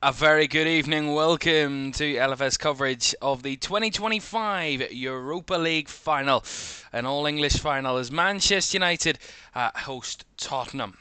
A very good evening. Welcome to LFS coverage of the 2025 Europa League Final. An all-English final as Manchester United host Tottenham.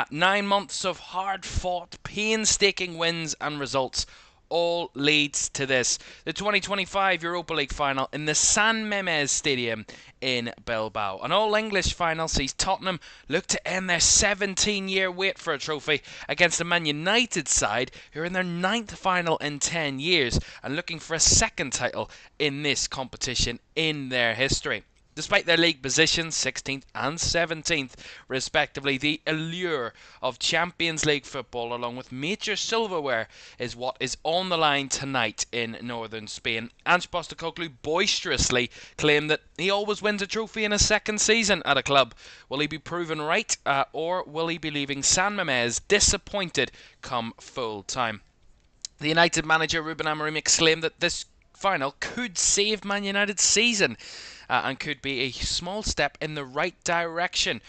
9 months of hard-fought, painstaking wins and results all leads to this. The 2025 Europa League Final in the San Mames Stadium in Bilbao. An all-English final sees Tottenham look to end their 17-year wait for a trophy against a Man United side who are in their 9th final in 10 years and looking for a second title in this competition in their history. Despite their league positions, 16th and 17th respectively, the allure of Champions League football along with major silverware is what is on the line tonight in northern Spain. Ange Postecoglou boisterously claimed that he always wins a trophy in his second season at a club. Will he be proven right, or will he be leaving San Mames disappointed come full time? The United manager Ruben Amorim exclaimed that this final could save Man United's season and could be a small step in the right direction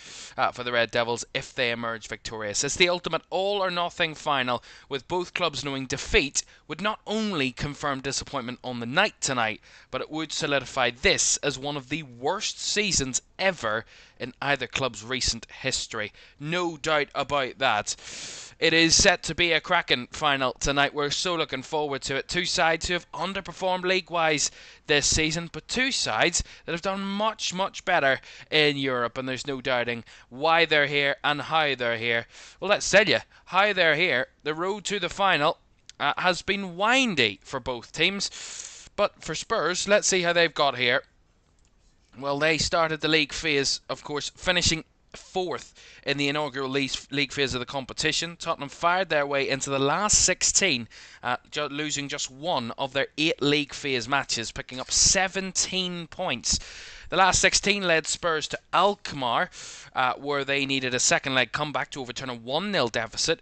for the Red Devils if they emerge victorious. It's the ultimate all-or-nothing final, with both clubs knowing defeat would not only confirm disappointment on the night tonight, but it would solidify this as one of the worst seasons ever in either club's recent history. No doubt about that. It is set to be a cracking final tonight. We're so looking forward to it. Two sides who have underperformed league-wise this season, but two sides that have done much, much better in Europe, and there's no doubting why they're here and how they're here. Well, let's tell you how they're here. The road to the final has been windy for both teams, but for Spurs, let's see how they've got here. Well, they started the league phase, of course, finishing fourth in the inaugural league phase of the competition. Tottenham fired their way into the last 16, losing just one of their 8 league phase matches, picking up 17 points. The last 16 led Spurs to Alkmaar, where they needed a second leg comeback to overturn a 1-0 deficit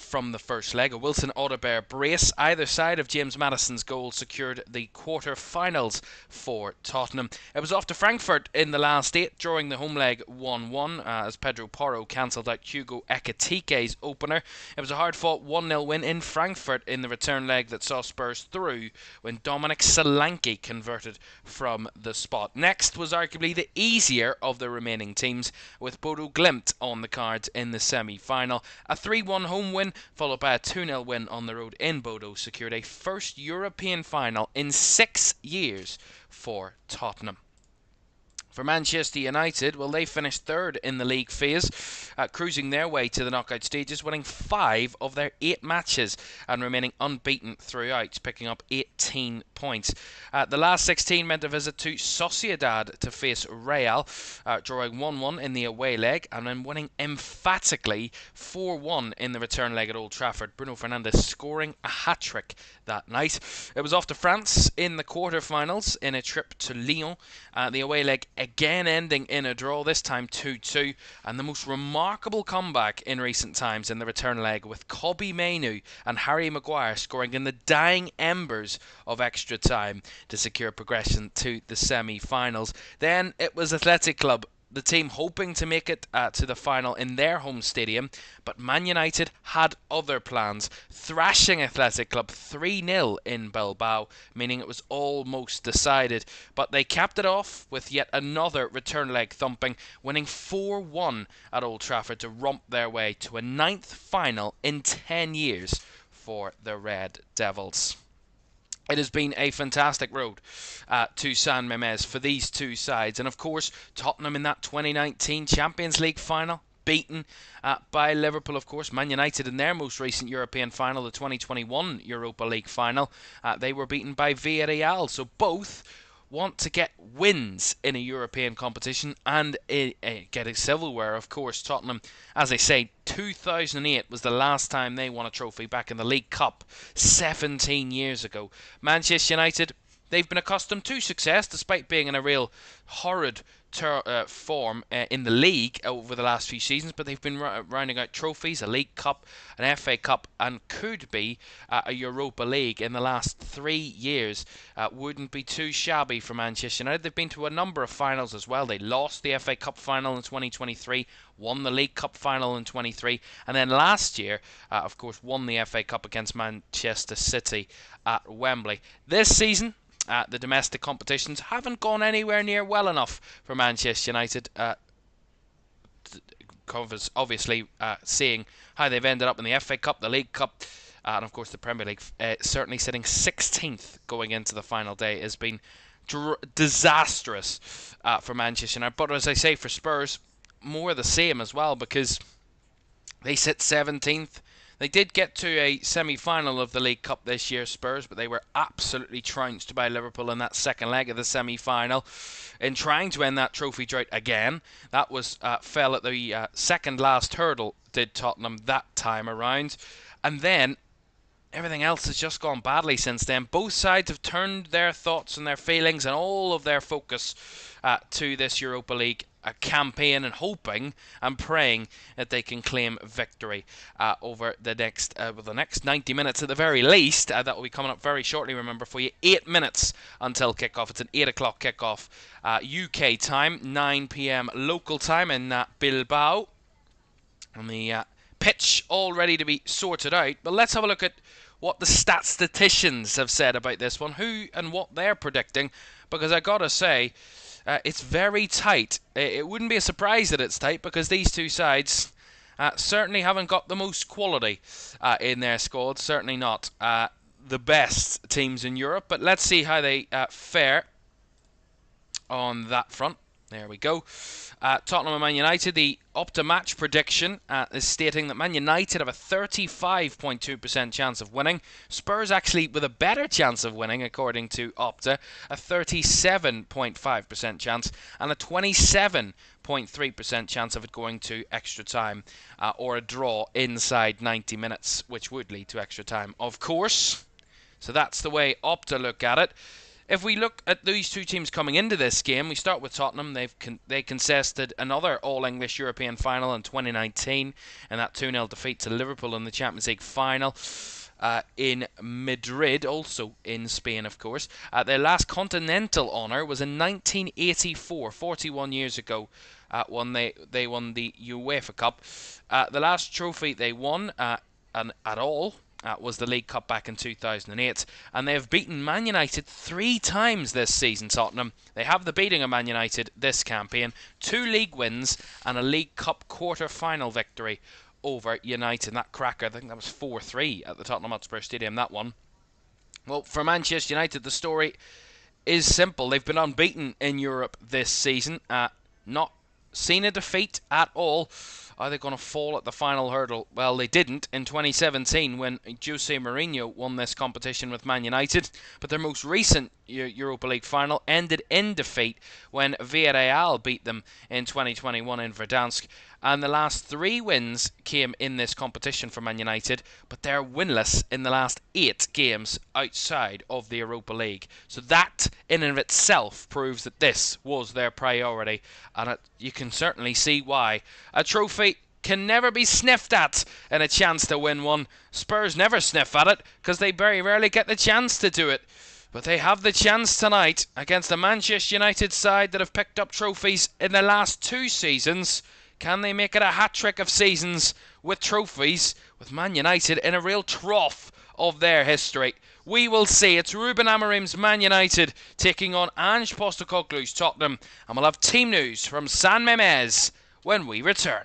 from the first leg. A Wilson Audebert brace either side of James Maddison's goal secured the quarter-finals for Tottenham. It was off to Frankfurt in the last 8, drawing the home leg 1-1 as Pedro Porro cancelled out Hugo Ekitike's opener. It was a hard-fought 1-0 win in Frankfurt in the return leg that saw Spurs through when Dominic Solanke converted from the spot. Next was arguably the easier of the remaining teams, with Bodo Glimt on the cards in the semi-final. A 3-1 home win followed by a 2-0 win on the road in Bodo secured a first European final in 6 years for Tottenham. For Manchester United, well, they finished third in the league phase, cruising their way to the knockout stages, winning 5 of their 8 matches and remaining unbeaten throughout, picking up 18 points. The last 16 meant a visit to Sociedad to face Real, drawing 1-1 in the away leg and then winning emphatically 4-1 in the return leg at Old Trafford. Bruno Fernandes scoring a hat-trick that night. It was off to France in the quarter-finals in a trip to Lyon. The away leg again ending in a draw, this time 2-2, and the most remarkable comeback in recent times in the return leg, with Kobbie Mainoo and Harry Maguire scoring in the dying embers of extra time to secure progression to the semi-finals. Then it was Athletic Club, the team hoping to make it to the final in their home stadium, but Man United had other plans, thrashing Athletic Club 3-0 in Bilbao, meaning it was almost decided. But they capped it off with yet another return leg thumping, winning 4-1 at Old Trafford to romp their way to a 9th final in 10 years for the Red Devils. It has been a fantastic road to San Mames for these two sides. And of course, Tottenham in that 2019 Champions League final, beaten by Liverpool, of course. Man United in their most recent European final, the 2021 Europa League final, they were beaten by Villarreal. So both want to get wins in a European competition and getting silverware. Of course, Tottenham, as I say, 2008 was the last time they won a trophy, back in the League Cup 17 years ago. Manchester United, they've been accustomed to success despite being in a real horrid form in the league over the last few seasons, but they've been rounding out trophies, a League Cup, an FA Cup, and could be a Europa League in the last 3 years. Wouldn't be too shabby for Manchester United. They've been to a number of finals as well. They lost the FA Cup final in 2023, won the League Cup final in 23, and then last year, of course, won the FA Cup against Manchester City at Wembley. This season, the domestic competitions haven't gone anywhere near well enough for Manchester United. Obviously, seeing how they've ended up in the FA Cup, the League Cup, and of course the Premier League, certainly sitting 16th going into the final day has been disastrous for Manchester United. But as I say, for Spurs, more the same as well, because they sit 17th. They did get to a semi-final of the League Cup this year, Spurs, but they were absolutely trounced by Liverpool in that second leg of the semi-final. In trying to end that trophy drought again, that was fell at the second last hurdle, did Tottenham that time around. And then everything else has just gone badly since then. Both sides have turned their thoughts and their feelings and all of their focus to this Europa League campaign, and hoping and praying that they can claim victory over the next 90 minutes at the very least. That will be coming up very shortly, remember, for you. 8 minutes until kickoff. It's an 8 o'clock kickoff UK time, 9 p.m. local time in Bilbao. And the pitch all ready to be sorted out. But let's have a look at what the statisticians have said about this one, who and what they're predicting, because I gotta say, it's very tight. It wouldn't be a surprise that it's tight, because these two sides certainly haven't got the most quality in their squad. Certainly not the best teams in Europe. But let's see how they fare on that front. There we go. Tottenham and Man United, the Opta match prediction is stating that Man United have a 35.2% chance of winning. Spurs actually with a better chance of winning, according to Opta, a 37.5% chance, and a 27.3% chance of it going to extra time, or a draw inside 90 minutes, which would lead to extra time, of course. So that's the way Opta look at it. If we look at these two teams coming into this game, we start with Tottenham. They contested another All-English European final in 2019, and that 2-0 defeat to Liverpool in the Champions League final in Madrid, also in Spain, of course. Their last continental honour was in 1984, 41 years ago, when they won the UEFA Cup. The last trophy they won at all was the League Cup back in 2008, and they have beaten Man United 3 times this season, Tottenham. They have the beating of Man United this campaign, 2 league wins and a League Cup quarter-final victory over United. That cracker, I think that was 4-3 at the Tottenham Hotspur Stadium, that one. Well, for Manchester United, the story is simple. They've been unbeaten in Europe this season, not seen a defeat at all. Are they going to fall at the final hurdle? Well, they didn't in 2017 when Jose Mourinho won this competition with Man United, but their most recent Europa League final ended in defeat when Villarreal beat them in 2021 in Verdansk. And the last 3 wins came in this competition for Man United, but they're winless in the last 8 games outside of the Europa League. So that in and of itself proves that this was their priority, and you can certainly see why. A trophy can never be sniffed at, and a chance to win one. Spurs never sniff at it because they very rarely get the chance to do it. But they have the chance tonight against the Manchester United side that have picked up trophies in the last 2 seasons. Can they make it a hat-trick of seasons with trophies, with Man United in a real trough of their history? We will see. It's Ruben Amorim's Man United taking on Ange Postecoglou's Tottenham, and we'll have team news from San Mames when we return.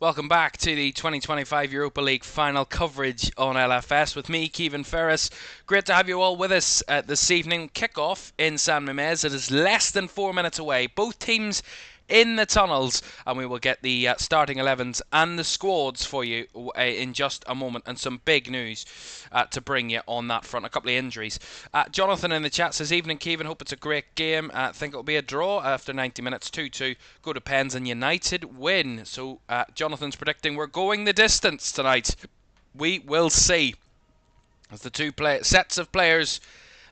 Welcome back to the 2025 Europa League Final coverage on LFS with me, Caoimhan Ferris. Great to have you all with us this evening. Kick-off in San Mames. It is less than 4 minutes away. Both teams in the tunnels, and we will get the starting 11s and the squads for you in just a moment, and some big news to bring you on that front. A couple of injuries. Jonathan in the chat says, evening Caoimhan, hope it's a great game. Think it'll be a draw after 90 minutes, 2-2. Go to Pens and United win. So Jonathan's predicting we're going the distance tonight. We will see. As the two sets of players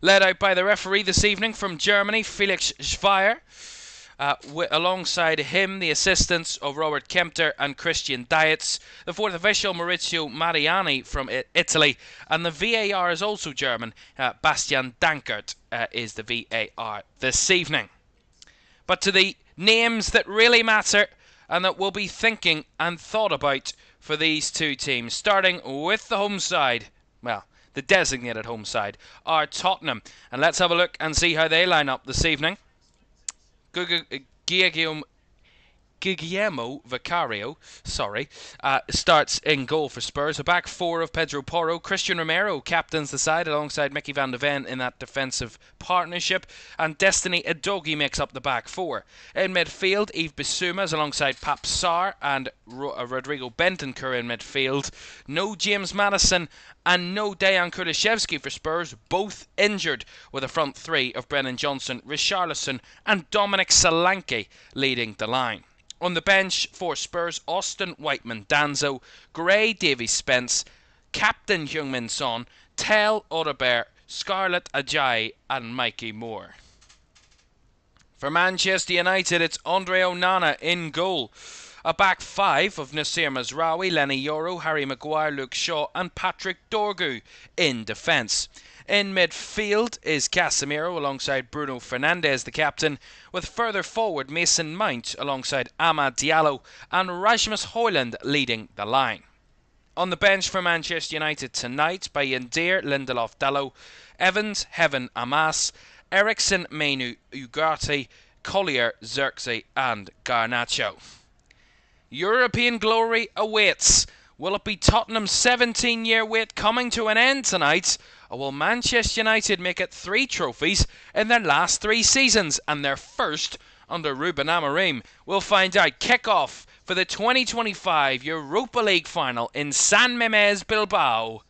led out by the referee this evening from Germany, Felix Schweier. Alongside him, the assistants of Robert Kempter and Christian Dietz. The fourth official, Maurizio Mariani from Italy. And the VAR is also German. Bastian Dankert is the VAR this evening. But to the names that really matter and that we'll be thinking and thought about for these two teams. Starting with the home side. Well, the designated home side are Tottenham. And let's have a look and see how they line up this evening. Guillermo Vicario, starts in goal for Spurs. A back four of Pedro Porro. Christian Romero captains the side alongside Mickey van de Ven in that defensive partnership. And Destiny Edogi makes up the back four. In midfield, Yves Bissouma alongside Pap Sarr and Rodrigo Bentancur in midfield. No James Maddison and no Dejan Kulusevski for Spurs, both injured, with a front three of Brennan Johnson, Richarlison and Dominic Solanke leading the line. On the bench for Spurs, Austin Whiteman, Danzo, Gray, Davies Spence, Captain Heung-min Son, Tel Odobert, Scarlett Ajayi and Mikey Moore. For Manchester United, it's Andre Onana in goal. A back five of Nasser Mazraoui, Lenny Yoro, Harry Maguire, Luke Shaw and Patrick Dorgu in defence. In midfield is Casemiro alongside Bruno Fernandes, the captain, with further forward Mason Mount alongside Amad Diallo and Rasmus Højlund leading the line. On the bench for Manchester United tonight by Yandir, Lindelof Dalot, Evans, Heaven Amas, Ericsson, Mainu Ugarte, Collier, Xerxes and Garnacho. European glory awaits. Will it be Tottenham's 17-year wait coming to an end tonight? Or will Manchester United make it 3 trophies in their last 3 seasons and their first under Ruben Amorim? We'll find out. Kick-off for the 2025 Europa League Final in San Mames, Bilbao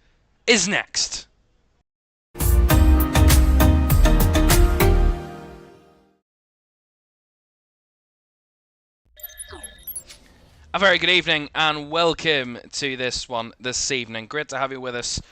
is next. A very good evening and welcome to this one this evening. Great to have you with us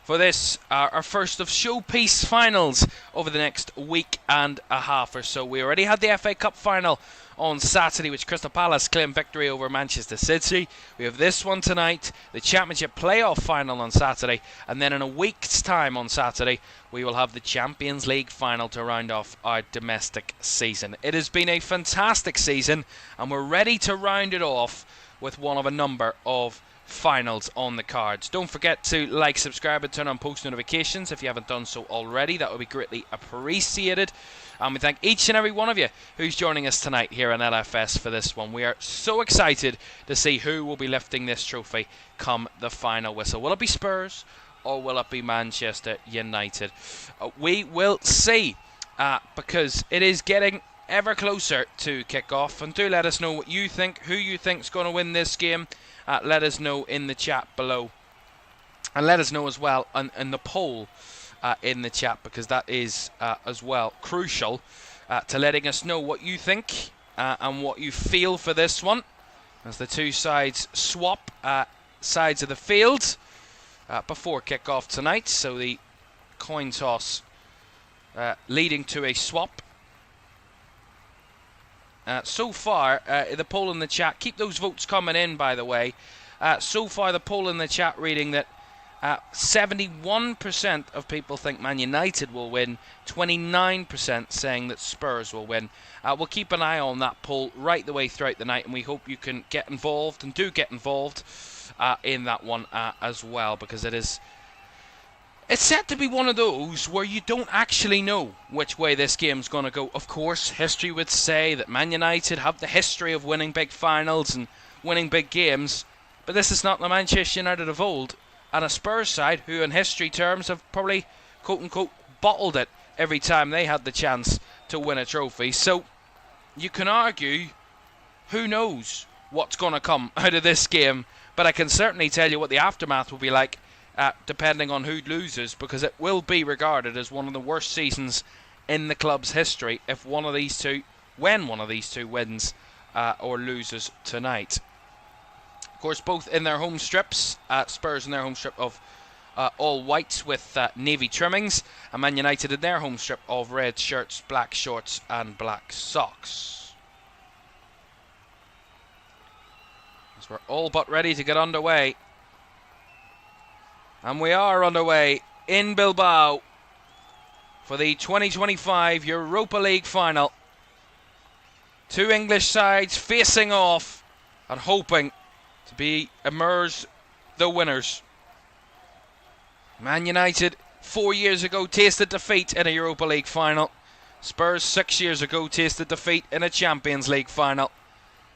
for this, our first of showpiece finals over the next week and a half or so. We already had the FA Cup final on Saturday, which Crystal Palace claimed victory over Manchester City. We have this one tonight, the Championship playoff final on Saturday, and then in a week's time on Saturday we will have the Champions League final to round off our domestic season. It has been a fantastic season and we're ready to round it off with one of a number of finals on the cards. Don't forget to like, subscribe and turn on post notifications if you haven't done so already. That would be greatly appreciated. And we thank each and every one of you who's joining us tonight here on LFS for this one. We are so excited to see who will be lifting this trophy come the final whistle. Will it be Spurs or will it be Manchester United? We will see, because it is getting ever closer to kick-off. And do let us know what you think, who you think is going to win this game. Let us know in the chat below. And let us know as well in the poll in the chat, because that is as well crucial to letting us know what you think and what you feel for this one, as the two sides swap sides of the field before kick-off tonight. So the coin toss leading to a swap. So far, the poll in the chat, keep those votes coming in, by the way. So far, the poll in the chat reading that 71% of people think Man United will win, 29% saying that Spurs will win. We'll keep an eye on that poll right the way throughout the night, and we hope you can get involved, and do get involved in that one as well, because it's set to be one of those where you don't actually know which way this game's going to go. Of course, history would say that Man United have the history of winning big finals and winning big games, but this is not the Manchester United of old, and a Spurs side who in history terms have probably quote-unquote bottled it every time they had the chance to win a trophy. So you can argue, who knows what's going to come out of this game, but I can certainly tell you what the aftermath will be like, depending on who loses, because it will be regarded as one of the worst seasons in the club's history if when one of these two wins or loses tonight. Of course, both in their home strips, Spurs in their home strip of all whites with navy trimmings, and Man United in their home strip of red shirts, black shorts and black socks. As we're all but ready to get underway. And we are underway in Bilbao for the 2025 Europa League Final. Two English sides facing off and hoping to emerge the winners. Man United 4 years ago tasted defeat in a Europa League final. Spurs 6 years ago tasted defeat in a Champions League final.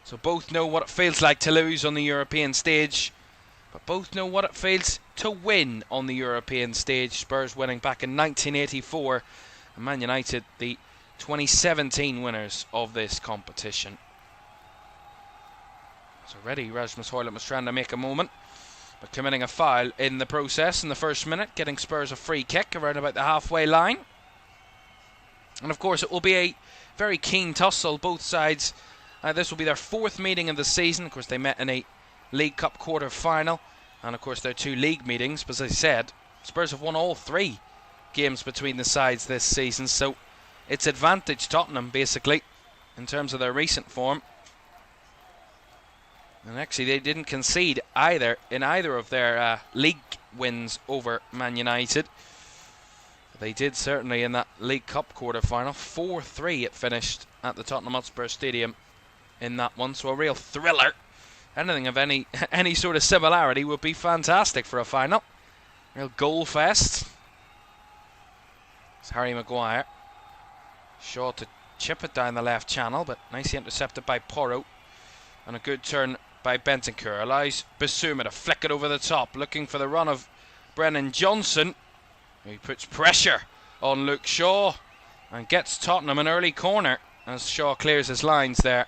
So both know what it feels like to lose on the European stage, but both know what it feels to win on the European stage. Spurs winning back in 1984, and Man United the 2017 winners of this competition. So already Rasmus Højlund was trying to make a moment, but committing a foul in the process in the first minute, getting Spurs a free kick around about the halfway line. And of course it will be a very keen tussle. Both sides, this will be their fourth meeting of the season. Of course they met in a League Cup quarter-final, and of course their two league meetings. But as I said, Spurs have won all three games between the sides this season, so it's advantage Tottenham basically in terms of their recent form. And actually they didn't concede in either of their league wins over Man United. They did certainly in that League Cup quarter-final. 4-3 it finished at the Tottenham Hotspur Stadium in that one, so a real thriller. Anything of any sort of similarity would be fantastic for a final. Real goal fest. It's Harry Maguire. Shaw to chip it down the left channel, but nicely intercepted by Porro. And a good turn by Bentancur. Allows Bissouma to flick it over the top, looking for the run of Brennan Johnson. He puts pressure on Luke Shaw and gets Tottenham an early corner as Shaw clears his lines there.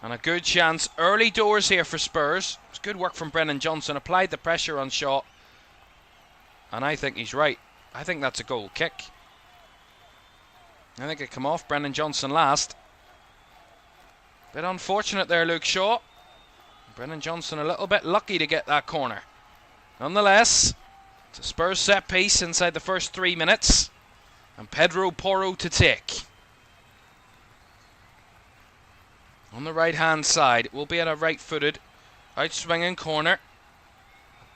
And a good chance early doors here for Spurs. It's good work from Brennan Johnson. Applied the pressure on Shaw. And I think he's right. I think that's a goal kick. I think it came off Brennan Johnson last. Bit unfortunate there, Luke Shaw. Brennan Johnson a little bit lucky to get that corner. Nonetheless, it's a Spurs set piece inside the first 3 minutes. And Pedro Porro to take. On the right hand side, it will be at a right footed out-swinging corner.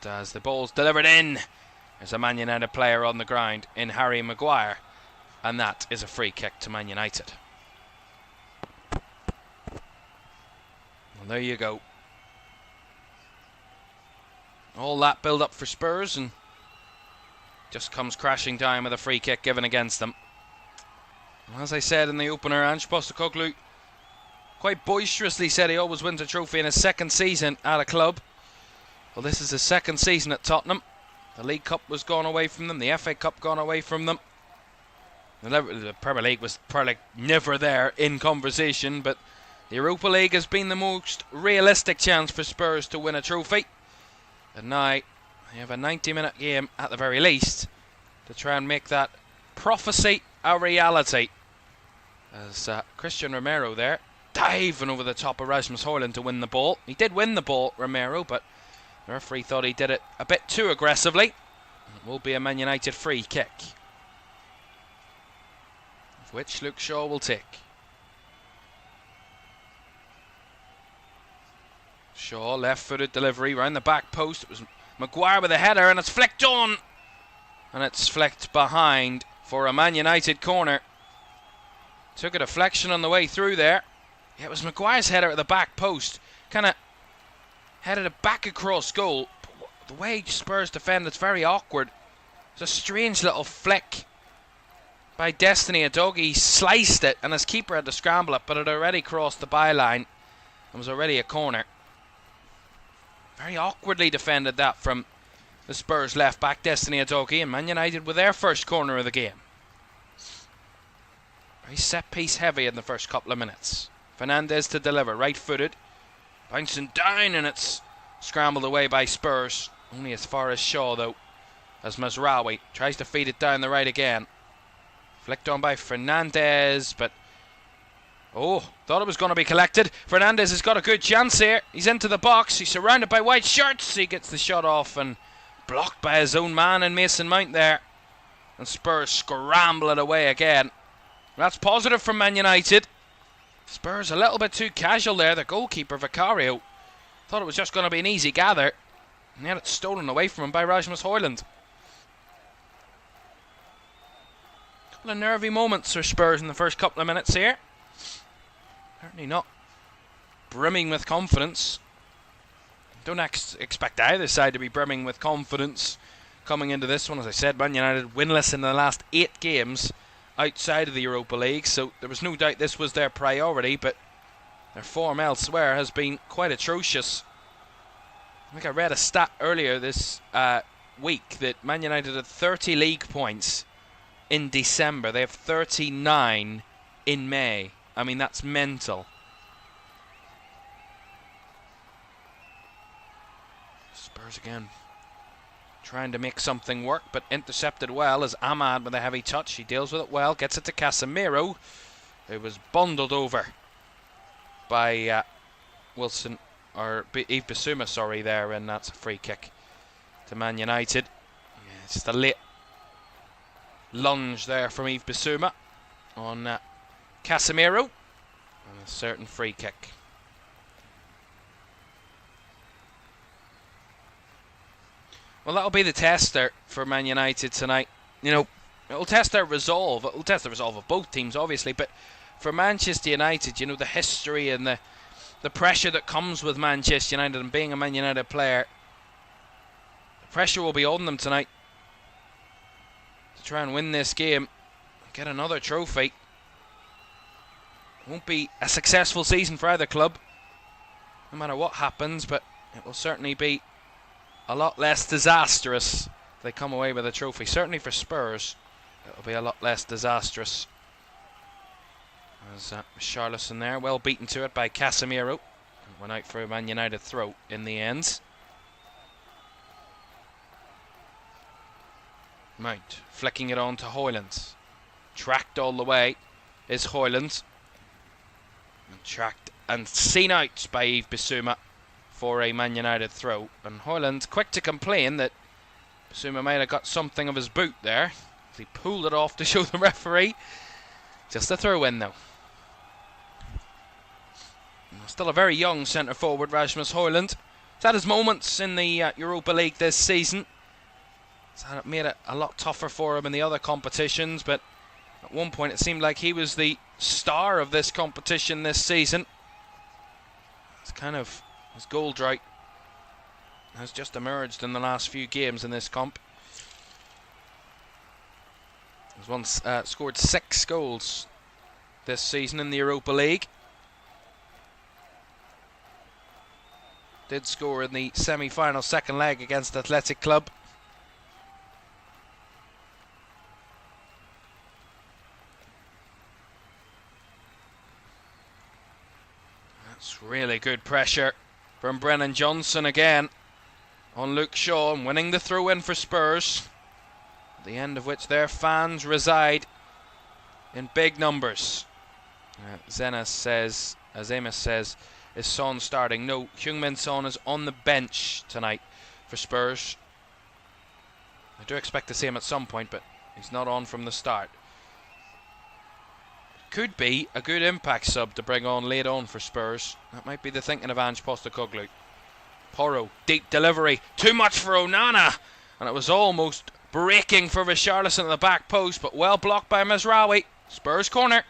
But as the ball's delivered in, there's a Man United player on the ground in Harry Maguire. And that is a free kick to Man United. Well, there you go. All that build up for Spurs and just comes crashing down with a free kick given against them. As I said in the opener, Ange Postecoglou quite boisterously said he always wins a trophy in his second season at a club. Well, this is his second season at Tottenham. The League Cup was gone away from them, the FA Cup gone away from them. The Premier League was probably never there in conversation, but the Europa League has been the most realistic chance for Spurs to win a trophy. And now they have a 90-minute game at the very least to try and make that prophecy a reality. As Christian Romero there diving over the top of Rasmus Højlund to win the ball. He did win the ball, Romero, but the referee thought he did it a bit too aggressively. It will be a Man United free kick, of which Luke Shaw will take. Shaw, left-footed delivery round the back post. It was Maguire with a header, and it's flicked on. And it's flicked behind for a Man United corner. Took a deflection on the way through there. Yeah, it was Maguire's header at the back post. Kind of headed it back across goal. But the way Spurs defend, it's very awkward. It's a strange little flick by Destiny Udogie. He sliced it, and his keeper had to scramble it, but it already crossed the byline. It was already a corner. Very awkwardly defended that from the Spurs left back, Destiny Udogie, and Man United with their first corner of the game. Very set piece heavy in the first couple of minutes. Fernandez to deliver, right footed. Bouncing down, and it's scrambled away by Spurs. Only as far as Shaw though, as Mazraoui tries to feed it down the right again. Flicked on by Fernandez, but thought it was going to be collected. Fernandez has got a good chance here. He's into the box. He's surrounded by white shirts. He gets the shot off and blocked by his own man in Mason Mount there. And Spurs scramble it away again. That's positive from Man United. Spurs a little bit too casual there. The goalkeeper, Vicario, thought it was just going to be an easy gather. And yet it's stolen away from him by Rasmus Højlund. Couple of nervy moments for Spurs in the first couple of minutes here. Certainly not brimming with confidence. Don't expect either side to be brimming with confidence coming into this one. As I said, Man United winless in the last 8 games outside of the Europa League, so there was no doubt this was their priority, but their form elsewhere has been quite atrocious. I think I read a stat earlier this week that Man United had 30 league points in December. They have 39 in May. I mean, that's mental. Spurs again trying to make something work, but intercepted well as Ahmad with a heavy touch. He deals with it well, gets it to Casemiro, who was bundled over by Yves Bissouma, sorry, there, and that's a free kick to Man United. Yeah, just a late lunge there from Yves Bissouma on Casemiro, and a certain free kick. Well, that'll be the tester for Man United tonight. You know, it'll test their resolve. It'll test the resolve of both teams, obviously, but for Manchester United, you know, the history and the pressure that comes with Manchester United and being a Man United player, the pressure will be on them tonight to try and win this game, get another trophy. It won't be a successful season for either club, no matter what happens, but it will certainly be a lot less disastrous if they come away with a trophy. Certainly for Spurs, it'll be a lot less disastrous. There's Charlison there, well beaten to it by Casemiro. Went out for a Man United throw in the end. Mount flicking it on to Højlund. Tracked all the way is Højlund. And tracked and seen out by Yves Bissouma for a Man United throw. And Højlund quick to complain that Bissouma might have got something of his boot there. He pulled it off to show the referee. Just a throw in though. Still a very young centre forward, Rasmus Højlund. He's had his moments in the Europa League this season. It's made it a lot tougher for him in the other competitions, but at one point it seemed like he was the star of this competition this season. It's kind of his goal drought has just emerged in the last few games in this comp. He's once scored 6 goals this season in the Europa League. Did score in the semi-final second leg against Athletic Club. That's really good pressure from Brennan Johnson again on Luke Shaw, and winning the throw-in for Spurs, at the end of which their fans reside in big numbers. Amos says, is Son starting? No, Heung-min Son is on the bench tonight for Spurs. I do expect to see him at some point, but he's not on from the start. Could be a good impact sub to bring on late on for Spurs. That might be the thinking of Ange Postecoglou. Porro, deep delivery, too much for Onana, and it was almost breaking for Richarlison at the back post, but well blocked by Mazraoui. Spurs corner.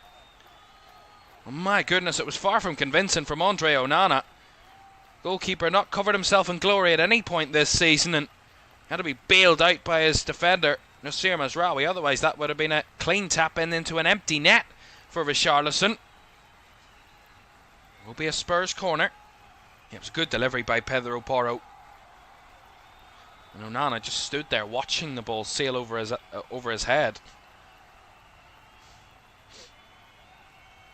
Oh my goodness, it was far from convincing from Andre Onana. Goalkeeper not covered himself in glory at any point this season and had to be bailed out by his defender, Nasser Mazraoui. Otherwise that would have been a clean tap in into an empty net for Richarlison. Will be a Spurs corner. Yeah, it was a good delivery by Pedro Porro. And Onana just stood there watching the ball sail over his head.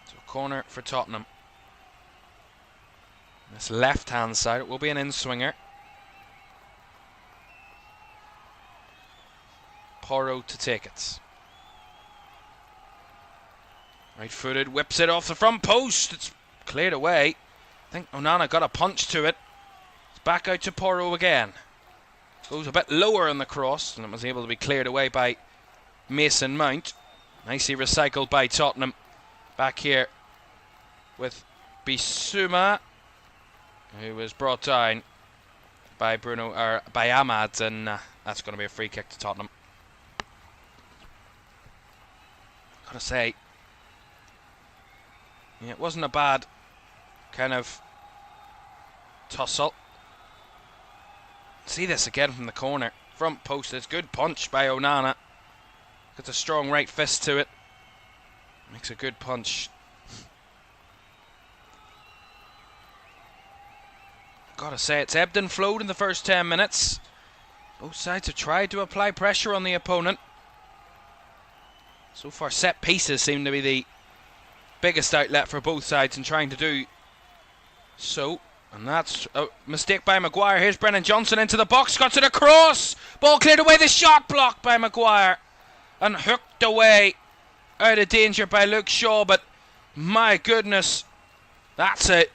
So corner for Tottenham. This left-hand side, it will be an in-swinger. Porro to take it. Right-footed, whips it off the front post. It's cleared away. I think Onana got a punch to it. It's back out to Porro again. Goes a bit lower on the cross, and it was able to be cleared away by Mason Mount. Nicely recycled by Tottenham. Back here with Bissouma, who was brought down by by Ahmad, and that's going to be a free kick to Tottenham. Gotta say, yeah, it wasn't a bad kind of tussle. See this again from the corner. Front post, it's good punch by Onana. Gets a strong right fist to it. Makes a good punch. Gotta say, it's ebbed and flowed in the first 10 minutes. Both sides have tried to apply pressure on the opponent. So far, set pieces seem to be the biggest outlet for both sides in trying to do so. And that's a mistake by Maguire. Here's Brennan Johnson into the box. Got it across. Ball cleared away. The shot blocked by Maguire. And hooked away out of danger by Luke Shaw. But my goodness, that's a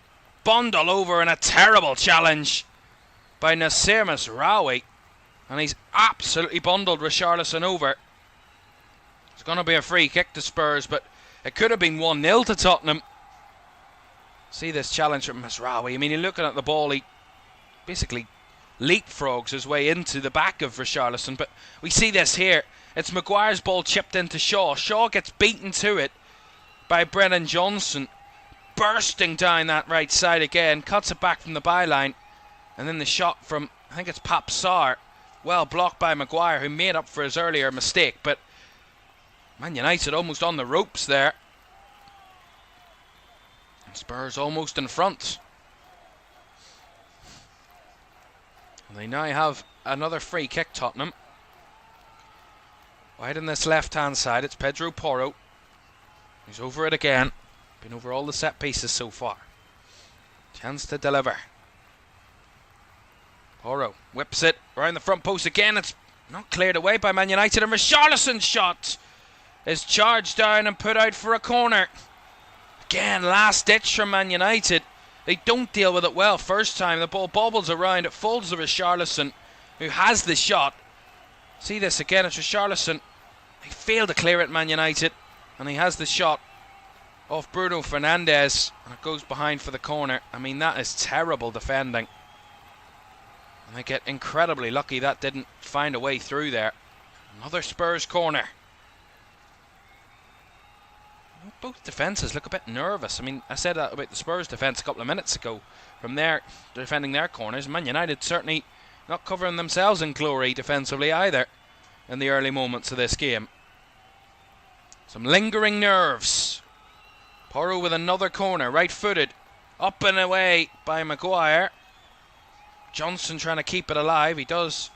bundle over and a terrible challenge by Nasser Masraoui. And he's absolutely bundled Richarlison over. It's going to be a free kick to Spurs, but it could have been 1-0 to Tottenham. See this challenge from Masraoui. I mean, you're looking at the ball, he basically leapfrogs his way into the back of Richarlison, but we see this here. It's Maguire's ball chipped into Shaw. Shaw gets beaten to it by Brennan Johnson, bursting down that right side again, cuts it back from the byline, and then the shot from, I think it's Pap Sarr, well blocked by Maguire, who made up for his earlier mistake, but Man United almost on the ropes there. Spurs almost in front. And they now have another free kick, Tottenham. Wide on this left-hand side, it's Pedro Porro. He's over it again. Been over all the set pieces so far. Chance to deliver. Porro whips it around the front post again. It's not cleared away by Man United, and Richarlison's shot is charged down and put out for a corner. Again, last ditch from Man United. They don't deal with it well first time. The ball bobbles around. It falls to Richarlison, who has the shot. See this again. It's Richarlison. They fail to clear it, Man United. And he has the shot off Bruno Fernandes. And it goes behind for the corner. I mean, that is terrible defending. And they get incredibly lucky that didn't find a way through there. Another Spurs corner. Both defences look a bit nervous. I mean, I said that about the Spurs defence a couple of minutes ago. From there, defending their corners. Man United certainly not covering themselves in glory defensively either in the early moments of this game. Some lingering nerves. Porro with another corner, right-footed. Up and away by Maguire. Johnson trying to keep it alive. He does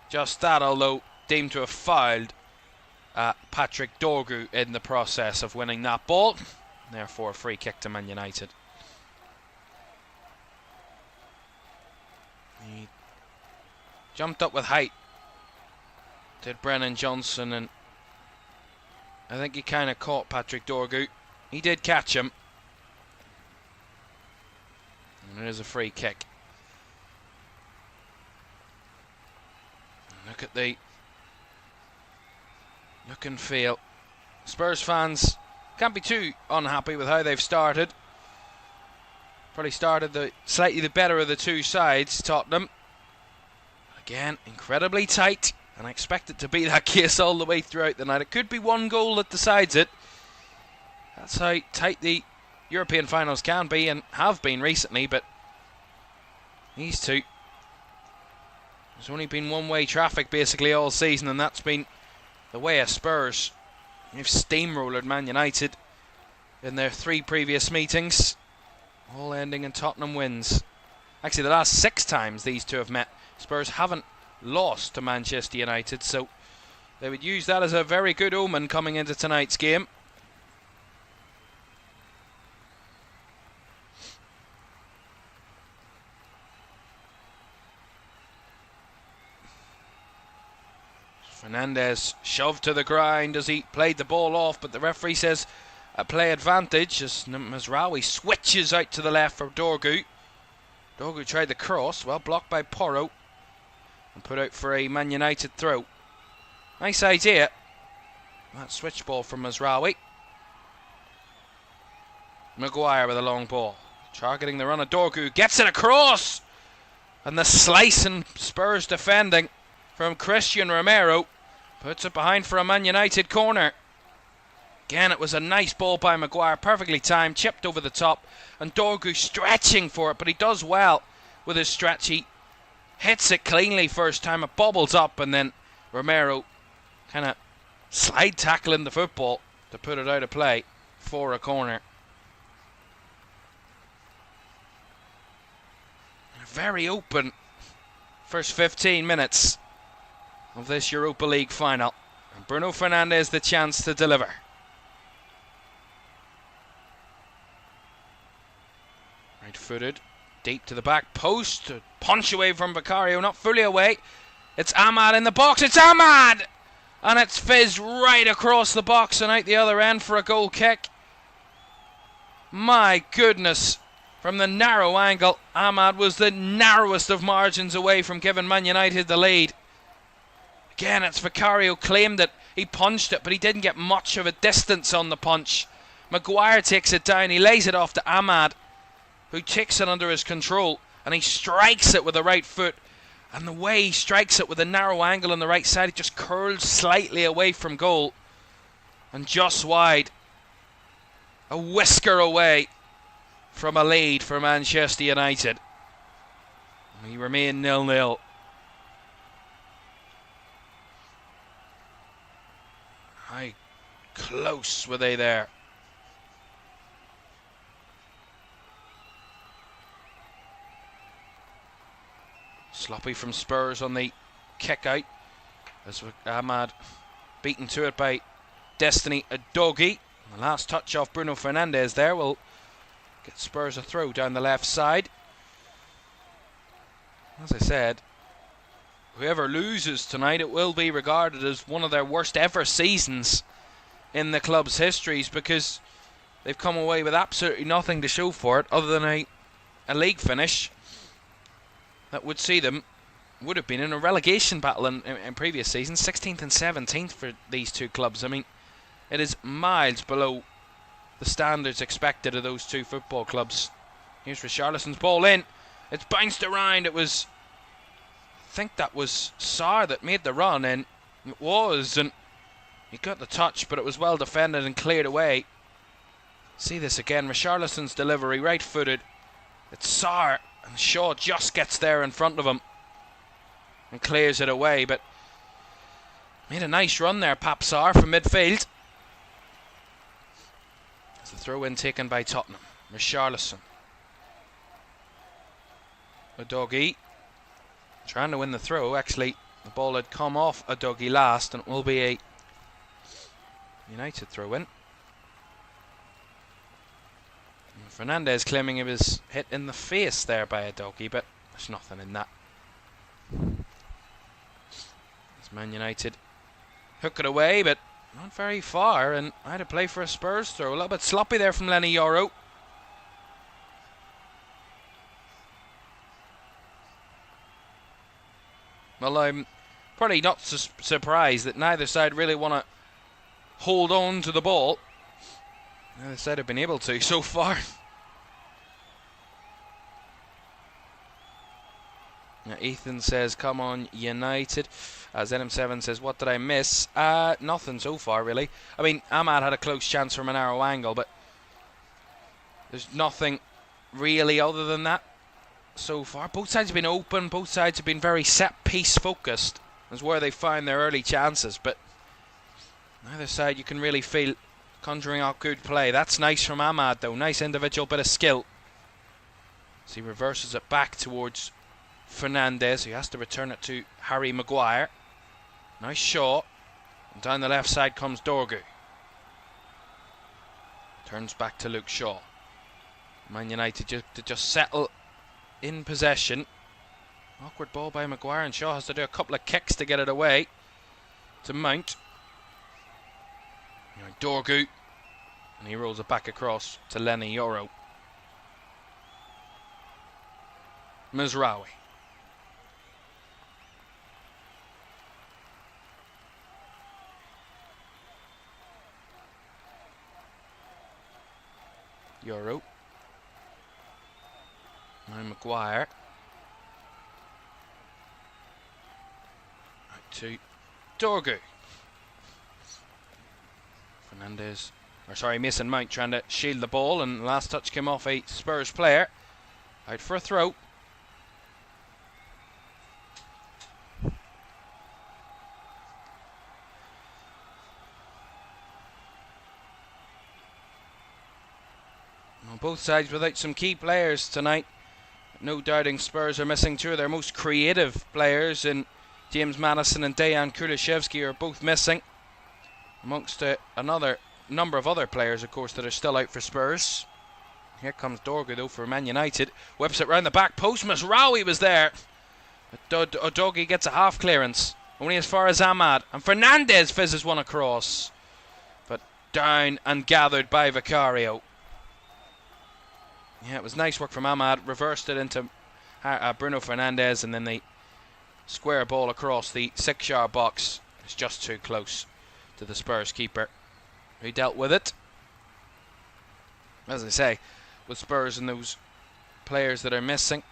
just that, although deemed to have fouled Patrick Dorgu in the process of winning that ball. Therefore, a free kick to Man United. He jumped up with height, did Brennan Johnson, and I think he kind of caught Patrick Dorgu. He did catch him. And it is a free kick. Look at the look and feel. Spurs fans can't be too unhappy with how they've started. Probably started slightly the better of the two sides, Tottenham. Again, incredibly tight, and I expect it to be that case all the way throughout the night. It could be one goal that decides it. That's how tight the European finals can be and have been recently, but these two, there's only been one-way traffic basically all season, and that's been the way of Spurs. They've steamrollered Man United in their 3 previous meetings. all ending in Tottenham wins. Actually, the last 6 times these two have met, Spurs haven't lost to Manchester United, so they would use that as a very good omen coming into tonight's game. Fernandes shoved to the ground as he played the ball off, but the referee says a play advantage as Mazraoui switches out to the left for Dorgu. Dorgu tried the cross, well blocked by Porro, and put out for a Man United throw. Nice idea. That switch ball from Mazraoui. Maguire with a long ball, targeting the run of Dorgu, gets it across, and the slice and Spurs defending from Christian Romero puts it behind for a Man United corner. Again, it was a nice ball by Maguire, perfectly timed, chipped over the top, and Dorgu stretching for it, but he does well with his stretch. He hits it cleanly first time, it bobbles up, and then Romero kind of slide tackling the football to put it out of play for a corner. A very open first 15 minutes of this Europa League final, and Bruno Fernandes the chance to deliver. Right footed, deep to the back post, a punch away from Vicario, not fully away. It's Ahmad in the box, it's Ahmad! And it's fizzed right across the box and out the other end for a goal kick. My goodness, from the narrow angle, Ahmad was the narrowest of margins away from giving Man United the lead. Again, it's Vicario claimed that he punched it, but he didn't get much of a distance on the punch. Maguire takes it down, he lays it off to Ahmad, who takes it under his control, and he strikes it with the right foot. And the way he strikes it with a narrow angle on the right side, it just curls slightly away from goal and just wide. A whisker away from a lead for Manchester United. We remain 0-0. How close were they there? Sloppy from Spurs on the kick out, as Ahmad beaten to it by Destiny Udogie. The last touch off Bruno Fernandes there will get Spurs a throw down the left side. As I said, whoever loses tonight, it will be regarded as one of their worst ever seasons in the club's histories, because they've come away with absolutely nothing to show for it other than a league finish that would see them, would have been in a relegation battle in previous seasons, 16th and 17th for these two clubs. I mean, it is miles below the standards expected of those two football clubs. Here's Richarlison's ball in. It's bounced around. It was, I think that was Sarr that made the run, and it was, and he got the touch, but it was well defended and cleared away. See this again, Richarlison's delivery, right footed. It's Sarr, and Shaw just gets there in front of him and clears it away, but made a nice run there, Pap Sarr, from midfield. It's a throw-in taken by Tottenham. Richarlison. Udogie trying to win the throw. Actually, the ball had come off Udogie last, and it will be a United throw-in. Fernandes claiming he was hit in the face there by Udogie, but there's nothing in that. As Man United hook it away, but not very far, and I had to play for a Spurs throw. A little bit sloppy there from Lenny Yoro. Well, I'm probably not surprised that neither side really want to hold on to the ball. Neither side have been able to so far. Now Ethan says, come on United. ZM7 says, what did I miss? Nothing so far, really. I mean, Ahmad had a close chance from a narrow angle, but there's nothing really other than that so far. Both sides have been open. Both sides have been very set-piece focused. That's where they find their early chances, but neither side you can really feel conjuring out good play. That's nice from Ahmad, though. Nice individual bit of skill. So he reverses it back towards Fernandez, who has to return it to Harry Maguire. Nice shot. And down the left side comes Dorgu. Turns back to Luke Shaw. Man United just settle in possession. Awkward ball by Maguire, and Shaw has to do a couple of kicks to get it away to Mount. Dorgu, and he rolls it back across to Lenny Yoro. Mizraoui. Yoro. Now Maguire. Out to Dorgu. Mason Mount trying to shield the ball, and last touch came off a Spurs player. Out for a throw. Well, both sides without some key players tonight. No doubting Spurs are missing two of their most creative players, and James Maddison and Dejan Kulusevski are both missing, amongst another number of other players, of course, that are still out for Spurs. Here comes Dorgu, though, for Man United. Whips it round the back post. Mizraoui was there. Udogie gets a half clearance, only as far as Ahmad. And Fernandez fizzes one across, but down and gathered by Vicario. Yeah, it was nice work from Ahmad. Reversed it into Bruno Fernandez, and then the square ball across the 6-yard box. It's just too close to the Spurs keeper, who dealt with it. As I say, with Spurs and those players that are missing,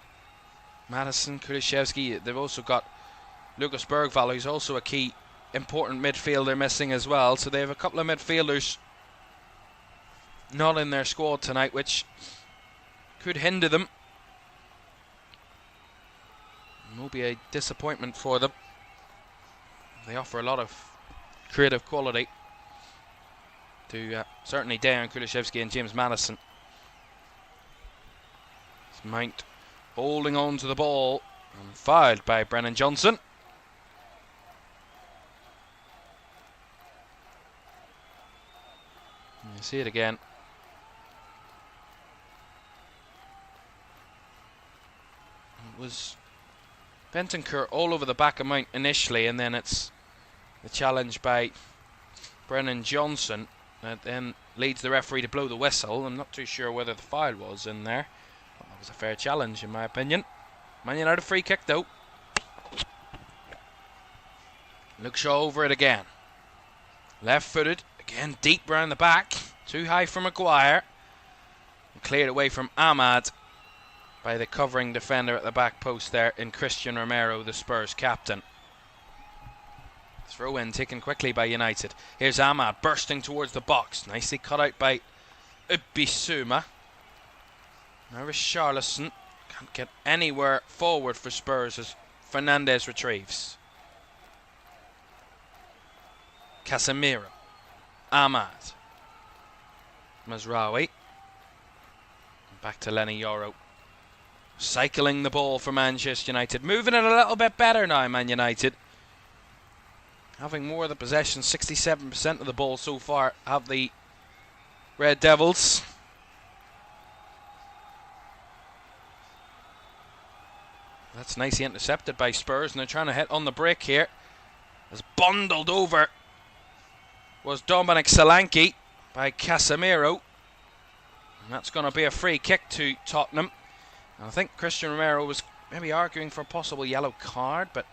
Maddison, Kulusevski, they've also got Lucas Bergvall, who's also a key important midfielder, missing as well. So they have a couple of midfielders not in their squad tonight, which could hinder them. It will be a disappointment for them. They offer a lot of creative quality to certainly Dejan Kulusevski and James Maddison. It's Mount holding on to the ball and fouled by Brennan Johnson. You see it again. It was Bentancur all over the back of Mount initially, and then it's the challenge by Brennan Johnson that then leads the referee to blow the whistle. I'm not too sure whether the foul was in there. Well, that was a fair challenge in my opinion. Man United free kick though. Luke Shaw over it again. Left footed, again deep round the back. Too high for Maguire. And cleared away from Ahmad by the covering defender at the back post there in Christian Romero, the Spurs captain. Throw in taken quickly by United. Here's Ahmad bursting towards the box. Nicely cut out by Bissouma. Now Richarlison can't get anywhere forward for Spurs as Fernandez retrieves. Casemiro. Ahmad. Mizraoui. Back to Lenny Yoro. Cycling the ball for Manchester United. Moving it a little bit better now, Man United. Having more of the possession, 67% of the ball so far have the Red Devils. That's nicely intercepted by Spurs, and they're trying to hit on the break here. As bundled over was Dominic Solanke by Casemiro. And that's going to be a free kick to Tottenham. And I think Christian Romero was maybe arguing for a possible yellow card, but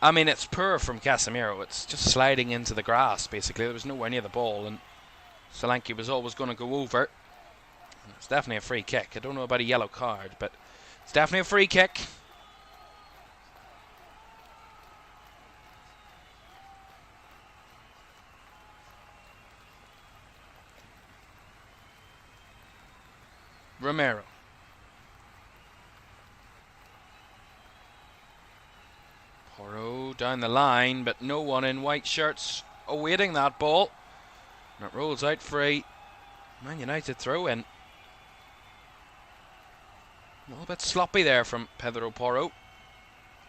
I mean, it's poor from Casemiro. It's just sliding into the grass, basically. There was nowhere near the ball, and Solanke was always going to go over. And it's definitely a free kick. I don't know about a yellow card, but it's definitely a free kick. Romero. Porro down the line, but no one in white shirts awaiting that ball. And it rolls out for a Man United throw-in. A little bit sloppy there from Pedro Porro.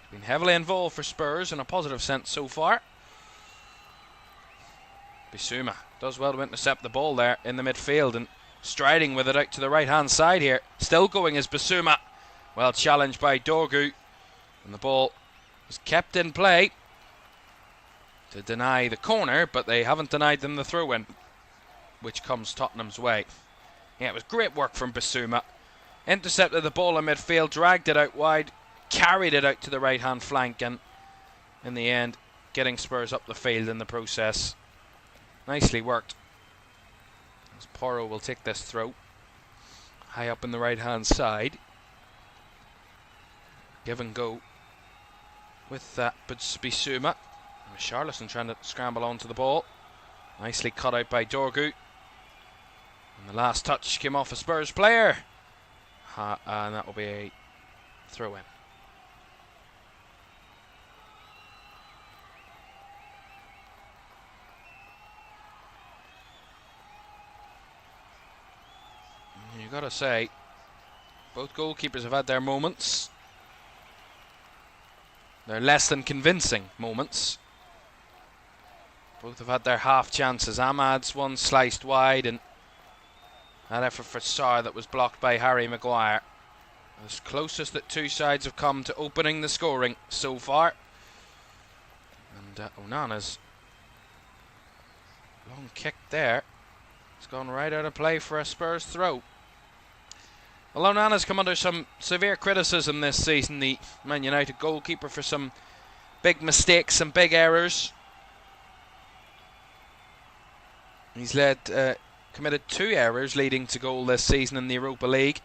He's been heavily involved for Spurs in a positive sense so far. Bissouma does well to intercept the ball there in the midfield and striding with it out to the right hand side here. Still going is Bissouma. Well challenged by Dorgu, and the ball was kept in play to deny the corner, but they haven't denied them the throw-in, which comes Tottenham's way. Yeah, it was great work from Bissouma. Intercepted the ball in midfield, dragged it out wide, carried it out to the right hand flank, and in the end getting Spurs up the field in the process. Nicely worked. As Porro will take this throw high up in the right hand side. Give and go with that, but Bissouma. Richarlison trying to scramble onto the ball. Nicely cut out by Dorgu. And the last touch came off a Spurs player. And that will be a throw in. You gotta say, both goalkeepers have had their moments. They're less than convincing moments. Both have had their half chances. Ahmad's one sliced wide, and that effort for Sarr that was blocked by Harry Maguire. As closest that two sides have come to opening the scoring so far. And Onana's long kick there. It's gone right out of play for a Spurs throw. Well, Onana's come under some severe criticism this season, the Man United goalkeeper, for some big mistakes and big errors. He's committed 2 errors leading to goal this season in the Europa League,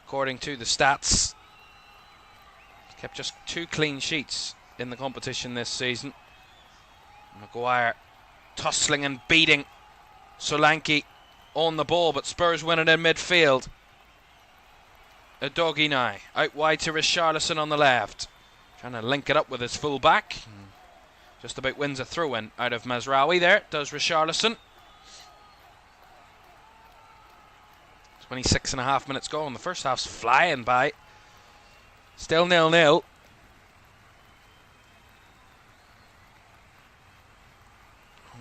according to the stats. He's kept just 2 clean sheets in the competition this season. Maguire tussling and beating Solanke on the ball, but Spurs win it in midfield. Udogie now, out wide to Richarlison on the left. Trying to link it up with his full back. Just about wins a throw-in out of Mazraoui there, does Richarlison. 26.5 minutes gone. The first half's flying by. Still 0-0.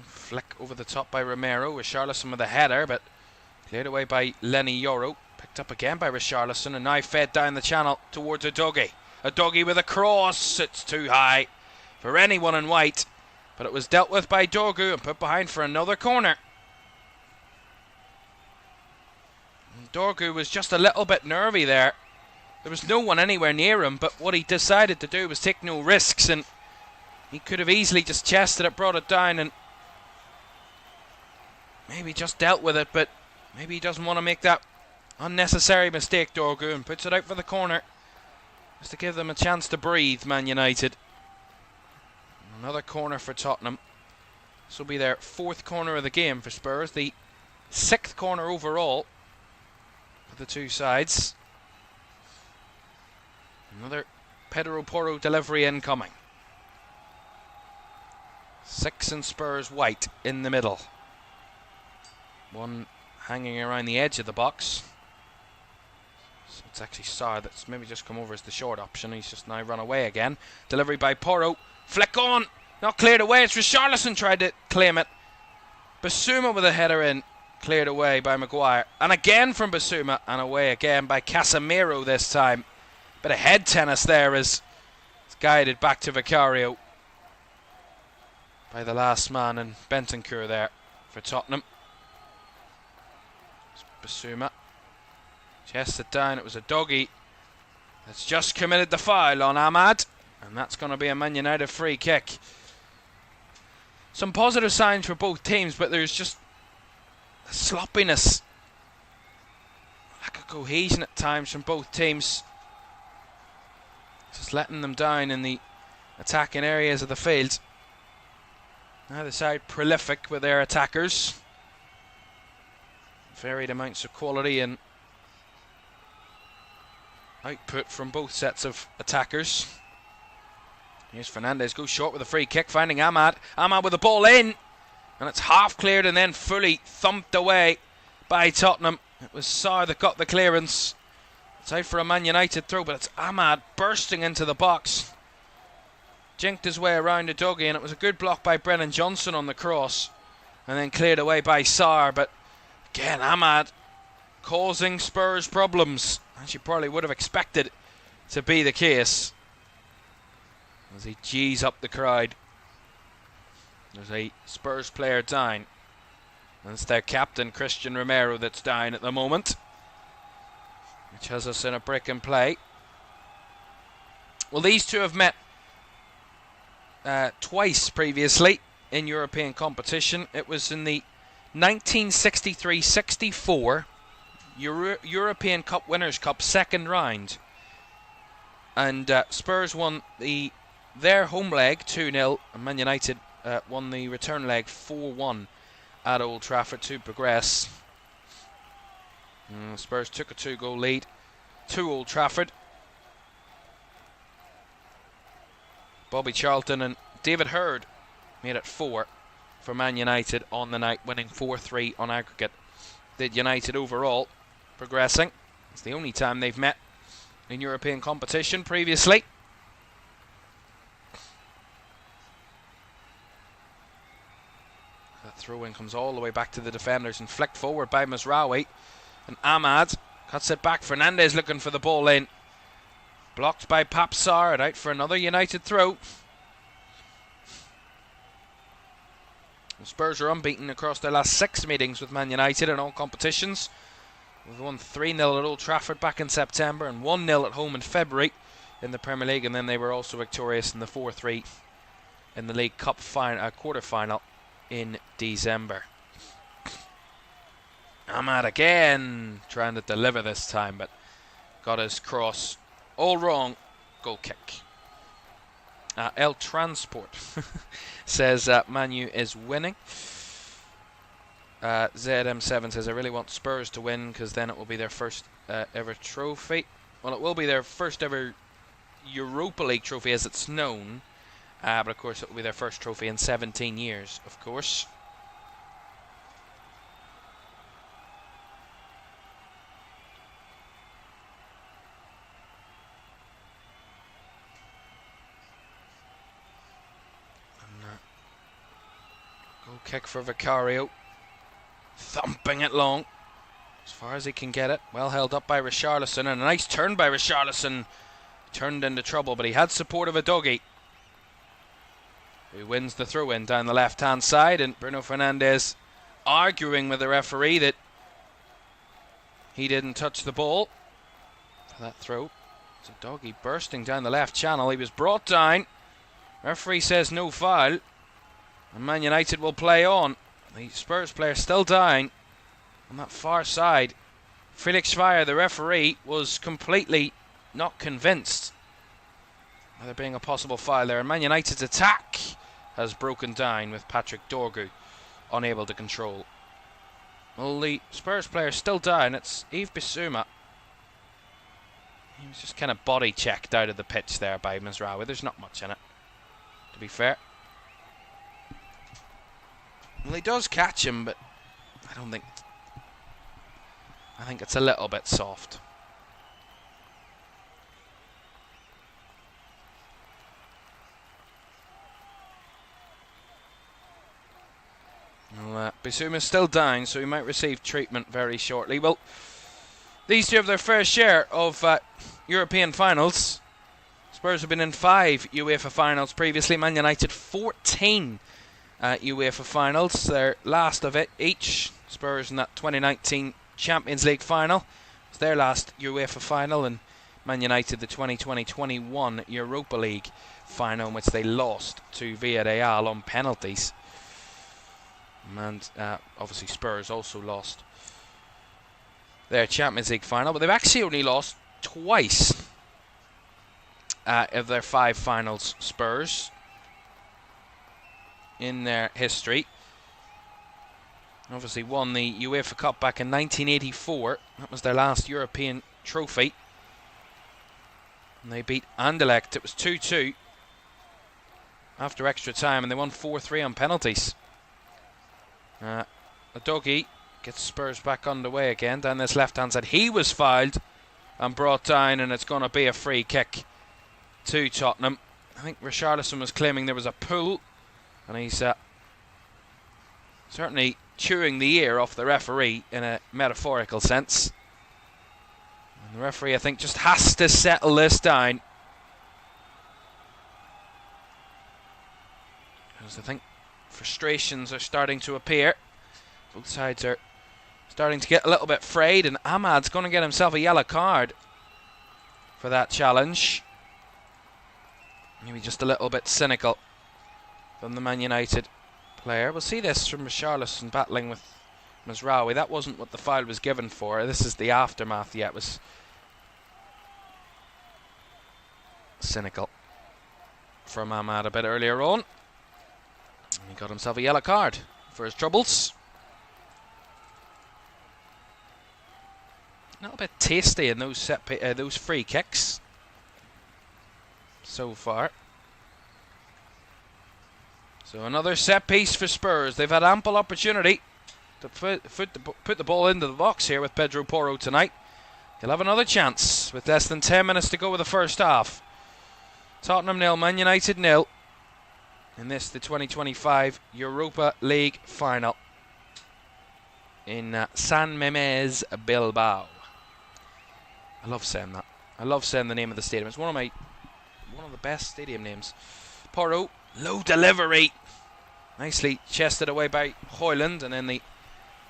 Flick over the top by Romero. Richarlison with a header, but cleared away by Lenny Yoro. Picked up again by Richarlison, and now fed down the channel towards Udogie. Udogie with a cross. It's too high for anyone in white, but it was dealt with by Dorgu and put behind for another corner. And Dorgu was just a little bit nervy there. There was no one anywhere near him, but what he decided to do was take no risks, and he could have easily just chested it, brought it down, and maybe just dealt with it, but maybe he doesn't want to make that unnecessary mistake, Dorgu, and puts it out for the corner just to give them a chance to breathe, Man United. Another corner for Tottenham. This will be their 4th corner of the game for Spurs, the 6th corner overall for the two sides. Another Pedro Porro delivery incoming. 6 in Spurs white in the middle. One hanging around the edge of the box. So it's actually Sarr that's maybe just come over as the short option. He's just now run away again. Delivery by Porro. Flick on. Not cleared away. It's Richarlison tried to claim it. Bissouma with a header in. Cleared away by Maguire. And again from Bissouma. And away again by Casemiro this time. Bit of head tennis there as it's guided back to Vicario by the last man, and Bentancur there for Tottenham. Bissouma chests it down. It was Udogie that's just committed the foul on Ahmad, and that's going to be a Man United free kick. Some positive signs for both teams, but there's just sloppiness, lack of cohesion at times from both teams, just letting them down in the attacking areas of the field. Neither side prolific with their attackers. Varied amounts of quality and output from both sets of attackers. Here's Fernandes, goes short with a free kick, finding Ahmad. Ahmad with the ball in, and it's half cleared and then fully thumped away by Tottenham. It was Sarr that got the clearance, It's out for a Man United throw, but it's Ahmad bursting into the box. Jinked his way around a Dougie, and it was a good block by Brennan Johnson on the cross. And then cleared away by Sarr, but again, Ahmad causing Spurs problems, as you probably would have expected to be the case. As he G's up the crowd. There's a Spurs player down. And it's their captain, Christian Romero, that's down at the moment, which has us in a break and play. Well, these two have met twice previously in European competition. It was in the 1963-64 European Cup Winners' Cup second round, and Spurs won their home leg 2-0, and Man United won the return leg 4-1 at Old Trafford to progress. Spurs took a 2-goal lead to Old Trafford. Bobby Charlton and David Hurd made it 4 for Man United on the night, winning 4-3 on aggregate. Did United overall, progressing. It's the only time they've met in European competition previously. That throw-in comes all the way back to the defenders and flicked forward by Mazraoui. And Ahmad cuts it back. Fernandez looking for the ball in. Blocked by Pap Sarr, and out for another United throw. The Spurs are unbeaten across their last 6 meetings with Man United in all competitions. We've won 3-0 at Old Trafford back in September and 1-0 at home in February in the Premier League, and then they were also victorious in the 4-3 in the League Cup quarter-final in December. Ahmad again trying to deliver this time, but got his cross all wrong. Goal kick. El Transport says Manu is winning. ZM7 says, I really want Spurs to win because then it will be their first ever trophy. Well, it will be their first ever Europa League trophy as it's known. But of course it will be their first trophy in 17 years, of course. Goal kick for Vicario. Thumping it long. As far as he can get it. Well held up by Richarlison. And a nice turn by Richarlison. Turned into trouble, but he had support of a Dougie, who wins the throw-in down the left-hand side. And Bruno Fernandes arguing with the referee that he didn't touch the ball for that throw. It's a Dougie bursting down the left channel. He was brought down. Referee says no foul. And Man United will play on. The Spurs player still down on that far side. Felix Schweier, the referee, was completely not convinced of there being a possible foul there. And Man United's attack has broken down with Patrick Dorgu unable to control. Well, the Spurs player still down. It's Yves Bissouma. He was just kind of body checked out of the pitch there by Mazraoui. There's not much in it, to be fair. Well, he does catch him, but I think it's a little bit soft. Well, Bissouma's still down, so he might receive treatment very shortly. Well, these two have their fair share of European finals. Spurs have been in 5 UEFA finals previously. Man United 14 UEFA finals, their last of it each. Spurs in that 2019 Champions League final, it's their last UEFA final, and Man United the 2020-21 Europa League final, in which they lost to Villarreal on penalties. And obviously Spurs also lost their Champions League final, but they've actually only lost twice of their 5 finals, Spurs, in their history. Obviously won the UEFA Cup back in 1984. That was their last European trophy. And they beat Anderlecht. It was 2-2 after extra time, and they won 4-3 on penalties. Dougie gets Spurs back underway again down this left-hand side. He was fouled and brought down, and it's going to be a free kick to Tottenham. I think Richarlison was claiming there was a pull, and he's certainly chewing the ear off the referee in a metaphorical sense. And the referee, I think, just has to settle this down, because I think frustrations are starting to appear. Both sides are starting to get a little bit frayed, and Ahmad's going to get himself a yellow card for that challenge. Maybe just a little bit cynical from the Man United player. We'll see this from Richarlison battling with Mazraoui. That wasn't what the foul was given for. This is the aftermath. Yeah, it was cynical from Ahmad a bit earlier on. And he got himself a yellow card for his troubles. A little bit tasty in those those free kicks so far. So another set piece for Spurs. They've had ample opportunity to put the ball into the box here with Pedro Porro tonight. He'll have another chance with less than 10 minutes to go with the first half. Tottenham 0, Man United 0. In this, the 2025 Europa League Final in San Mames, Bilbao. I love saying that. I love saying the name of the stadium. It's one of the best stadium names. Porro, low delivery. Nicely chested away by Højlund, and then the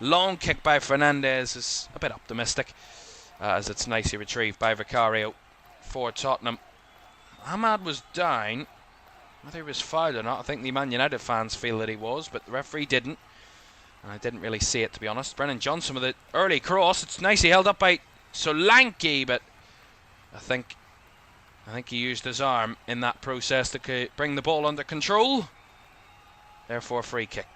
long kick by Fernandes is a bit optimistic, as it's nicely retrieved by Vicario for Tottenham. Ahmad was down. Whether he was fouled or not, I think the Man United fans feel that he was, but the referee didn't. And I didn't really see it, to be honest. Brennan Johnson with an early cross. It's nicely held up by Solanke, but I think he used his arm in that process to bring the ball under control. Therefore, free kick.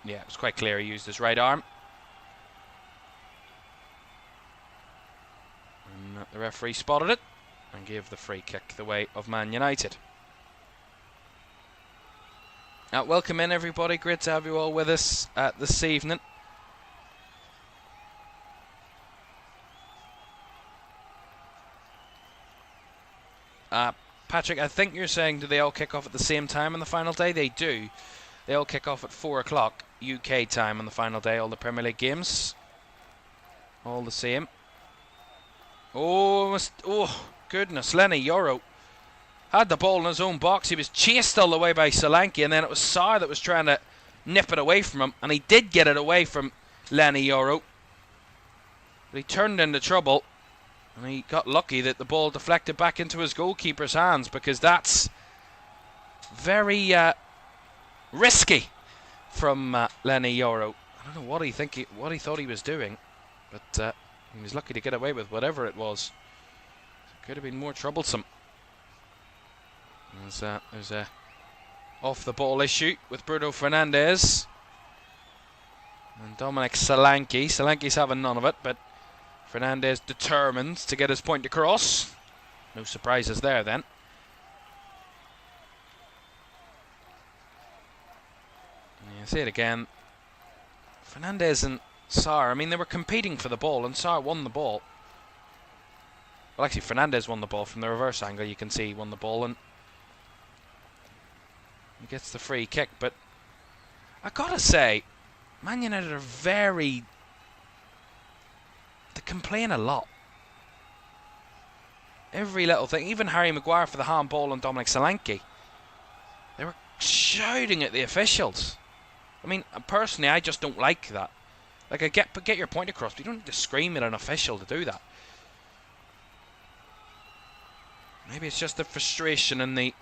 Yeah, it was quite clear he used his right arm. And the referee spotted it and gave the free kick the way of Man United. Welcome in, everybody. Great to have you all with us this evening. Patrick, I think you're saying, do they all kick off at the same time on the final day? They do. They all kick off at 4 o'clock UK time on the final day, all the Premier League games. All the same. Oh, goodness. Lenny Yoro had the ball in his own box. He was chased all the way by Solanke, and then it was Sarr that was trying to nip it away from him, and he did get it away from Lenny Yoro. But he turned into trouble. And he got lucky that the ball deflected back into his goalkeeper's hands, because that's very risky from Lenny Yoro. I don't know what he thought he was doing, but he was lucky to get away with whatever it was. It could have been more troublesome. There's a off the ball issue with Bruno Fernandes and Dominic Solanke. Solanke's having none of it, but Fernandes determined to get his point across. No surprises there then. Yeah, see it again. Fernandes and Sarr, I mean, they were competing for the ball, and Sarr won the ball. Well, actually, Fernandes won the ball from the reverse angle. You can see he won the ball, and he gets the free kick. But I gotta say, Man United are they complain a lot. Every little thing, even Harry Maguire for the handball on Dominic Solanke, they were shouting at the officials. I mean, personally, I just don't like that. Like, I get your point across, but you don't need to scream at an official to do that. Maybe it's just the frustration and the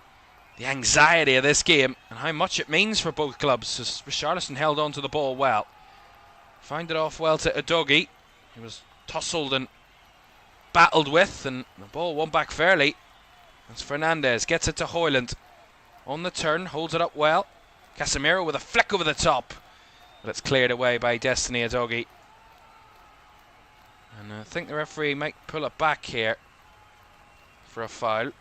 anxiety of this game and how much it means for both clubs. As Richarlison held on to the ball well, found it off well to Udogie. He was tussled and battled with, and the ball won back fairly. As Fernandes gets it to Højlund on the turn, holds it up well. Casemiro with a flick over the top, but it's cleared away by Destiny Udogie. And I think the referee might pull it back here for a foul. I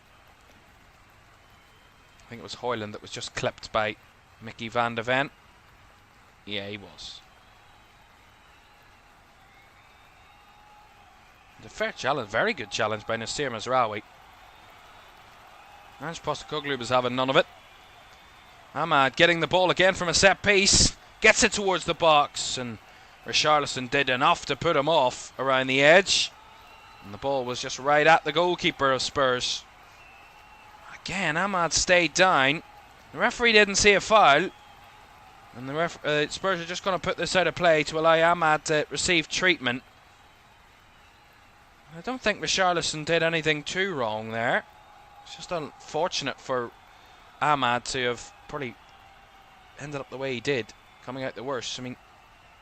think it was Højlund that was just clipped by Mickey van der Ven. Yeah, he was. A fair challenge, very good challenge by Nasir Mazraoui. Ange Postecoglou was having none of it. Ahmad getting the ball again from a set piece. Gets it towards the box, and Richarlison did enough to put him off around the edge. And the ball was just right at the goalkeeper of Spurs. Again, Ahmad stayed down. The referee didn't see a foul. And the Spurs are just going to put this out of play to allow Ahmad to receive treatment. I don't think Richarlison did anything too wrong there. It's just unfortunate for Ahmad to have probably ended up the way he did, coming out the worst. I mean,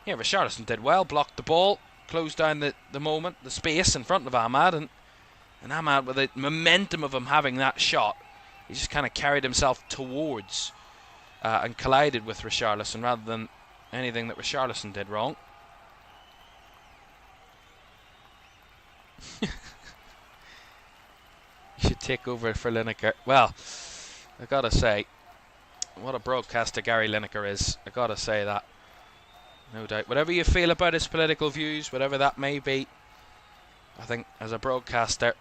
yeah, Richarlison did well, blocked the ball, closed down the space in front of Ahmad, and Ahmad, with the momentum of him having that shot, he just kind of carried himself towards and collided with Richarlison rather than anything that Richarlison did wrong. You should take over for Lineker. Well, I gotta say, what a broadcaster Gary Lineker is. I gotta say that. No doubt. Whatever you feel about his political views, whatever that may be, I think as a broadcaster,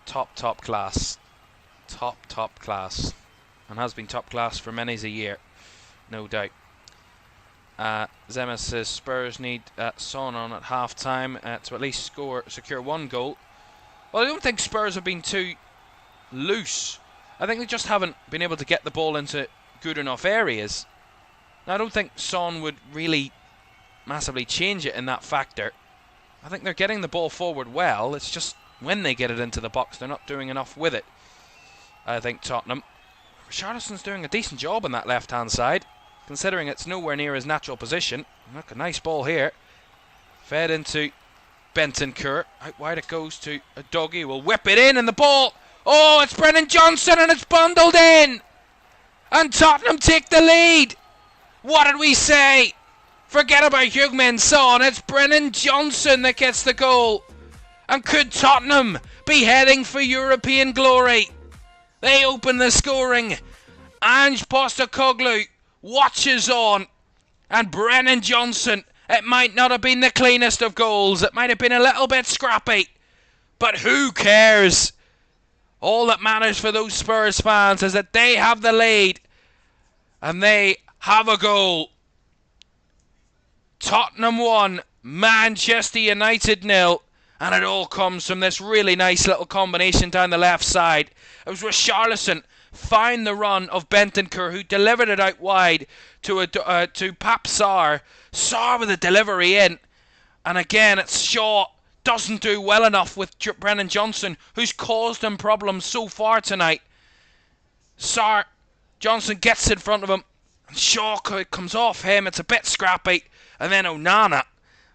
top class. Top class. And has been top class for many a year. No doubt. Zemes says Spurs need Son on at half time to at least secure one goal. Well, I don't think Spurs have been too loose. I think they just haven't been able to get the ball into good enough areas. Now, I don't think Son would really massively change it in that factor. I think they're getting the ball forward well. It's just when they get it into the box, they're not doing enough with it. I think Tottenham. Richarlison's doing a decent job on that left-hand side, considering it's nowhere near his natural position. Look, a nice ball here. Fed into Bentancur. Out wide it goes to a Dougie. Will whip it in, and the ball. Oh, it's Brennan Johnson, and it's bundled in. And Tottenham take the lead. What did we say? Forget about Heung-min Son. It's Brennan Johnson that gets the goal. And could Tottenham be heading for European glory? They open the scoring. Ange Postecoglou watches on. And Brennan Johnson, it might not have been the cleanest of goals. It might have been a little bit scrappy. But who cares? All that matters for those Spurs fans is that they have the lead. And they have a goal. Tottenham 1, Manchester United 0. And it all comes from this really nice little combination down the left side. It was Richarlison found the run of Bentancur, who delivered it out wide to Pap Sarr. Sarr with a delivery in. And again, it's Shaw. Doesn't do well enough with Brennan Johnson, who's caused him problems so far tonight. Sarr, Johnson gets in front of him. And Shaw comes off him. It's a bit scrappy. And then Onana.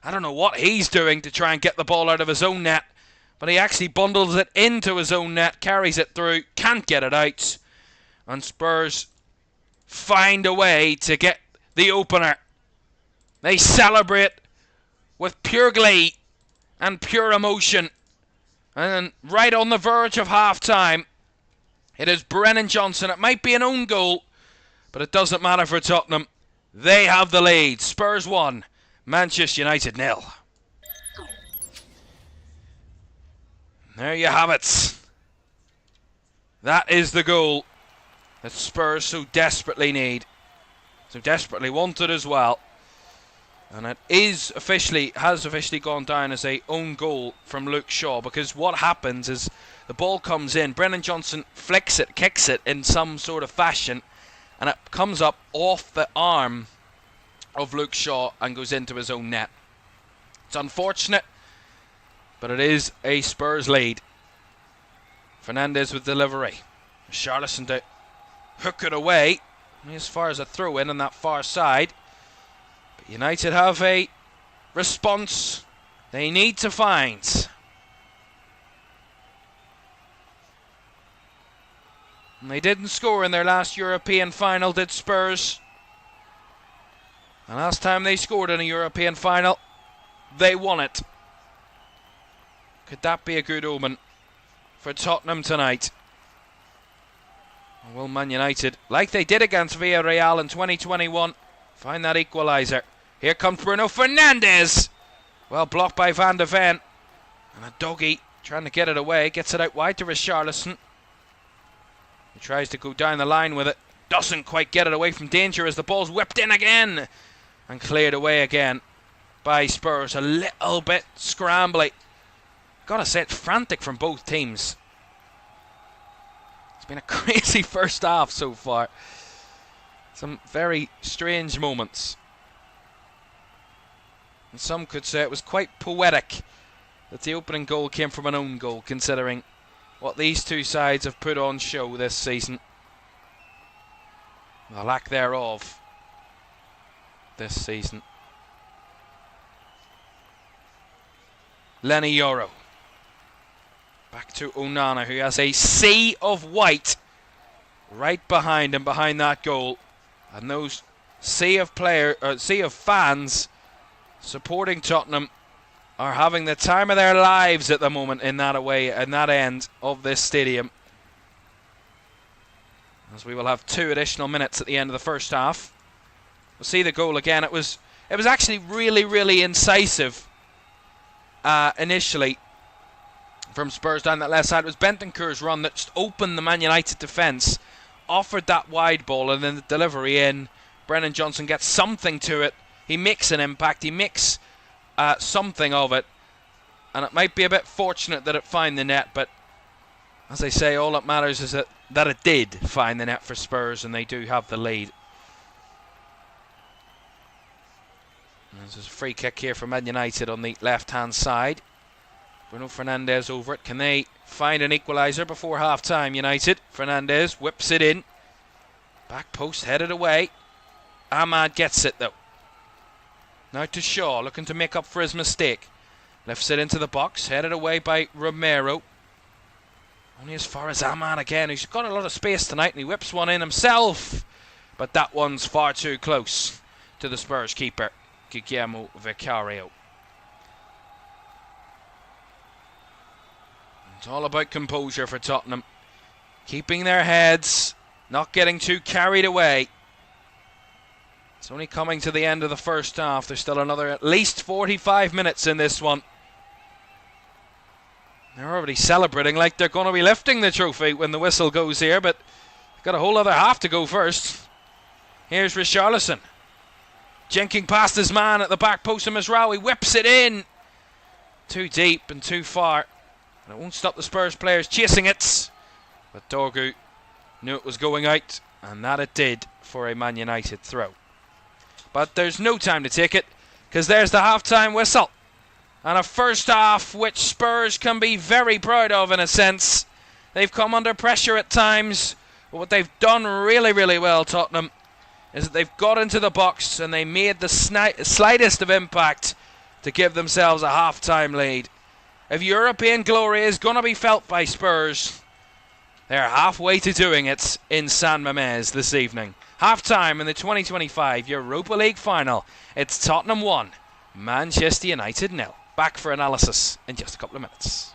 I don't know what he's doing to try and get the ball out of his own net. But he actually bundles it into his own net, carries it through, can't get it out. And Spurs find a way to get the opener. They celebrate with pure glee and pure emotion. And right on the verge of half-time, it is Brennan Johnson. It might be an own goal, but it doesn't matter for Tottenham. They have the lead. Spurs 1, Manchester United 0. There you have it. That is the goal that Spurs so desperately need. So desperately wanted as well. And it has officially gone down as a own goal from Luke Shaw, because what happens is the ball comes in, Brennan Johnson flicks it, kicks it in some sort of fashion, and it comes up off the arm of Luke Shaw and goes into his own net. It's unfortunate, but it is a Spurs lead. Fernandes with delivery. Richarlison to hook it away as far as a throw-in on that far side. But United have a response they need to find. And they didn't score in their last European final, did Spurs? The last time they scored in a European final, they won it. Could that be a good omen for Tottenham tonight? Or will Man United, like they did against Villarreal in 2021, find that equaliser? Here comes Bruno Fernandes. Well blocked by Van de Ven. And a doggy trying to get it away. Gets it out wide to Richarlison. He tries to go down the line with it. Doesn't quite get it away from danger as the ball's whipped in again. And cleared away again by Spurs. A little bit scrambly. Gotta say, it's frantic from both teams. It's been a crazy first half so far. Some very strange moments. And some could say it was quite poetic that the opening goal came from an own goal, considering what these two sides have put on show this season. The lack thereof this season. Lenny Yoro. Back to Onana, who has a sea of white right behind him, behind that goal. And those sea of fans supporting Tottenham are having the time of their lives at the moment in that end of this stadium. As we will have 2 additional minutes at the end of the first half. We'll see the goal again. It was actually really, really incisive initially from Spurs down that left side. It was Bentancur's run that just opened the Man United defence, offered that wide ball, and then the delivery in. Brennan Johnson gets something to it. He makes an impact. He makes something of it. And it might be a bit fortunate that it found the net, but as I say, all that matters is that it did find the net for Spurs, and they do have the lead. There's a free kick here for Man United on the left-hand side. Bruno Fernandes over it. Can they find an equaliser before half-time, United? Fernandes whips it in. Back post, headed away. Ahmad gets it, though. Now to Shaw, looking to make up for his mistake. Lifts it into the box, headed away by Romero. Only as far as Ahmad again, who's got a lot of space tonight, and he whips one in himself. But that one's far too close to the Spurs keeper, Guillermo Vicario. It's all about composure for Tottenham. Keeping their heads, not getting too carried away. It's only coming to the end of the first half. There's still another at least 45 minutes in this one. They're already celebrating like they're going to be lifting the trophy when the whistle goes here, but they've got a whole other half to go first. Here's Richarlison. Jinking past his man at the back post of Mazraoui. Whips it in. Too deep and too far. And it won't stop the Spurs players chasing it. But Dorgu knew it was going out, and that it did for a Man United throw. But there's no time to take it, because there's the half-time whistle. And a first half which Spurs can be very proud of in a sense. They've come under pressure at times, but what they've done really, really well, Tottenham, is that they've got into the box and they made the slightest of impact to give themselves a half-time lead. If European glory is going to be felt by Spurs, they're halfway to doing it in San Mames this evening. Half-time in the 2025 Europa League Final. It's Tottenham 1, Manchester United 0. Back for analysis in just a couple of minutes.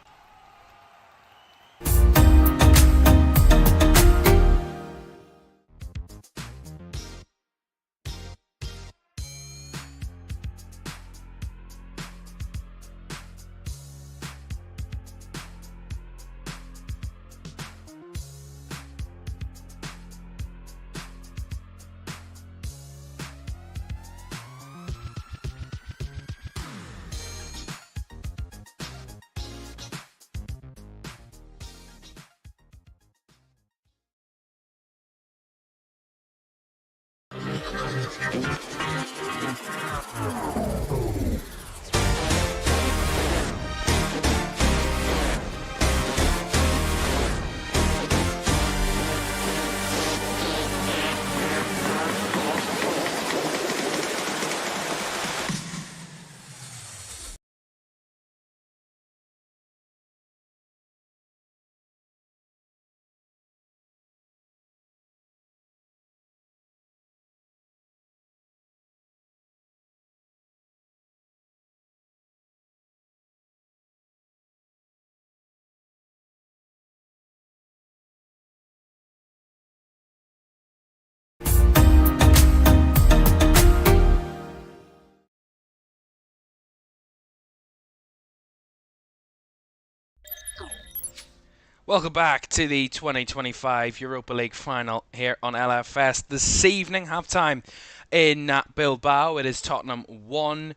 Welcome back to the 2025 Europa League Final here on LFS. This evening, half-time in Bilbao. It is Tottenham 1,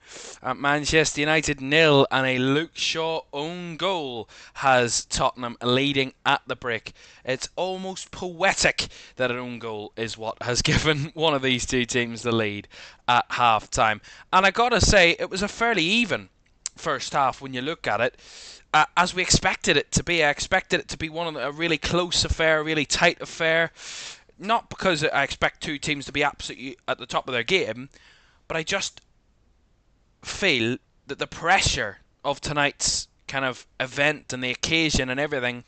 Manchester United 0, and a Luke Shaw own goal has Tottenham leading at the break. It's almost poetic that an own goal is what has given one of these two teams the lead at half-time. And I gotta say, it was a fairly even first half when you look at it. As we expected it to be. I expected it to be a really close affair, a really tight affair. Not because I expect two teams to be absolutely at the top of their game, but I just feel that the pressure of tonight's kind of event and the occasion and everything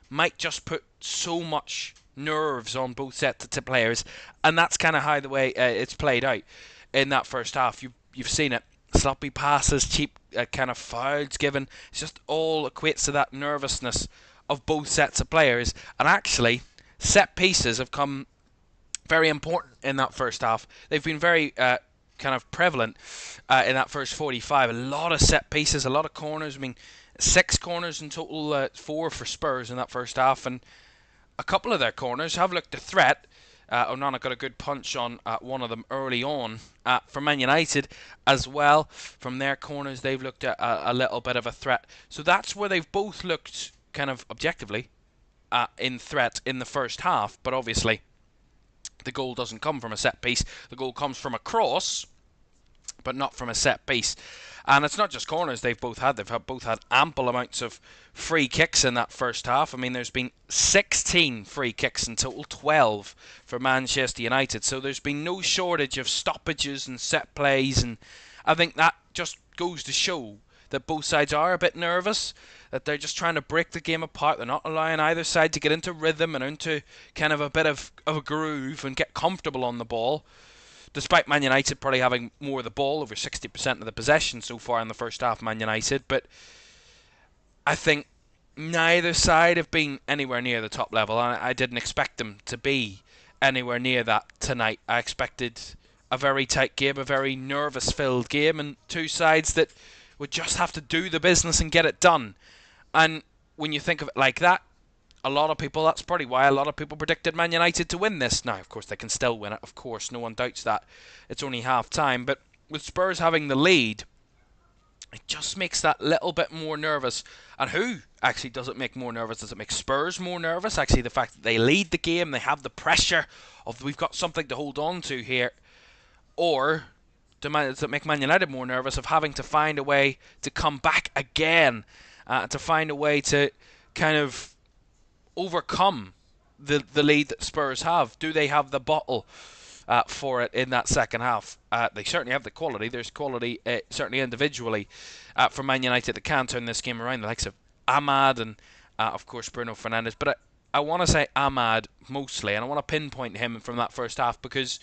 might just put so much nerves on both sets of players, and that's kind of how the way it's played out in that first half. You've seen it. Sloppy passes, cheap kind of fouls given. It's just all equates to that nervousness of both sets of players. And actually, set pieces have come very important in that first half. They've been very kind of prevalent in that first 45. A lot of set pieces, a lot of corners. I mean, 6 corners in total, 4 for Spurs in that first half. And a couple of their corners have looked a threat. Onana got a good punch on one of them early on. For Man United as well, from their corners, they've looked at a little bit of a threat. So that's where they've both looked kind of objectively in threat in the first half. But obviously, the goal doesn't come from a set piece. The goal comes from a cross, but not from a set piece. And it's not just corners they've both had. They've both had ample amounts of free kicks in that first half. I mean, there's been 16 free kicks in total, 12 for Manchester United. So there's been no shortage of stoppages and set plays. And I think that just goes to show that both sides are a bit nervous, that they're just trying to break the game apart. They're not allowing either side to get into rhythm and into kind of a bit of a groove and get comfortable on the ball. Despite Man United probably having more of the ball, over 60% of the possession so far in the first half, Man United. But I think neither side have been anywhere near the top level, and I didn't expect them to be anywhere near that tonight. I expected a very tight game, a very nervous-filled game, and two sides that would just have to do the business and get it done. And when you think of it like that, that's probably why a lot of people predicted Man United to win this. Now, of course, they can still win it. Of course, no one doubts that. It's only half-time. But with Spurs having the lead, it just makes that little bit more nervous. And who actually does it make more nervous? Does it make Spurs more nervous? Actually, the fact that they lead the game, they have the pressure of we've got something to hold on to here. Or does it make Man United more nervous of having to find a way to come back again, to find a way to kind of overcome the lead that Spurs have? Do they have the bottle for it in that second half? They certainly have the quality. There's quality, certainly individually, for Man United that can turn this game around. The likes of Ahmad and, of course, Bruno Fernandes. But I want to say Ahmad mostly, and I want to pinpoint him from that first half because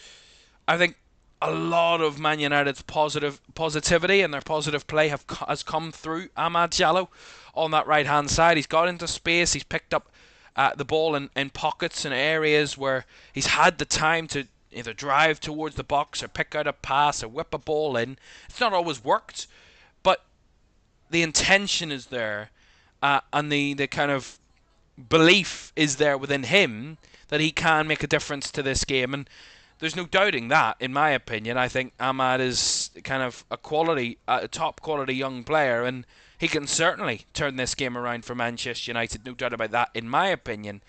I think a lot of Man United's positivity and their positive play has come through Ahmad Diallo on that right-hand side. He's got into space. He's picked up the ball in pockets and areas where he's had the time to either drive towards the box or pick out a pass or whip a ball in. It's not always worked, but the intention is there, and the kind of belief is there within him that he can make a difference to this game. And there's no doubting that, in my opinion. I think Ahmad is kind of a top quality young player, and he can certainly turn this game around for Manchester United, no doubt about that, in my opinion.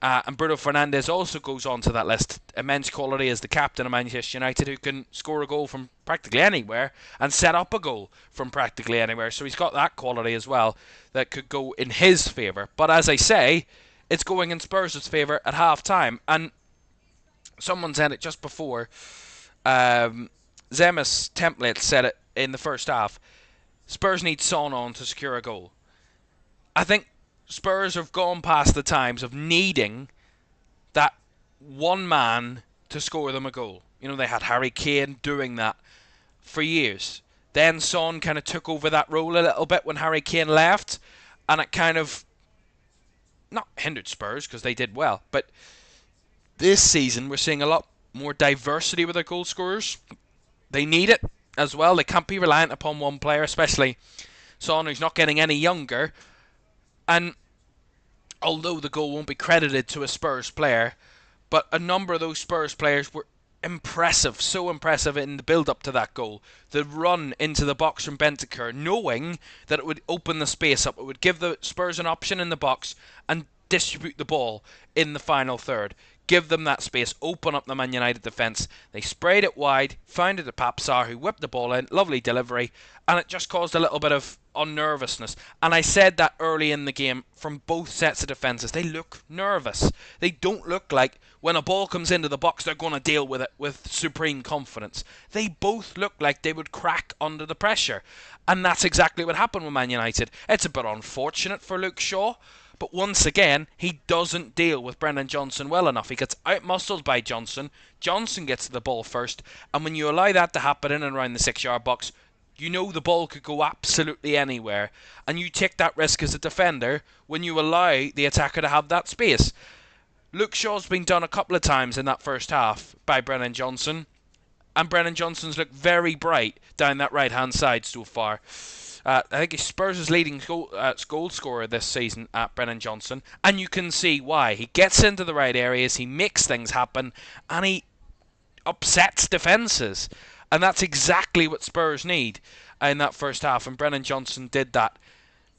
And Bruno Fernandes also goes on to that list. Immense quality as the captain of Manchester United, who can score a goal from practically anywhere and set up a goal from practically anywhere. So he's got that quality as well that could go in his favour. But as I say, it's going in Spurs' favour at half-time. And someone said it just before. Zemis Template said it in the first half. Spurs need Son on to secure a goal. I think Spurs have gone past the times of needing that one man to score them a goal. You know, they had Harry Kane doing that for years. Then Son kind of took over that role a little bit when Harry Kane left, and it kind of not hindered Spurs because they did well, but this season we're seeing a lot more diversity with their goal scorers. They need it as well. They can't be reliant upon one player, especially Son, who's not getting any younger. And although the goal won't be credited to a Spurs player, but a number of those Spurs players were impressive, so impressive in the build-up to that goal. The run into the box from Bentancur, knowing that it would open the space up, it would give the Spurs an option in the box and distribute the ball in the final third. Give them that space, open up the Man United defence. They sprayed it wide, found it to Papsar, who whipped the ball in, lovely delivery, and it just caused a little bit of unnervousness. And I said that early in the game from both sets of defences. They look nervous. They don't look like when a ball comes into the box they're going to deal with it with supreme confidence. They both look like they would crack under the pressure. And that's exactly what happened with Man United. It's a bit unfortunate for Luke Shaw, but once again, he doesn't deal with Brennan Johnson well enough. He gets out-muscled by Johnson. Johnson gets to the ball first. And when you allow that to happen in and around the 6-yard box, you know the ball could go absolutely anywhere. And you take that risk as a defender when you allow the attacker to have that space. Luke Shaw's been done a couple of times in that first half by Brennan Johnson. And Brennan Johnson's looked very bright down that right-hand side so far. I think he's Spurs' leading goal scorer this season at Brennan Johnson, and you can see why. He gets into the right areas, he makes things happen, and he upsets defences. And that's exactly what Spurs need in that first half, and Brennan Johnson did that.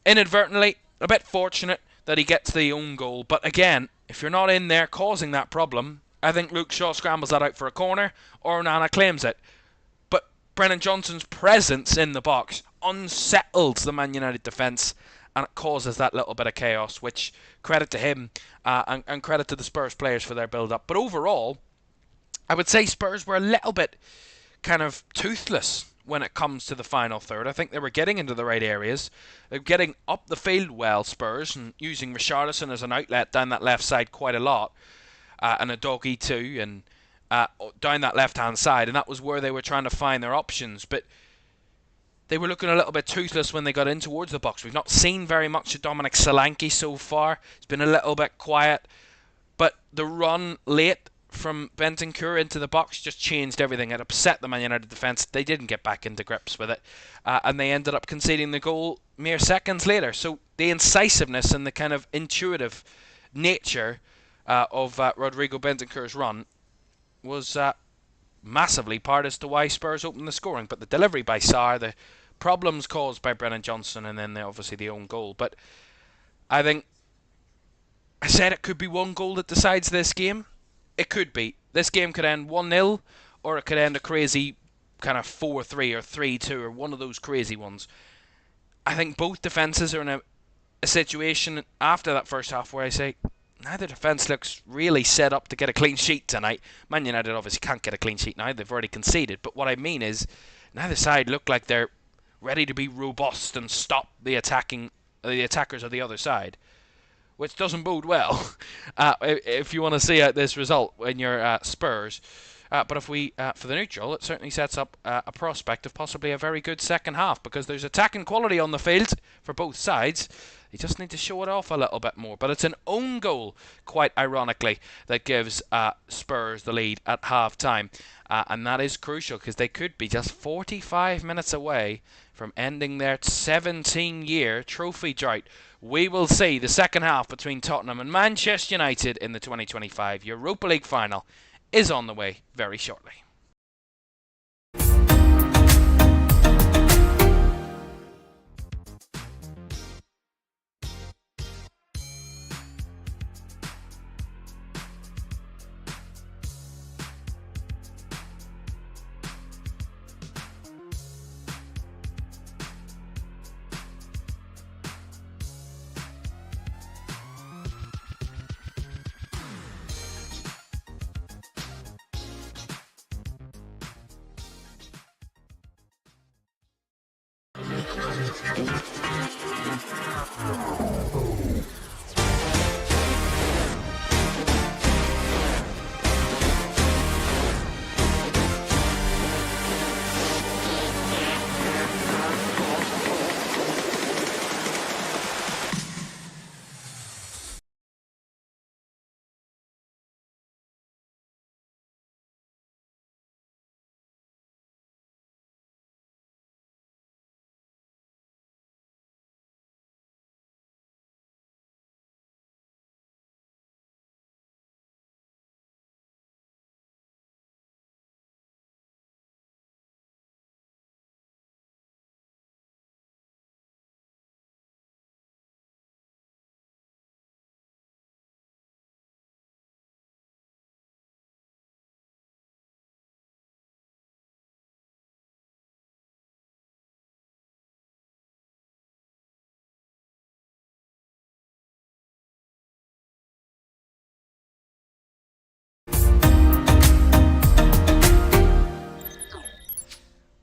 Inadvertently, a bit fortunate that he gets the own goal, but again, if you're not in there causing that problem, I think Luke Shaw scrambles that out for a corner, or Nana claims it. Brennan Johnson's presence in the box unsettles the Man United defence, and it causes that little bit of chaos, which credit to him and credit to the Spurs players for their build-up. But overall, I would say Spurs were a little bit kind of toothless when it comes to the final third. I think they were getting into the right areas. They were getting up the field well, Spurs, and using Richarlison as an outlet down that left side quite a lot, and a doggy too, and down that left-hand side, and that was where they were trying to find their options. But they were looking a little bit toothless when they got in towards the box. We've not seen very much of Dominic Solanke so far. It's been a little bit quiet. But the run late from Bentancur into the box just changed everything. It upset the Man United defence. They didn't get back into grips with it. And they ended up conceding the goal mere seconds later. So the incisiveness and the kind of intuitive nature of Rodrigo Bentancur's run was massively part as to why Spurs opened the scoring. But the delivery by Sarr, the problems caused by Brennan Johnson, and then obviously the own goal. But I think I said it could be one goal that decides this game. It could be. This game could end 1-0, or it could end a crazy kind of 4-3 or 3-2 or one of those crazy ones. I think both defences are in a situation after that first half where I say neither defence looks really set up to get a clean sheet tonight. Man United obviously can't get a clean sheet now. They've already conceded. But what I mean is neither side look like they're ready to be robust and stop the attackers of the other side, which doesn't bode well if you want to see out this result when you're Spurs. But if we, for the neutral, it certainly sets up a prospect of possibly a very good second half, because there's attacking quality on the field for both sides. They just need to show it off a little bit more. But it's an own goal, quite ironically, that gives Spurs the lead at half-time. And that is crucial, because they could be just 45 minutes away from ending their 17-year trophy drought. We will see the second half between Tottenham and Manchester United in the 2025 Europa League Final is on the way very shortly.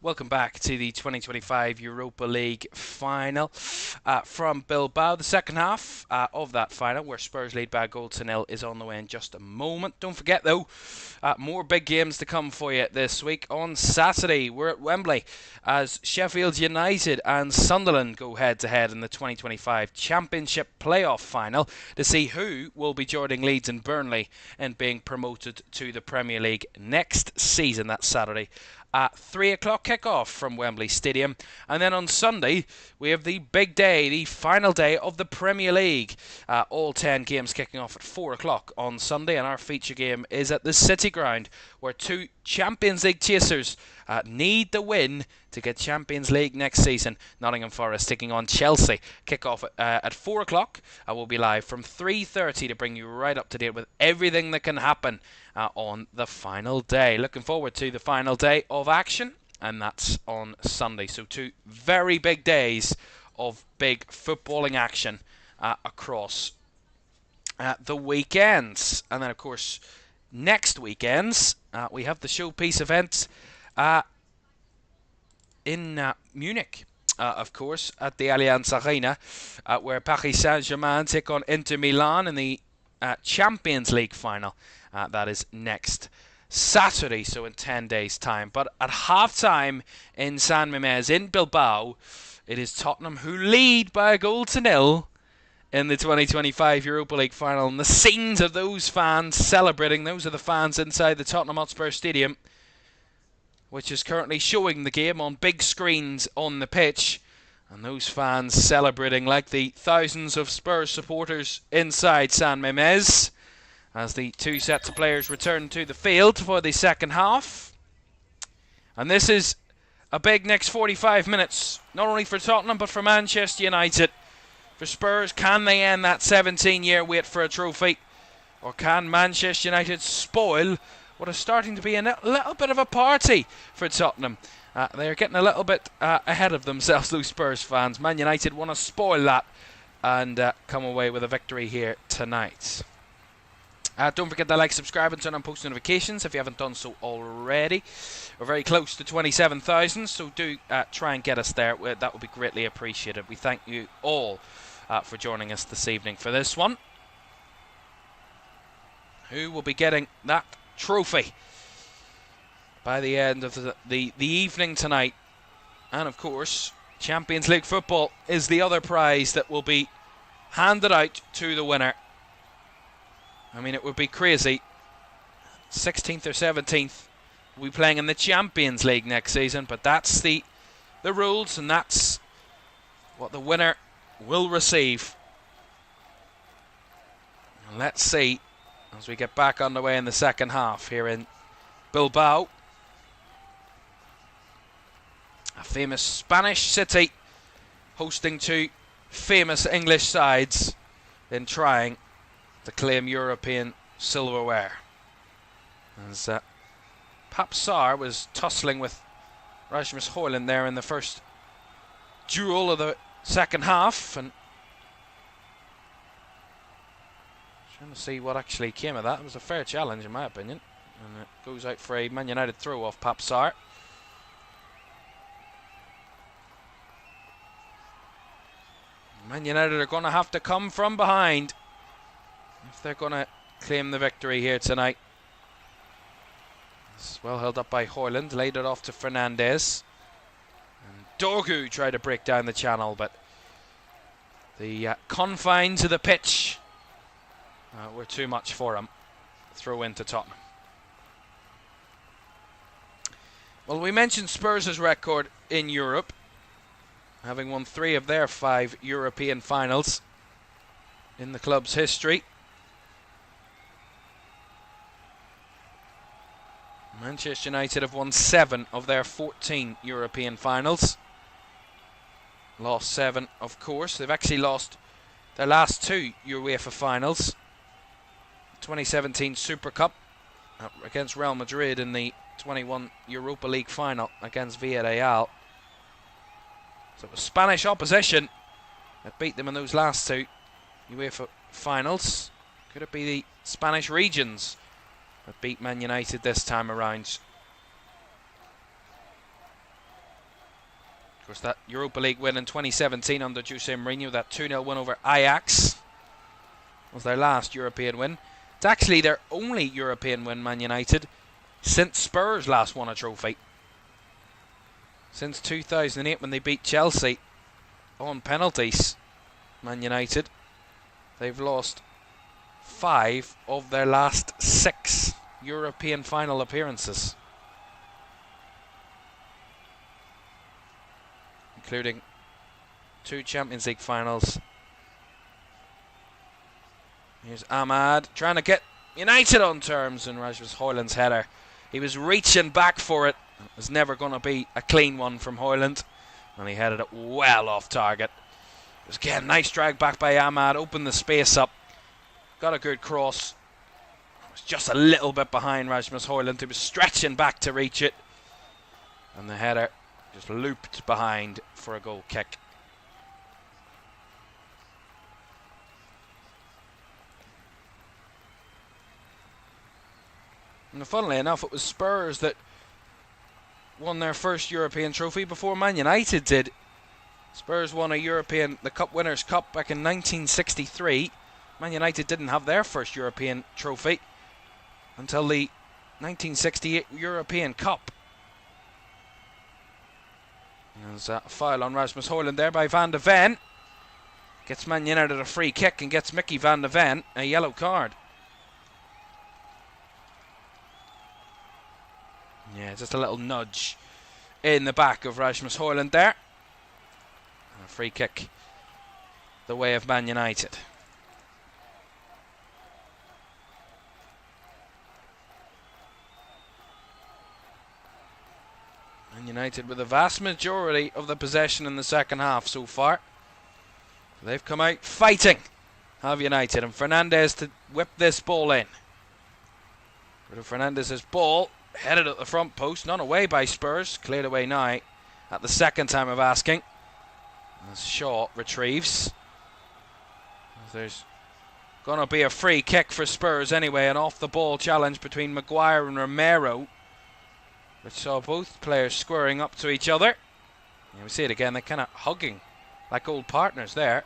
Welcome back to the 2025 Europa League Final from Bilbao. The second half of that final, where Spurs lead by a goal to nil, is on the way in just a moment. Don't forget, though, more big games to come for you this week. On Saturday, we're at Wembley as Sheffield United and Sunderland go head-to-head in the 2025 Championship Playoff Final to see who will be joining Leeds and Burnley and being promoted to the Premier League next season. That's Saturday at 3 o'clock kickoff from Wembley Stadium. And then on Sunday, we have the big day, the final day of the Premier League. All 10 games kicking off at 4 o'clock on Sunday, and our feature game is at the City Ground, where two Champions League chasers need the win to get Champions League next season. Nottingham Forest taking on Chelsea. Kickoff at 4 o'clock. I will be live from 3:30 to bring you right up to date with everything that can happen on the final day. Looking forward to the final day of action, and that's on Sunday. So two very big days of big footballing action across the weekends. And then, of course, next weekends, we have the showpiece event in Munich, of course, at the Allianz Arena, where Paris Saint-Germain take on Inter Milan in the Champions League final. That is next Saturday, so in 10 days' time. But at half-time in San Mames in Bilbao, it is Tottenham who lead by a goal to nil in the 2025 Europa League final. And the scenes of those fans celebrating, those are the fans inside the Tottenham Hotspur Stadium, which is currently showing the game on big screens on the pitch. And those fans celebrating like the thousands of Spurs supporters inside San Mames as the two sets of players return to the field for the second half. And this is a big next 45 minutes, not only for Tottenham but for Manchester United. For Spurs, can they end that 17-year wait for a trophy? Or can Manchester United spoil what is starting to be a little bit of a party for Tottenham? They're getting a little bit ahead of themselves, those Spurs fans. Man United want to spoil that and come away with a victory here tonight. Don't forget to like, subscribe and turn on post notifications if you haven't done so already. We're very close to 27,000, so do try and get us there. That would be greatly appreciated. We thank you all for joining us this evening for this one. Who will be getting that trophy by the end of the evening tonight? And of course, Champions League football is the other prize that will be handed out to the winner. I mean, it would be crazy. 16th or 17th will be playing in the Champions League next season, but that's the rules, and that's what the winner will receive. And let's see as we get back underway in the second half here in Bilbao, a famous Spanish city hosting two famous English sides in trying to claim European silverware. As Pap Sarr was tussling with Rasmus Højlund there in the first duel of the second half, and trying to see what actually came of that. It was a fair challenge in my opinion, and it goes out for a Man United throw off Pap Sarr. Man United are going to have to come from behind if they're going to claim the victory here tonight. It's well held up by Højlund, laid it off to Fernandes. And Dorgu tried to break down the channel, but the confines of the pitch were too much for him. Throw into Tottenham. Well, we mentioned Spurs' record in Europe, having won 3 of their 5 European finals in the club's history. Manchester United have won 7 of their 14 European finals. Lost 7, of course. They've actually lost their last 2 UEFA finals. 2017 Super Cup against Real Madrid in the 21 Europa League Final against Villarreal. So it was Spanish opposition that beat them in those last 2 UEFA finals. Could it be the Spanish regions that beat Man United this time around? Of course, that Europa League win in 2017 under Jose Mourinho, that 2-0 win over Ajax, was their last European win. It's actually their only European win, Man United, since Spurs last won a trophy. Since 2008 when they beat Chelsea on penalties, Man United, they've lost 5 of their last 6 European final appearances, including 2 Champions League finals. Here's Ahmad trying to get United on terms, and Rasmus Højlund's header. He was reaching back for it. It was never going to be a clean one from Højlund, and he headed it well off target. It was again nice drag back by Ahmad, opened the space up, got a good cross. It was just a little bit behind Rasmus Højlund, who was stretching back to reach it, and the header just looped behind for a goal kick. And funnily enough, it was Spurs that won their first European trophy before Man United did. Spurs won the Cup Winners' Cup back in 1963. Man United didn't have their first European trophy until the 1968 European Cup. There's a foul on Rasmus Højlund there by Van de Ven. Gets Man United a free kick and gets Mickey Van de Ven a yellow card. Yeah, just a little nudge in the back of Rasmus Højlund there. And a free kick the way of Man United. Man United with the vast majority of the possession in the second half so far. They've come out fighting, have United, and Fernandes to whip this ball in. Bruno Fernandes' ball headed at the front post, not away by Spurs, cleared away now at the second time of asking. As Shaw retrieves. There's going to be a free kick for Spurs anyway, an off the ball challenge between Maguire and Romero, which saw both players squaring up to each other. Yeah, we see it again, they're kind of hugging like old partners there.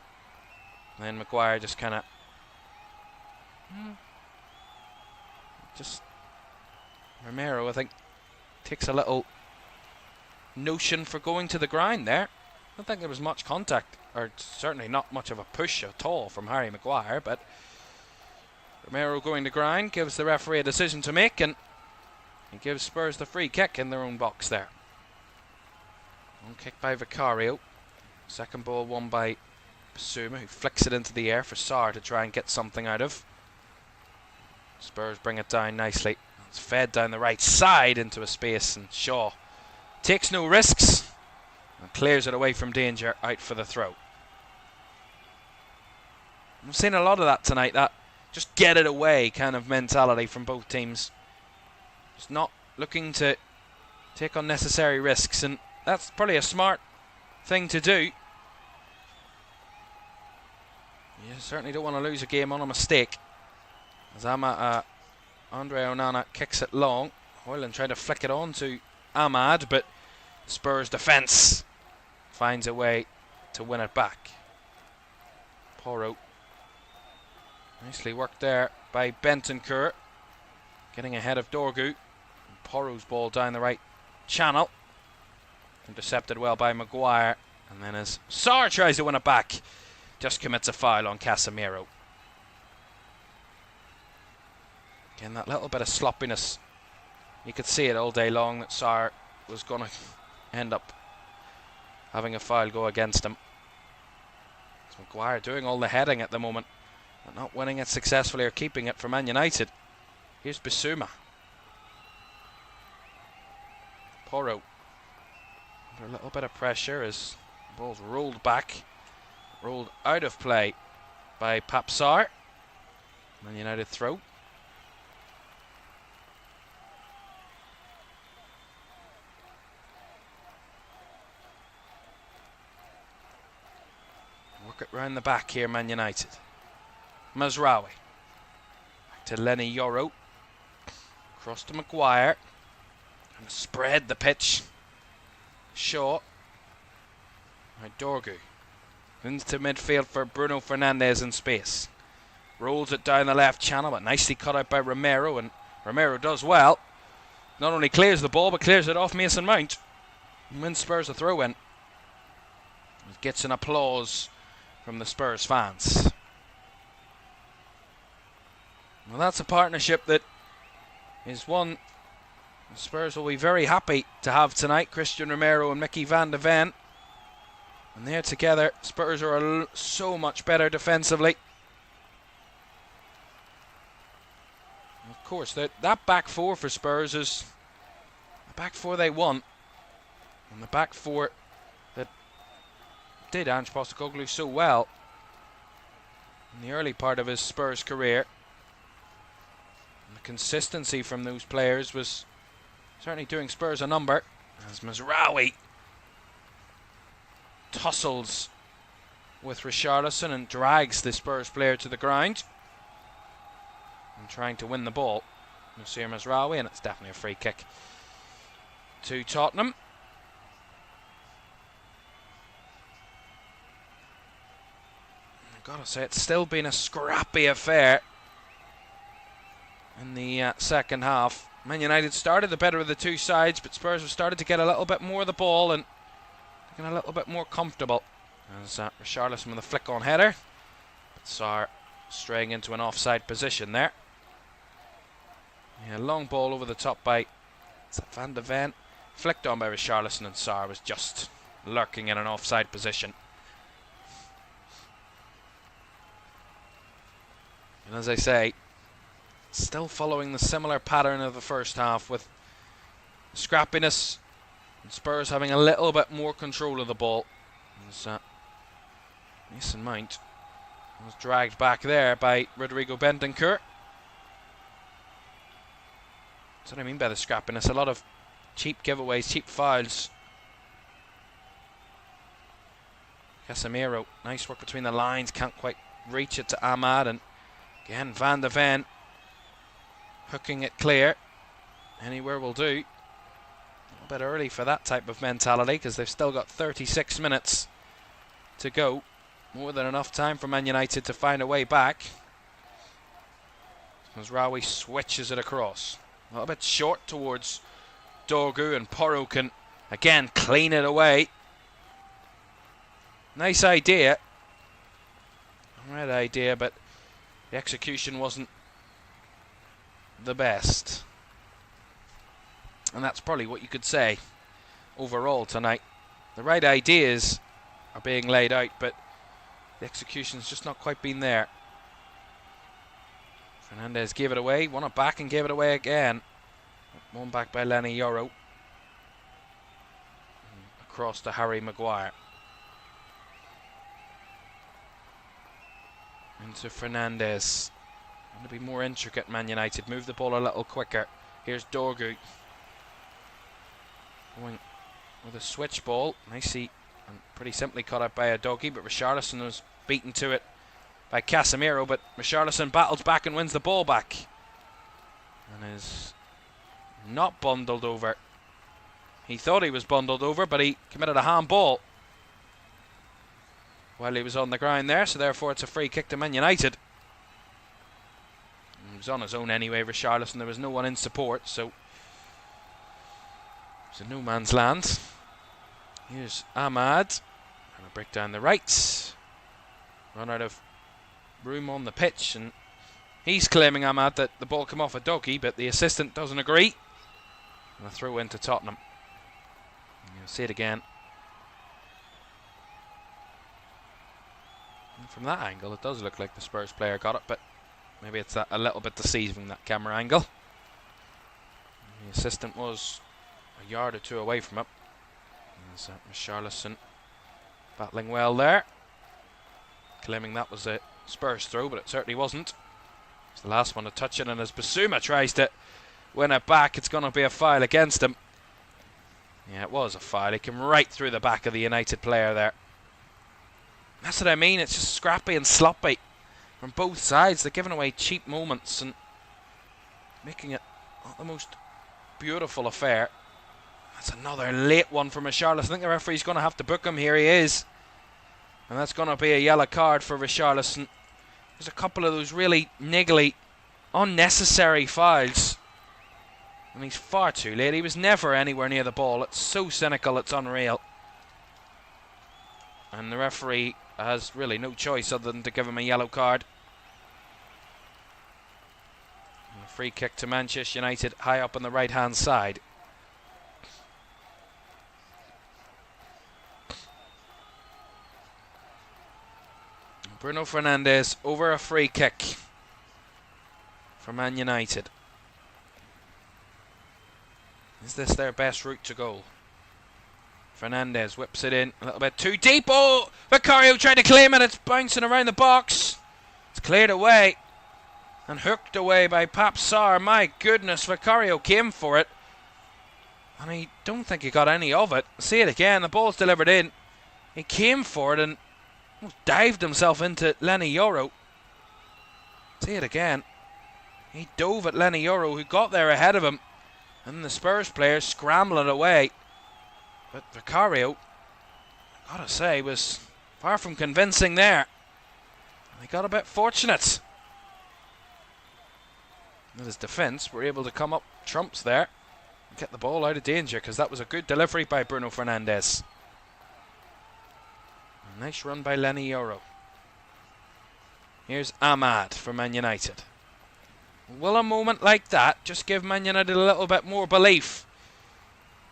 And then Maguire just kind of Romero, I think, takes a little notion for going to the ground there. I don't think there was much contact, or certainly not much of a push at all from Harry Maguire, but Romero going to ground gives the referee a decision to make, and he gives Spurs the free kick in their own box there. One kick by Vicario. Second ball won by Bissouma, who flicks it into the air for Sarr to try and get something out of. Spurs bring it down nicely. It's fed down the right side into a space, and Shaw takes no risks and clears it away from danger, out for the throw. I've seen a lot of that tonight, that just get it away kind of mentality from both teams. Just not looking to take unnecessary risks, and that's probably a smart thing to do. You certainly don't want to lose a game on a mistake. As Andre Onana kicks it long. Højlund trying to flick it on to Ahmad, but Spurs defence finds a way to win it back. Porro. Nicely worked there by Bentancur, getting ahead of Dorgu. Porro's ball down the right channel. Intercepted well by Maguire. And then as Sarr tries to win it back, just commits a foul on Casemiro. Again, that little bit of sloppiness. You could see it all day long that Sarr was going to end up having a foul go against him. It's Maguire doing all the heading at the moment, but not winning it successfully or keeping it for Man United. Here's Bissouma. Porro under a little bit of pressure as the ball's rolled back, rolled out of play by Pap Sarr. Man United throw. Work it round the back here, Man United. Mazraoui. Back to Lenny Yoro. Cross to Maguire. And spread the pitch. Shaw. Right, Dorgu into midfield for Bruno Fernandes in space. Rolls it down the left channel, but nicely cut out by Romero, and Romero does well. Not only clears the ball, but clears it off Mason Mount. And wins Spurs a throw-in. It gets an applause from the Spurs fans. Well, that's a partnership that is one the Spurs will be very happy to have tonight. Christian Romero and Mickey van de Ven. And they're together. Spurs are so much better defensively. Of course, that back four for Spurs is the back four they want. And the back four that did Ange Postecoglou so well in the early part of his Spurs career. And the consistency from those players was certainly doing Spurs a number. As Mazraoui tussles with Richarlison and drags the Spurs player to the ground. And trying to win the ball. Noussair Mazraoui, and it's definitely a free kick to Tottenham. I've got to say, it's still been a scrappy affair in the second half. Man United started the better of the two sides, but Spurs have started to get a little bit more of the ball and getting a little bit more comfortable. As Richarlison with a flick-on header. But Sarr straying into an offside position there. Yeah, long ball over the top by Van de Ven. Flicked on by Richarlison, and Sarr was just lurking in an offside position. And as I say, still following the similar pattern of the first half, with scrappiness and Spurs having a little bit more control of the ball. As Mason Mount was dragged back there by Rodrigo Bentancur. That's what I mean by the scrappiness. A lot of cheap giveaways, cheap fouls. Casemiro, nice work between the lines, can't quite reach it to Ahmad, and again Van de Ven hooking it clear. Anywhere will do. A little bit early for that type of mentality, because they've still got 36 minutes to go. More than enough time for Man United to find a way back. As Rawi switches it across. A little bit short towards Dorgu, and Porro can again clean it away. Nice idea. Right idea, but the execution wasn't the best. And that's probably what you could say overall tonight. The right ideas are being laid out, but the execution's just not quite been there. Fernandes gave it away, won it back and gave it away again. Won back by Lenny Yoro. Across to Harry Maguire. Into Fernandes. Going to be more intricate, Man United. Move the ball a little quicker. Here's Dorgu. Going with a switch ball. Nicely and pretty simply cut out by a doggy, but Richarlison was beaten to it by Casemiro, but Richarlison battles back and wins the ball back. And is not bundled over. He thought he was bundled over, but he committed a handball while he was on the ground there, so therefore it's a free kick to Man United. He was on his own anyway, Richarlison. There was no one in support, so it's a no man's land. Here's Ahmad. Trying to break down the right. Run out of room on the pitch, and he's claiming, Ahmad, that the ball came off a doggy, but the assistant doesn't agree. And a throw into Tottenham. And you'll see it again. And from that angle, it does look like the Spurs player got it, but maybe it's a little bit deceiving, that camera angle. And the assistant was a yard or two away from it. There's Richarlison battling well there. Claiming that was a Spurs throw, but it certainly wasn't. It's the last one to touch it, and as Basuma tries to win it back, it's going to be a foul against him. Yeah, it was a foul. He came right through the back of the United player there. That's what I mean. It's just scrappy and sloppy from both sides. They're giving away cheap moments and making it not the most beautiful affair. That's another late one from Richarlison. I think the referee's going to have to book him. Here he is. And that's going to be a yellow card for Richarlison. There's a couple of those really niggly, unnecessary fouls. And he's far too late. He was never anywhere near the ball. It's so cynical, it's unreal. And the referee has really no choice other than to give him a yellow card. And a free kick to Manchester United high up on the right-hand side. Bruno Fernandes over a free kick for Man United. Is this their best route to goal? Fernandes whips it in a little bit too deep. Oh, Vicario trying to claim it. It's bouncing around the box. It's cleared away and hooked away by Pap Sarr. My goodness, Vicario came for it. And I don't think he got any of it. See it again. The ball's delivered in. He came for it and dived himself into Lenny Yoro. See it again. He dove at Lenny Yoro, who got there ahead of him. And the Spurs players scrambling away. But Vicario, I gotta say, was far from convincing there. He got a bit fortunate. With his defence, were able to come up trumps there and get the ball out of danger, because that was a good delivery by Bruno Fernandes. A nice run by Lenny Yoro. Here's Ahmad for Man United. Will a moment like that just give Man United a little bit more belief,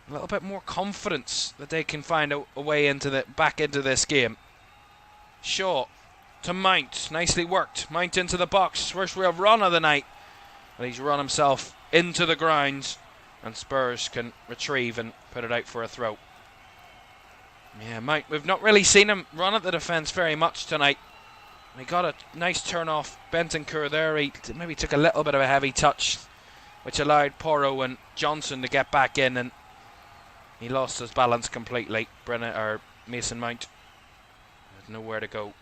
a little bit more confidence that they can find a way into back into this game? Shaw to Mount, nicely worked. Mount into the box, first real run of the night, but he's run himself into the grounds, and Spurs can retrieve and put it out for a throw. Yeah, Mount, we've not really seen him run at the defence very much tonight. He got a nice turn off Bentancur there. He maybe took a little bit of a heavy touch, which allowed Porro and Johnson to get back in, and he lost his balance completely. Mason Mount had nowhere to go.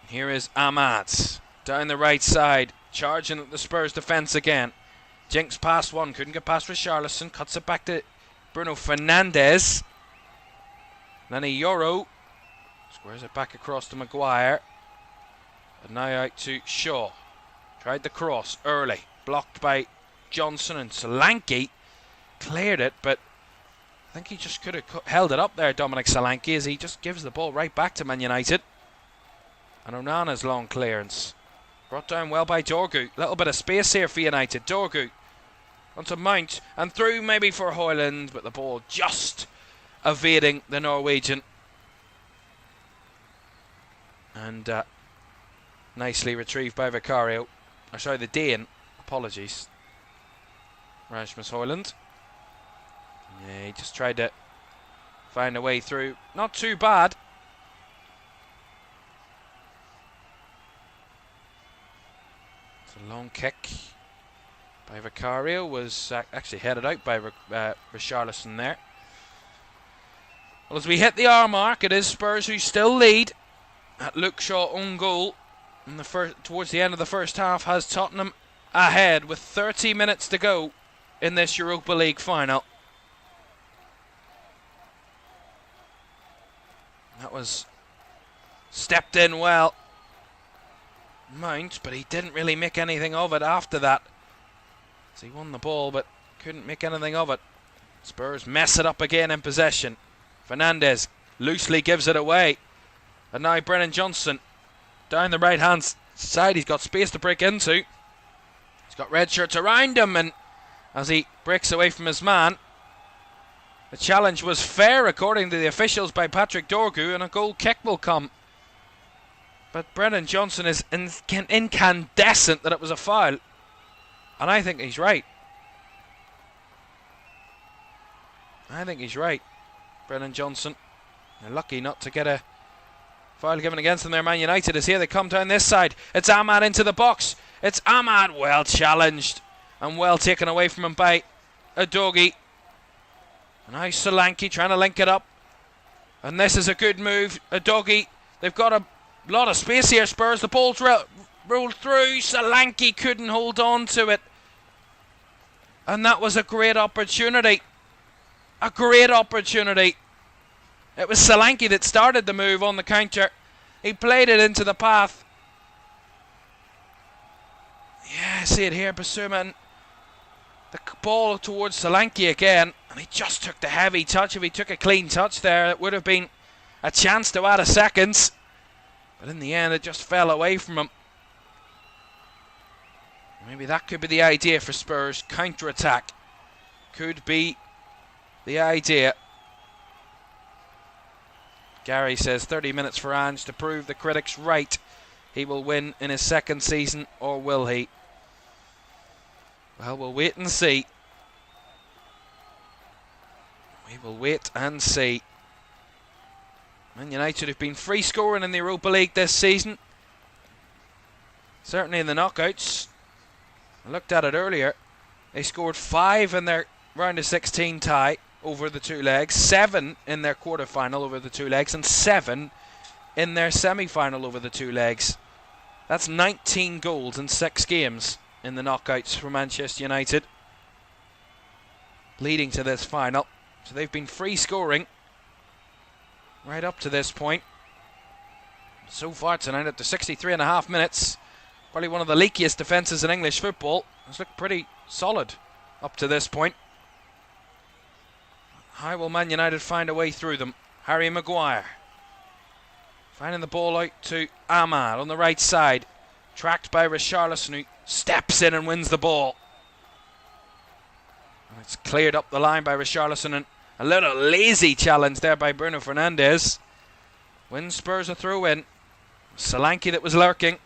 Here is Ahmad down the right side, charging at the Spurs defence again. Jinks past one, couldn't get past Richarlison, cuts it back to Bruno Fernandes. Lenny Yoro squares it back across to Maguire. And now out to Shaw. Tried the cross early, blocked by Johnson, and Solanke cleared it, but I think he just could have held it up there, Dominic Solanke, as he just gives the ball right back to Man United. And Onana's long clearance. Brought down well by Dorgu. Little bit of space here for United. Dorgu onto Mount and through maybe for Højlund, but the ball just evading the Norwegian. And nicely retrieved by Vicario. Or sorry, the Dane. Apologies. Rasmus Højlund. Yeah, he just tried to find a way through. Not too bad. It's a long kick by Vicario, was actually headed out by Richarlison there. Well, as we hit the hour mark, it is Spurs who still lead. That Luke Shaw own goal in towards the end of the first half has Tottenham ahead with 30 minutes to go in this Europa League final. That was stepped in well, Mount, but he didn't really make anything of it after that. So he won the ball but couldn't make anything of it. Spurs mess it up again in possession. Fernandes loosely gives it away. And now Brennan Johnson down the right hand side. He's got space to break into. He's got red shirts around him, and as he breaks away from his man, the challenge was fair according to the officials by Patrick Dorgu, and a goal kick will come. But Brennan Johnson is incandescent that it was a foul, and I think he's right. I think he's right. Brennan Johnson, they're lucky not to get a foul given against them there. Man United is here. They come down this side. It's Ahmad into the box. It's Ahmad, well challenged and well taken away from him by Udogie. And now Solanke trying to link it up. And this is a good move. Udogie, they've got a lot of space here, Spurs. The ball's rolled through. Solanke couldn't hold on to it. And that was a great opportunity. A great opportunity. It was Solanke that started the move on the counter. He played it into the path. Yeah, I see it here. Basuma, the ball towards Solanke again. And he just took the heavy touch. If he took a clean touch there, it would have been a chance to add a seconds. But in the end, it just fell away from him. Maybe that could be the idea for Spurs. Counter-attack could be the idea. Gary says 30 minutes for Ange to prove the critics right. He will win in his second season, or will he? Well, we'll wait and see. We will wait and see. Man United have been free scoring in the Europa League this season. Certainly in the knockouts. I looked at it earlier. They scored 5 in their round of 16 tie over the two legs, 7 in their quarter-final over the two legs, and 7 in their semi-final over the two legs. That's 19 goals in 6 games in the knockouts for Manchester United, leading to this final. So they've been free scoring right up to this point. So far tonight, up to 63.5 minutes, probably one of the leakiest defences in English football. It's looked pretty solid up to this point. How will Man United find a way through them? Harry Maguire finding the ball out to Ahmad on the right side, tracked by Richarlison, who steps in and wins the ball. And it's cleared up the line by Richarlison, and a little lazy challenge there by Bruno Fernandes. Wins Spurs a throw in. Solanke that was lurking.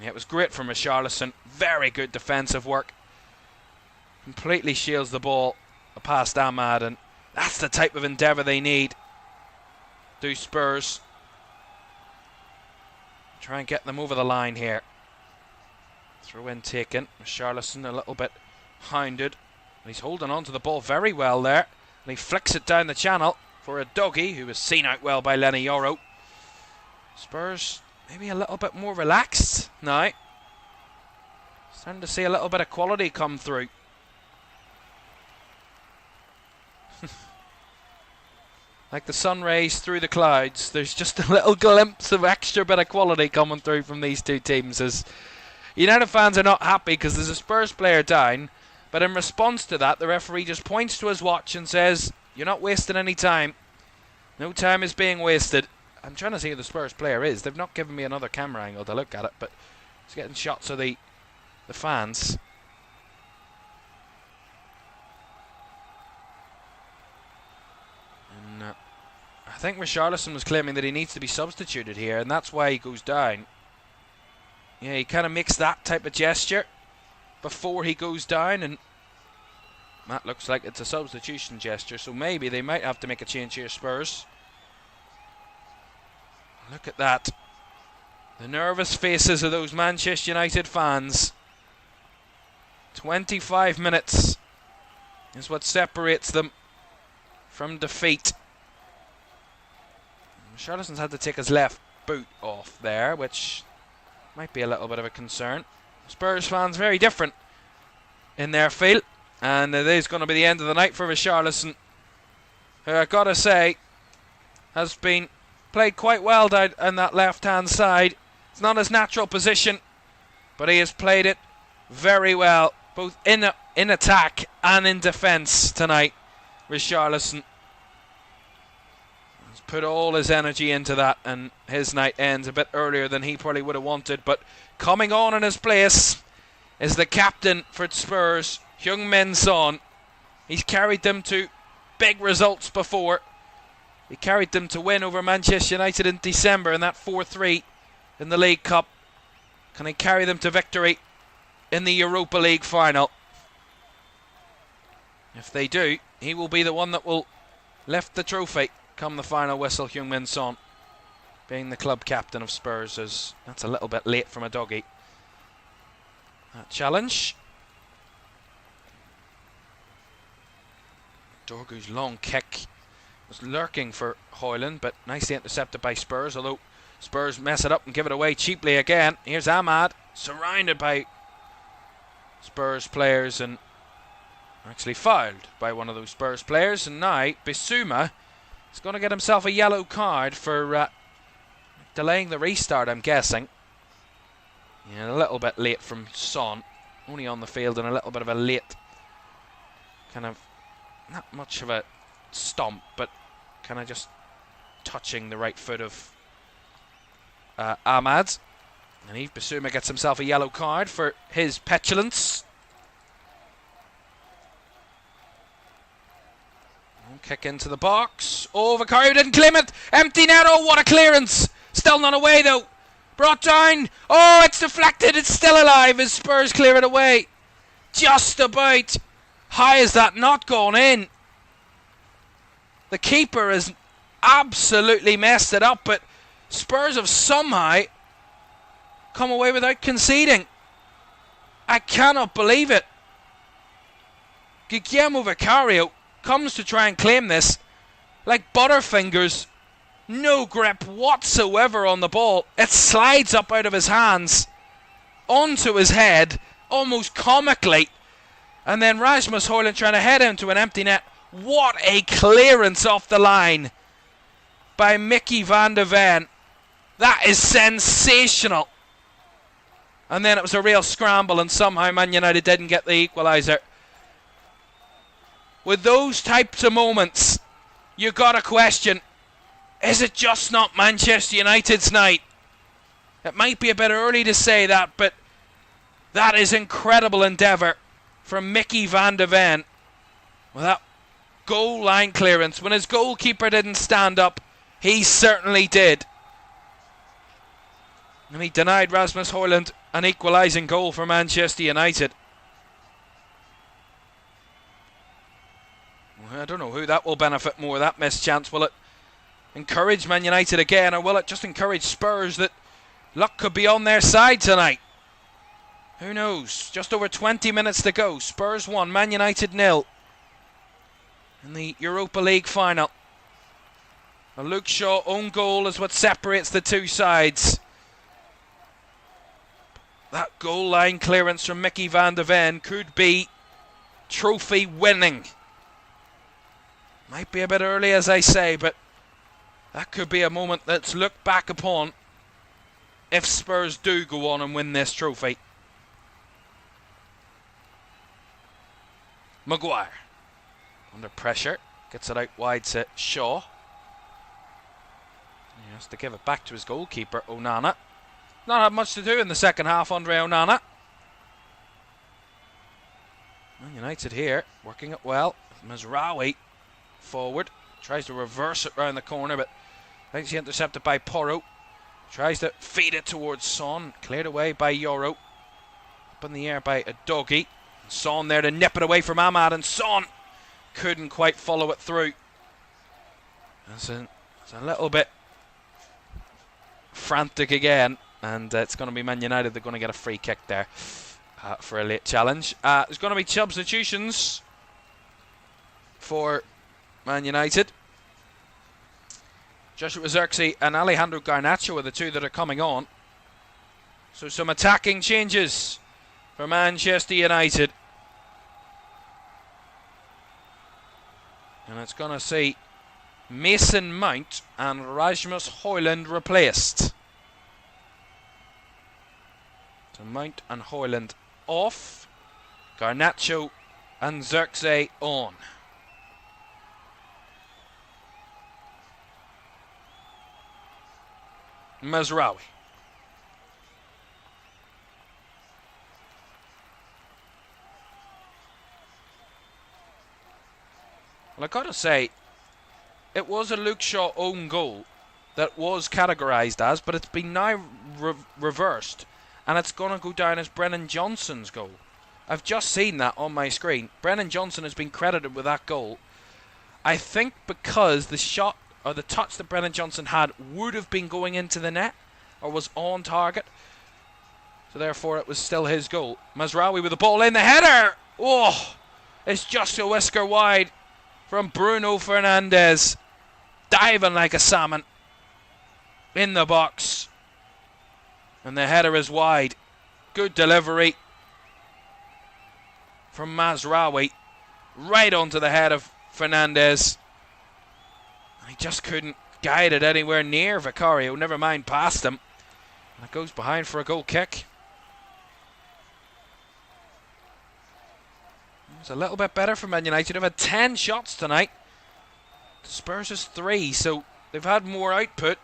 Yeah, it was great from Richarlison. Very good defensive work. Completely shields the ball past Ahmad, and that's the type of endeavour they need. Do Spurs try and get them over the line here. Throw in taken. Richarlison a little bit hounded. He's holding on to the ball very well there, and he flicks it down the channel for a doggy who was seen out well by Lenny Yoro. Spurs maybe a little bit more relaxed now. Starting to see a little bit of quality come through. Like the sun rays through the clouds, there's just a little glimpse of extra bit of quality coming through from these two teams. As United fans are not happy because there's a Spurs player down, but in response to that, the referee just points to his watch and says, "You're not wasting any time. No time is being wasted." I'm trying to see who the Spurs player is. They've not given me another camera angle to look at it, but it's getting shots of the fans. And I think Richarlison was claiming that he needs to be substituted here, and that's why he goes down. Yeah, he kind of makes that type of gesture before he goes down, and that looks like it's a substitution gesture, so maybe they might have to make a change here, Spurs. Look at that. The nervous faces of those Manchester United fans. 25 minutes is what separates them from defeat. Richarlison's had to take his left boot off there, which might be a little bit of a concern. Spurs fans very different in their feel, and it is going to be the end of the night for Richarlison, who I gotta say has been played quite well down on that left hand side. It's not his natural position, but he has played it very well, both in attack and in defence tonight. Richarlison has put all his energy into that, and his night ends a bit earlier than he probably would have wanted. But coming on in his place is the captain for Spurs, Heung-min Son. He's carried them to big results before. He carried them to win over Manchester United in December in that 4-3 in the League Cup. Can he carry them to victory in the Europa League Final? If they do, he will be the one that will lift the trophy come the final whistle. Heung-min Son being the club captain of Spurs, as that's a little bit late from a doggy. That challenge. Dorgu's long kick was lurking for Højlund, but nicely intercepted by Spurs, although Spurs mess it up and give it away cheaply again. Here's Ahmad, surrounded by Spurs players, and Actually fouled by one of those Spurs players, and now Bissouma is going to get himself a yellow card for delaying the restart, I'm guessing. Yeah, a little bit late from Son. Only on the field and a little bit of a late, kind of, not much of a stomp, but kind of just touching the right foot of Ahmad. And Yves Bissouma gets himself a yellow card for his petulance. Kick into the box. Oh, Vicario didn't claim it. Empty net. Oh, what a clearance. Still not away, though. Brought down. Oh, it's deflected. It's still alive as Spurs clear it away. Just about. How has that not gone in? The keeper has absolutely messed it up, but Spurs have somehow come away without conceding. I cannot believe it. Guillermo Vicario comes to try and claim this like Butterfingers. No grip whatsoever on the ball. It slides up out of his hands onto his head almost comically, and then Rasmus Højlund trying to head into an empty net. What a clearance off the line by Mickey van der Ven. That is sensational. And then it was a real scramble, and somehow Man United didn't get the equaliser. With those types of moments, you got to question, is it just not Manchester United's night? It might be a bit early to say that, but that is incredible endeavour from Mickey van der Ven. With that goal line clearance, when his goalkeeper didn't stand up, he certainly did. And he denied Rasmus Højlund an equalising goal for Manchester United. I don't know who that will benefit more, that missed chance. Will it encourage Man United again, or will it just encourage Spurs that luck could be on their side tonight? Who knows? Just over 20 minutes to go. Spurs 1, Man United 0 in the Europa League Final. A Luke Shaw own goal is what separates the two sides. That goal line clearance from Mickey van der Ven could be trophy winning. Might be a bit early, as I say, but that could be a moment that's looked back upon if Spurs do go on and win this trophy. Maguire under pressure, gets it out wide to Shaw. He has to give it back to his goalkeeper, Onana. Not had much to do in the second half, Andre Onana. Man United here, working it well. Mazraoui forward, tries to reverse it round the corner, but I think he's intercepted by Porro. Tries to feed it towards Son, cleared away by Yoro. Up in the air by Udogie. Son there to nip it away from Ahmad, and Son couldn't quite follow it through. It's a little bit frantic again, and it's going to be Man United. They're going to get a free kick there for a late challenge. There's going to be substitutions for Man United. Joshua Zirkzee and Alejandro Garnacho are the two that are coming on. So some attacking changes for Manchester United. And it's going to see Mason Mount and Rasmus Højlund replaced. So Mount and Højlund off. Garnacho and Zirkzee on. Mazraoui. Well, I've got to say, it was a Luke Shaw own goal that was categorised as, but it's been now reversed, and it's going to go down as Brennan Johnson's goal. I've just seen that on my screen. Brennan Johnson has been credited with that goal. I think because the shot or the touch that Brennan Johnson had would have been going into the net or was on target, so therefore it was still his goal. Mazraoui with the ball in, the header! Oh, it's just a whisker wide from Bruno Fernandes, diving like a salmon in the box, and the header is wide. Good delivery from Mazraoui, right onto the head of Fernandez. He just couldn't guide it anywhere near Vicario, never mind past him. And it goes behind for a goal kick. It's a little bit better for Man United. They've had 10 shots tonight. The Spurs is 3, so they've had more output.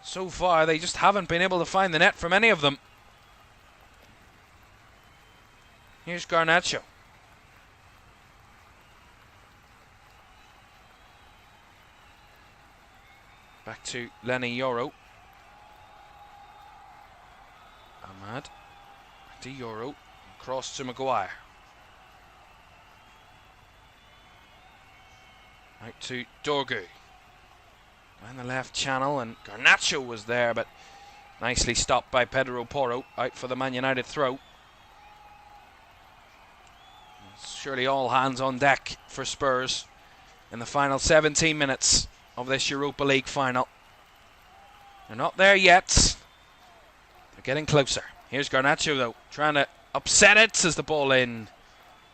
So far, they just haven't been able to find the net from any of them. Here's Garnacho. Back to Lenny Yoro. Ahmad. Back to Yoro. Cross to Maguire. Out to Dorgu. Down the left channel, and Garnacho was there, but nicely stopped by Pedro Porro. Out for the Man United throw. It's surely all hands on deck for Spurs in the final 17 minutes of this Europa League final. They're not there yet. They're getting closer. Here's Garnacho though, trying to upset it as the ball in.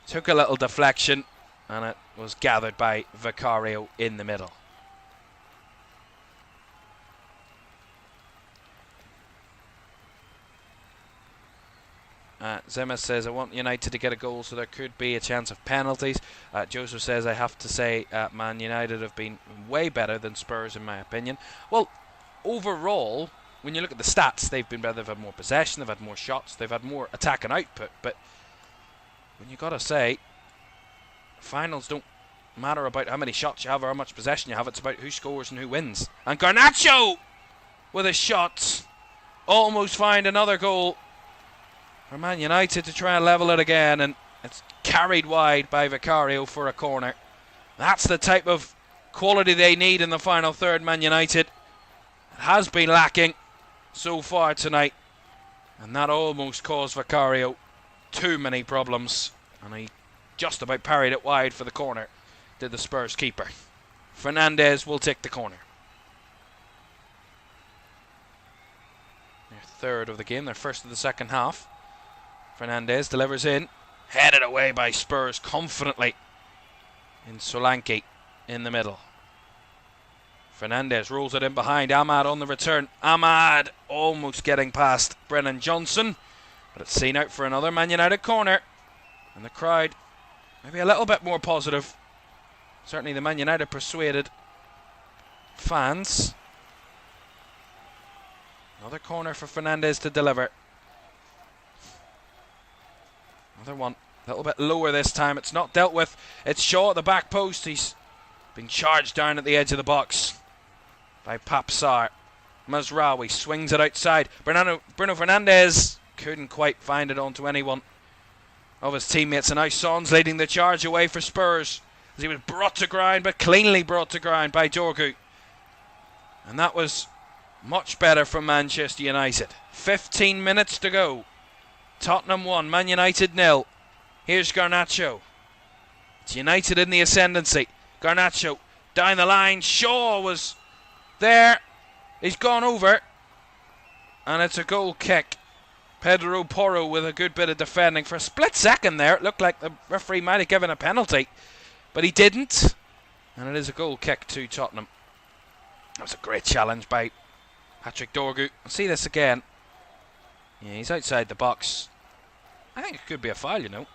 Took a little deflection, and it was gathered by Vicario in the middle. Zema says, I want United to get a goal so there could be a chance of penalties. Joseph says, I have to say Man United have been way better than Spurs in my opinion. Well, overall, when you look at the stats, they've been better. They've had more possession, they've had more shots, they've had more attack and output. But when you got to say, finals don't matter about how many shots you have or how much possession you have. It's about who scores and who wins. And Garnacho with a shot. Almost find another goal for Man United to try and level it again, and it's carried wide by Vicario for a corner. That's the type of quality they need in the final third, Man United. It has been lacking so far tonight, and that almost caused Vicario too many problems, and he just about parried it wide for the corner, did the Spurs keeper. Fernandez will take the corner. Their third of the game, their first of the second half. Fernandez delivers in, headed away by Spurs confidently in Solanke in the middle. Fernandez rolls it in behind Ahmad on the return. Ahmad almost getting past Brennan Johnson, but it's seen out for another Man United corner, and the crowd maybe a little bit more positive. Certainly the Man United persuaded fans. Another corner for Fernandez to deliver. Another one, a little bit lower this time. It's not dealt with. It's Shaw at the back post. He's been charged down at the edge of the box by Pap Sarr. Mazraoui swings it outside. Bruno Fernandes couldn't quite find it onto anyone of his teammates. And now Son's leading the charge away for Spurs as he was brought to ground, but cleanly brought to ground by Dorgu. And that was much better from Manchester United. 15 minutes to go. Tottenham 1, Man United 0. Here's Garnacho. It's United in the ascendancy. Garnacho down the line. Shaw was there. He's gone over. And it's a goal kick. Pedro Porro with a good bit of defending. For a split second there, it looked like the referee might have given a penalty, but he didn't. And it is a goal kick to Tottenham. That was a great challenge by Patrick Dorgu. I'll see this again. Yeah, he's outside the box. I think it could be a foul, you know.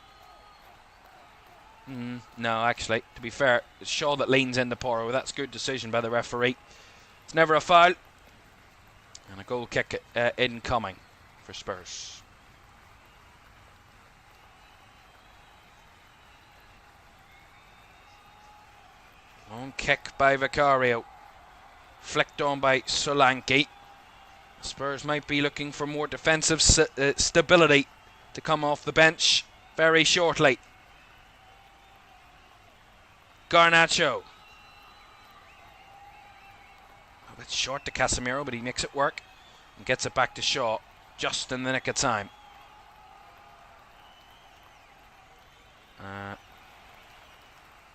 No, actually, to be fair, it's Shaw that leans into Porro. That's good decision by the referee. It's never a foul. And a goal kick incoming for Spurs. Long kick by Vicario. Flicked on by Solanke. Spurs might be looking for more defensive stability to come off the bench very shortly. Garnacho. A bit short to Casemiro, but he makes it work and gets it back to Shaw just in the nick of time.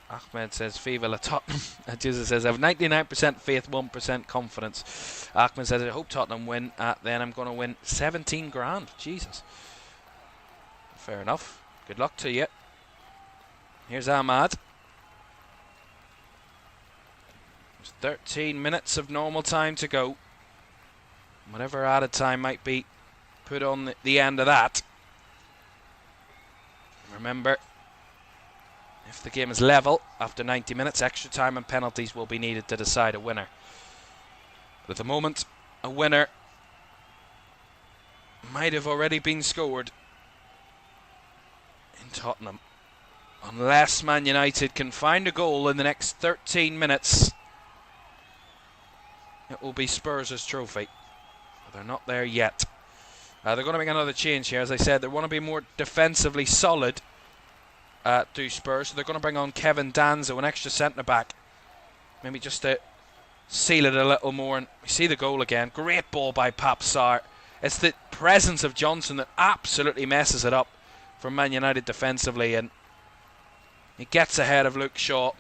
Ahmed says, Viva la Tottenham. Jesus says, I have 99% faith, 1% confidence. Ahmed says, I hope Tottenham win. Then I'm going to win 17 grand. Jesus. Fair enough. Good luck to you. Here's Ahmad. There's 13 minutes of normal time to go. Whatever added time might be put on the end of that. Remember, if the game is level after 90 minutes, extra time and penalties will be needed to decide a winner. But at the moment, a winner might have already been scored in Tottenham. Unless Man United can find a goal in the next 13 minutes, it will be Spurs' trophy. But they're not there yet. They're going to make another change here. As I said, they want to be more defensively solid, do Spurs. So they're going to bring on Kevin Danzo, an extra centre-back. Maybe just to seal it a little more. And we see the goal again. Great ball by Pap Sarr. It's the presence of Johnson that absolutely messes it up for Man United defensively. And he gets ahead of Luke Shaw.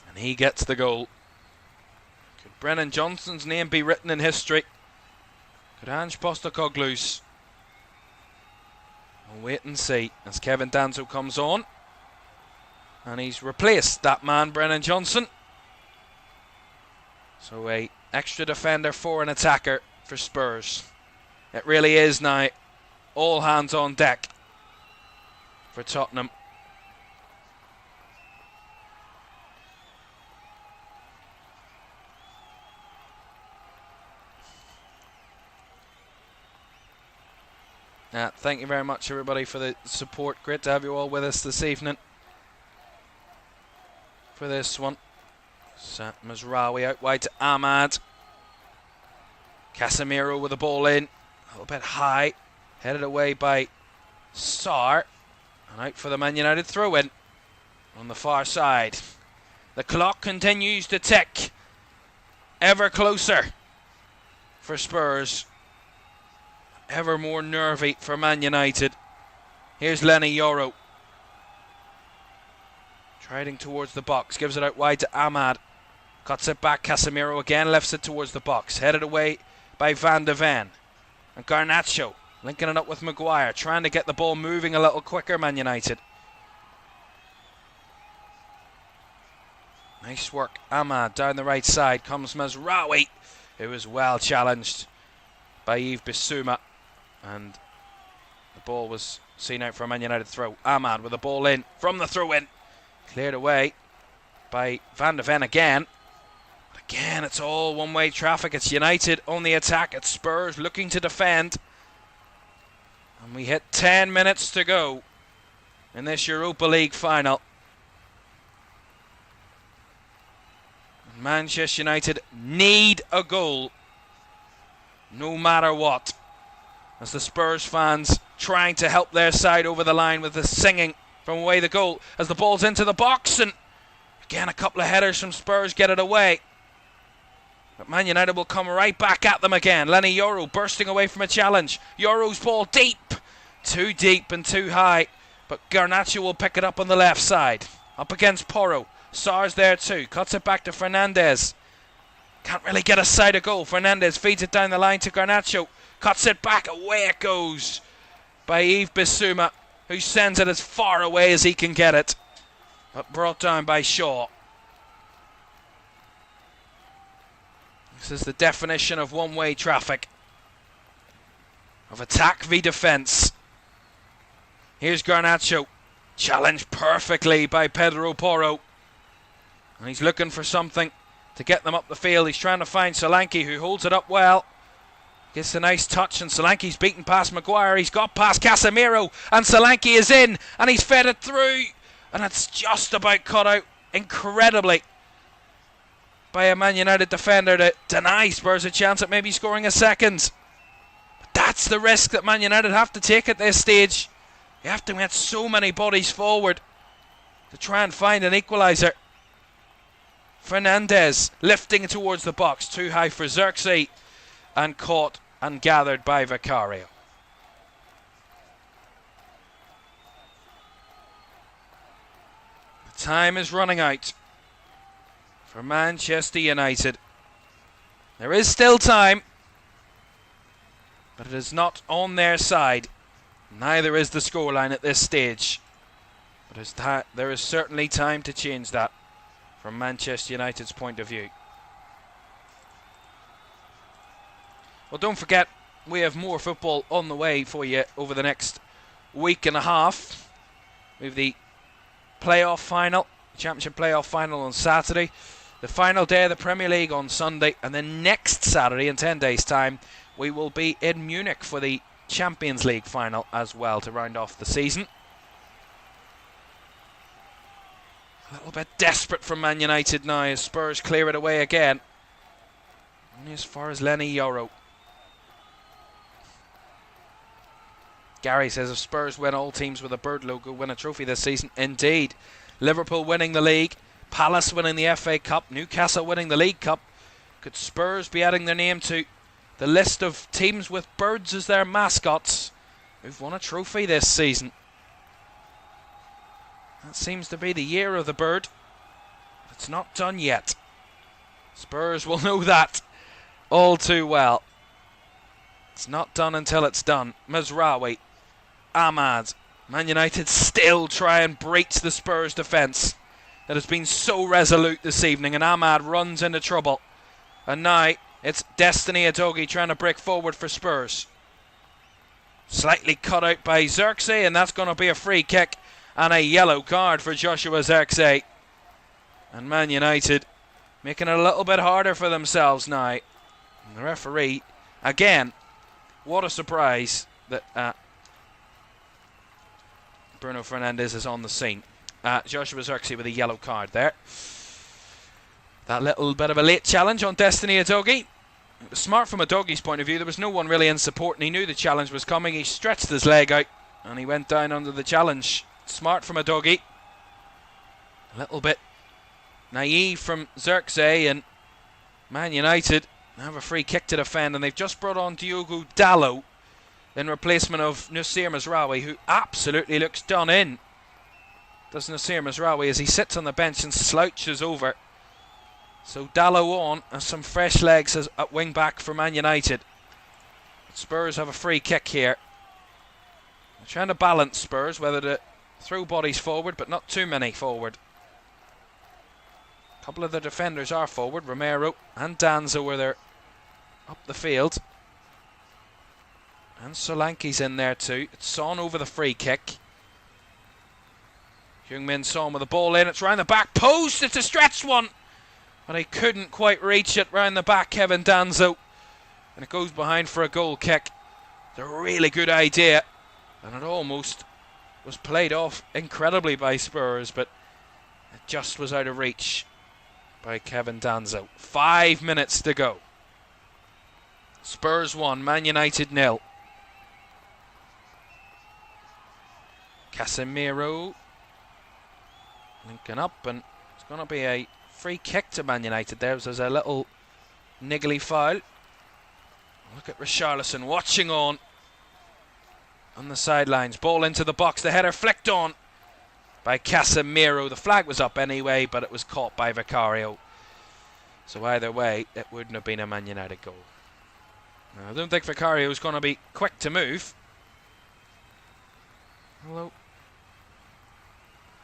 And he gets the goal. Could Brennan Johnson's name be written in history? Could Ange Postecoglou's? We'll wait and see as Kevin Danzo comes on. And he's replaced that man, Brennan Johnson. So a extra defender for an attacker for Spurs. It really is now all hands on deck for Tottenham. Thank you very much, everybody, for the support. Great to have you all with us this evening for this one. Mazraoui out wide to Ahmad. Casemiro with the ball in. A little bit high. Headed away by Sarr. And out for the Man United throw-in on the far side. The clock continues to tick. Ever closer for Spurs. Ever more nervy for Man United. Here's Lenny Yoro. Striding towards the box. Gives it out wide to Ahmad. Cuts it back. Casemiro again lifts it towards the box. Headed away by Van de Ven. And Garnacho linking it up with Maguire. Trying to get the ball moving a little quicker, Man United. Nice work. Ahmad down the right side. Comes Mazraoui, who is well challenged by Yves Bissouma. And the ball was seen out for a Man United throw. Ahmad with the ball in from the throw-in. Cleared away by Van de Ven again. But again, it's all one-way traffic. It's United on the attack. It's Spurs looking to defend. And we hit 10 minutes to go in this Europa League final. Manchester United need a goal no matter what. As the Spurs fans trying to help their side over the line with the singing from away the goal. As the ball's into the box, and again a couple of headers from Spurs get it away. But Man United will come right back at them again. Lenny Yoro bursting away from a challenge. Yoro's ball deep. Too deep and too high. But Garnacho will pick it up on the left side. Up against Porro. Sarr's there too. Cuts it back to Fernandez. Can't really get a side of goal. Fernandez feeds it down the line to Garnacho. Cuts it back. Away it goes by Yves Bissouma, who sends it as far away as he can get it. But brought down by Shaw. This is the definition of one-way traffic. Of attack v defence. Here's Garnacho. Challenged perfectly by Pedro Porro. And he's looking for something to get them up the field. He's trying to find Solanke, who holds it up well. Gets a nice touch, and Solanke's beaten past Maguire. He's got past Casemiro, and Solanke is in, and he's fed it through. And it's just about cut out, incredibly, by a Man United defender to deny Spurs a chance at maybe scoring a second. But that's the risk that Man United have to take at this stage. You have to get so many bodies forward to try and find an equaliser. Fernandez lifting towards the box, too high for Xerxes, and caught and gathered by Vicario. The time is running out for Manchester United. There is still time, but it is not on their side. Neither is the scoreline at this stage. But there is certainly time to change that from Manchester United's point of view. Well, don't forget, we have more football on the way for you over the next week and a half. We have the playoff final, Championship playoff final on Saturday, the final day of the Premier League on Sunday, and then next Saturday, in 10 days' time, we will be in Munich for the Champions League final as well to round off the season. A little bit desperate from Man United now as Spurs clear it away again. Only as far as Lenny Yoro. Gary says if Spurs win, all teams with a bird logo win a trophy this season. Indeed. Liverpool winning the league, Palace winning the FA Cup, Newcastle winning the League Cup. Could Spurs be adding their name to the list of teams with birds as their mascots who've won a trophy this season? That seems to be the year of the bird. It's not done yet. Spurs will know that all too well. It's not done until it's done. Mazraoui, Ahmad. Man United still try and breach the Spurs defence that has been so resolute this evening, and Ahmad runs into trouble. And now it's Destiny Udogie trying to break forward for Spurs. Slightly cut out by Xerxes, and that's going to be a free kick and a yellow card for Joshua Xerxes. And Man United making it a little bit harder for themselves now. And the referee, again, what a surprise that Bruno Fernandes is on the scene. Joshua Xerxes with a yellow card there. That little bit of a late challenge on Destiny Udogie. It was smart from Udogie's point of view. There was no one really in support and he knew the challenge was coming. He stretched his leg out and he went down under the challenge. Smart from Udogie. A little bit naive from Xerxes, and Man United have a free kick to defend, and they've just brought on Diogo Dalot in replacement of Noussair Mazraoui, who absolutely looks done in. Does Noussair Mazraoui as he sits on the bench and slouches over. So Dalot on and some fresh legs at wing back for Man United. Spurs have a free kick here. They're trying to balance Spurs, whether to throw bodies forward, but not too many forward. A couple of the defenders are forward. Romero and Danzo were there up the field. And Solanke's in there too. It's Son over the free kick. Heung-min Son with the ball in. It's round the back post. It's a stretched one. But he couldn't quite reach it round the back, Kevin Danzo. And it goes behind for a goal kick. It's a really good idea. And it almost was played off incredibly by Spurs, but it just was out of reach by Kevin Danzo. 5 minutes to go. Spurs 1, Man United 0. Casemiro linking up, and it's going to be a free kick to Man United there. There's a little niggly foul. Look at Richarlison watching on the sidelines. Ball into the box. The header flicked on by Casemiro. The flag was up anyway, but it was caught by Vicario. So either way, it wouldn't have been a Man United goal. Now, I don't think Vicario is going to be quick to move. Although,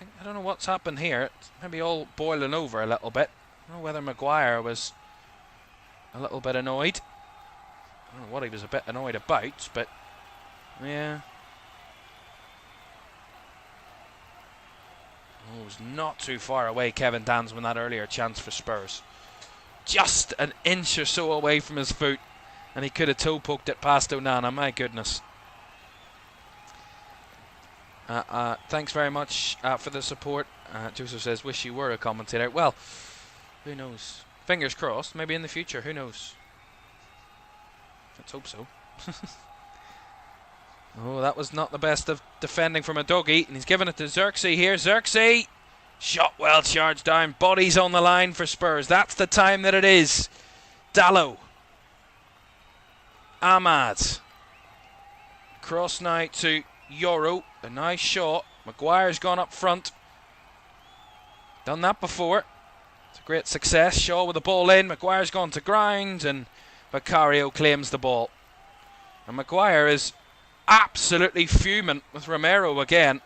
I don't know what's happened here. It's maybe all boiling over a little bit. I don't know whether Maguire was a little bit annoyed. I don't know what he was a bit annoyed about, but yeah. Oh, it was not too far away, Kevin Danzo, in that earlier chance for Spurs. Just an inch or so away from his foot, and he could have toe poked it past Onana. My goodness. Thanks very much for the support. Joseph says, wish you were a commentator. Well, who knows? Fingers crossed. Maybe in the future. Who knows? Let's hope so. Oh, that was not the best of defending from Udogie, and he's given it to Xerxes here. Xerxes! Shot well charged down. Bodies on the line for Spurs. That's the time that it is. Dalot. Ahmad. Cross now to Yoro. A nice shot. Maguire's gone up front. Done that before. It's a great success. Shaw with the ball in. Maguire's gone to ground, and Vicario claims the ball. And Maguire is absolutely fuming with Romero again.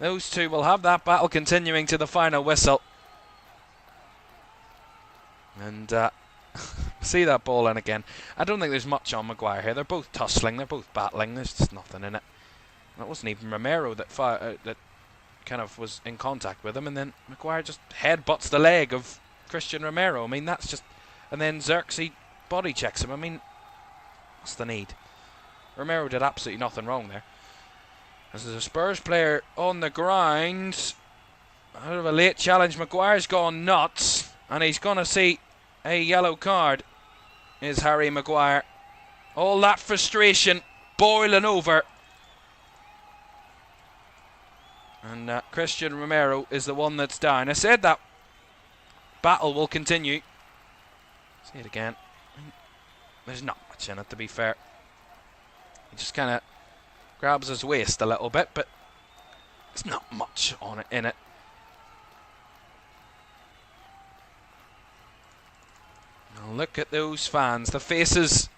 Those two will have that battle continuing to the final whistle. And see that ball in again. I don't think there's much on Maguire here. They're both tussling, they're both battling. There's just nothing in it. That wasn't even Romero that that kind of was in contact with him, and then Maguire just headbutts the leg of Christian Romero. I mean, that's just... And then Xerxes body checks him. I mean, what's the need? Romero did absolutely nothing wrong there. As there's a Spurs player on the ground, out of a late challenge, Maguire's gone nuts, and he's going to see a yellow card, is Harry Maguire. All that frustration boiling over. And Christian Romero is the one that's down. I said that battle will continue. See it again. There's not much in it, to be fair. He just kind of grabs his waist a little bit, but there's not much on it in it. Now look at those fans, the faces,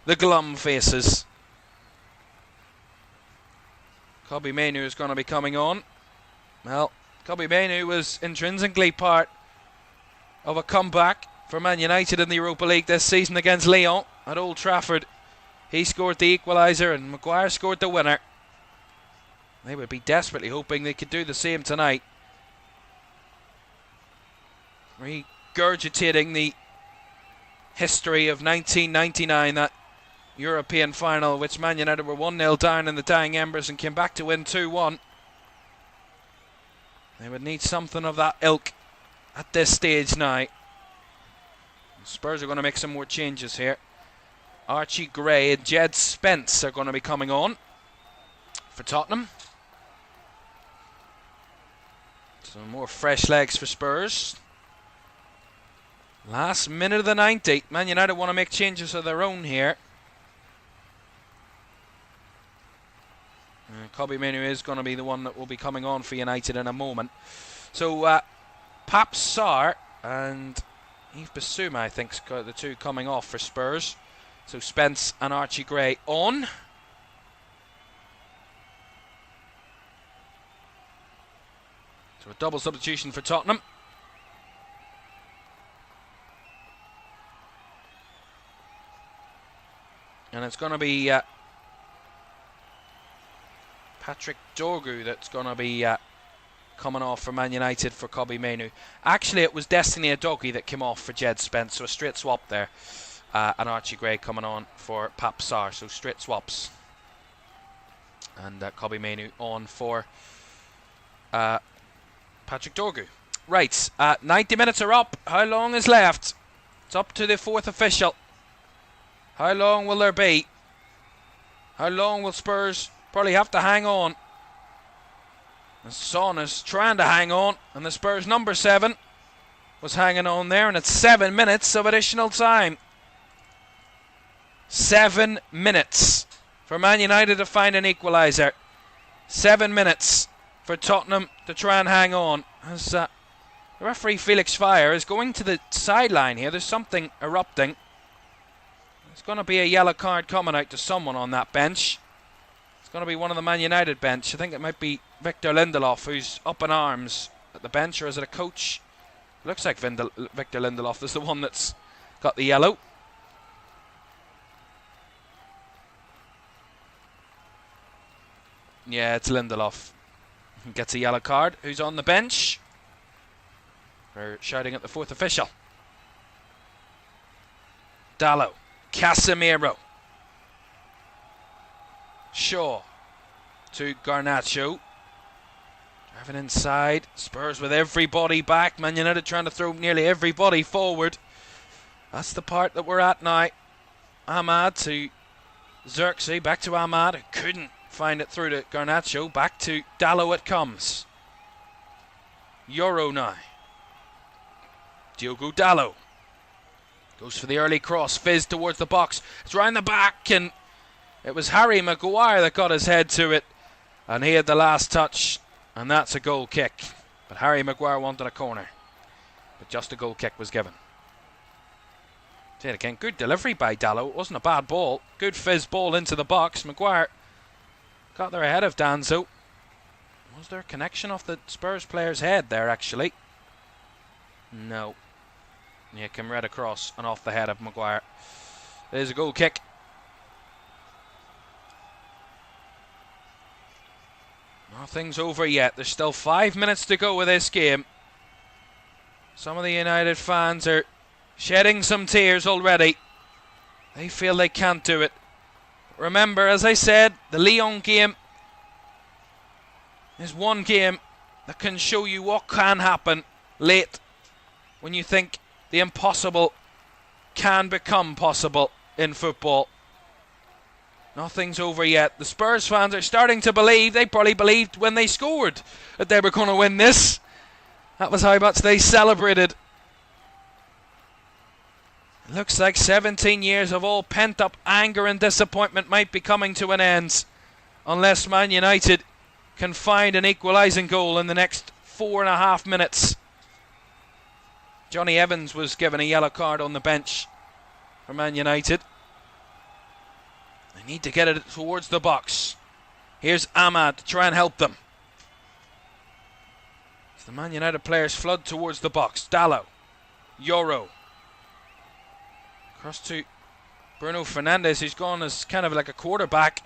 the glum faces. Caoimhan is going to be coming on. Well, Caoimhan was intrinsically part of a comeback for Man United in the Europa League this season against Lyon at Old Trafford. He scored the equaliser and Maguire scored the winner. They would be desperately hoping they could do the same tonight. Regurgitating the history of 1999, that European final, which Man United were 1-0 down in the dying embers and came back to win 2-1. They would need something of that ilk at this stage now. Spurs are going to make some more changes here. Archie Gray and Jed Spence are going to be coming on for Tottenham. Some more fresh legs for Spurs. Last minute of the 90. Man United want to make changes of their own here. Caoimhan is going to be the one that will be coming on for United in a moment. So Pape Sarr and Yves Bissouma, I think, the two coming off for Spurs. So Spence and Archie Gray on. So a double substitution for Tottenham. And it's going to be Patrick Dorgu that's going to be coming off for Man United for Caoimhan. Actually, it was Destiny Udogie that came off for Jed Spence, so a straight swap there. And Archie Gray coming on for Pape Sarr, so straight swaps. And Caoimhan on for Patrick Dorgu. Right, 90 minutes are up. How long is left? It's up to the fourth official. How long will there be? How long will Spurs probably have to hang on? Son is trying to hang on, and the Spurs number 7 was hanging on there, and it's 7 minutes of additional time. 7 minutes for Man United to find an equaliser. 7 minutes for Tottenham to try and hang on. As the referee Felix Fire is going to the sideline here. There's something erupting. There's going to be a yellow card coming out to someone on that bench. It's going to be one of the Man United bench. I think it might be Victor Lindelof, who's up in arms at the bench, or is it a coach? It looks like Victor Lindelof is the one that's got the yellow. Yeah, it's Lindelof. He gets a yellow card. Who's on the bench? We're shouting at the fourth official. Dalot. Casemiro. Shaw to Garnacho. Driving inside. Spurs with everybody back. Man United trying to throw nearly everybody forward. That's the part that we're at now. Ahmad to Xerxes. Back to Ahmad, who couldn't find it through to Garnacho. Back to Dalot it comes. Euro now. Diogo Dalot goes for the early cross. Fizz towards the box. It's round the back, and it was Harry Maguire that got his head to it, and he had the last touch, and that's a goal kick. But Harry Maguire wanted a corner, but just a goal kick was given. Say it again. Good delivery by Dalot. It wasn't a bad ball. Good fizz ball into the box. Maguire got there ahead of Danzo. Was there a connection off the Spurs player's head there, actually? No. Yeah, came right across and off the head of Maguire. There's a goal kick. Nothing's over yet. There's still 5 minutes to go with this game. Some of the United fans are shedding some tears already. They feel they can't do it. Remember, as I said, the Lyon game is one game that can show you what can happen late when you think the impossible can become possible in football. Nothing's over yet. The Spurs fans are starting to believe. They probably believed when they scored that they were going to win this. That was how much they celebrated. It looks like 17 years of all pent-up anger and disappointment might be coming to an end, unless Man United can find an equalising goal in the next 4.5 minutes. Johnny Evans was given a yellow card on the bench for Man United. They need to get it towards the box. Here's Ahmad to try and help them. As the Man United players flood towards the box. Dalot, Yoro. Across to Bruno Fernandes, who's gone as kind of like a quarterback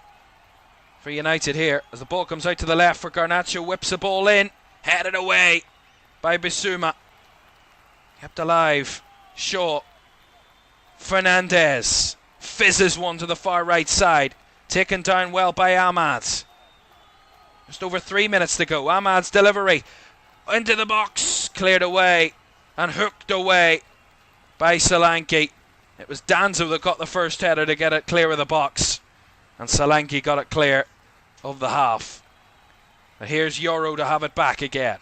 for United here. As the ball comes out to the left for Garnacho, whips the ball in, headed away by Bissouma. Kept alive. Shaw. Fernandes fizzes one to the far right side. Taken down well by Ahmad. Just over 3 minutes to go. Ahmad's delivery into the box. Cleared away and hooked away by Solanke. It was Danzo that got the first header to get it clear of the box. And Solanke got it clear of the half. But here's Yoro to have it back again.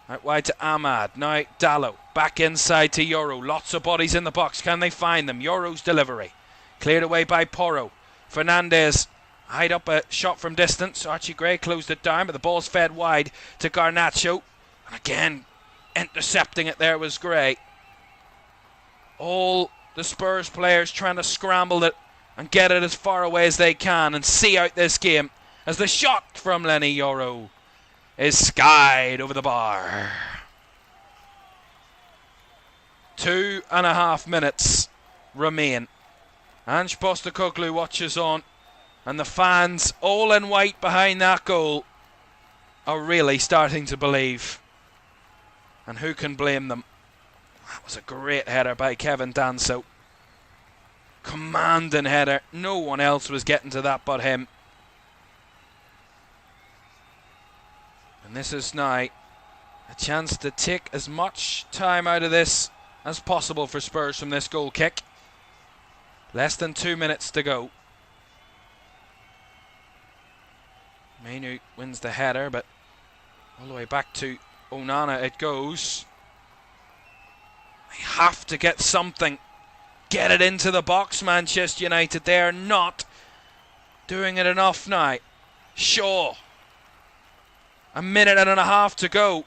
Out wide to Ahmad. Now Dalot. Back inside to Yoro. Lots of bodies in the box. Can they find them? Yoro's delivery. Cleared away by Porro. Fernandes eyed up a shot from distance. Archie Gray closed it down, but the ball's fed wide to Garnacho. And again, intercepting it there was Gray. All the Spurs players trying to scramble it and get it as far away as they can and see out this game as the shot from Lenny Yoro is skied over the bar. 2.5 minutes remain. Ange Postecoglou watches on, and the fans, all in white behind that goal, are really starting to believe. And who can blame them? That was a great header by Kevin Danso. Commanding header. No one else was getting to that but him. And this is now a chance to take as much time out of this as possible for Spurs from this goal kick. Less than 2 minutes to go. Mainu wins the header, but all the way back to Onana it goes. They have to get something. Get it into the box, Manchester United. They are not doing it enough now. Shaw. 1.5 minutes to go.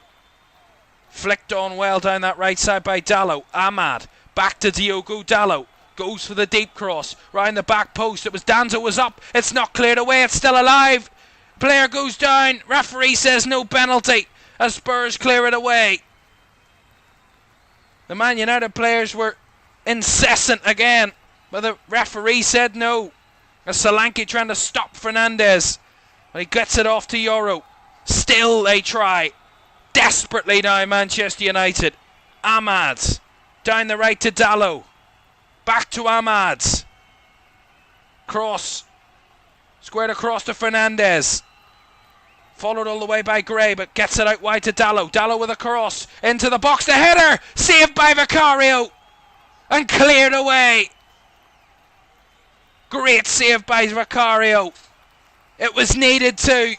Flicked on well down that right side by Dalot. Ahmad. Back to Diogo Dalot. Goes for the deep cross. Round the back post. It was Danzo was up. It's not cleared away. It's still alive. Player goes down. Referee says no penalty as Spurs clear it away. The Man United players were incessant again, but the referee said no. As Solanke trying to stop Fernandes, but he gets it off to Yoro. Still they try. Desperately now Manchester United. Ahmad. Down the right to Dalot. Back to Ahmad. Cross. Squared across to Fernandes. Followed all the way by Gray, but gets it out wide to Dalot. Dalot with a cross. Into the box. The header. Saved by Vicario. And cleared away. Great save by Vicario. It was needed too.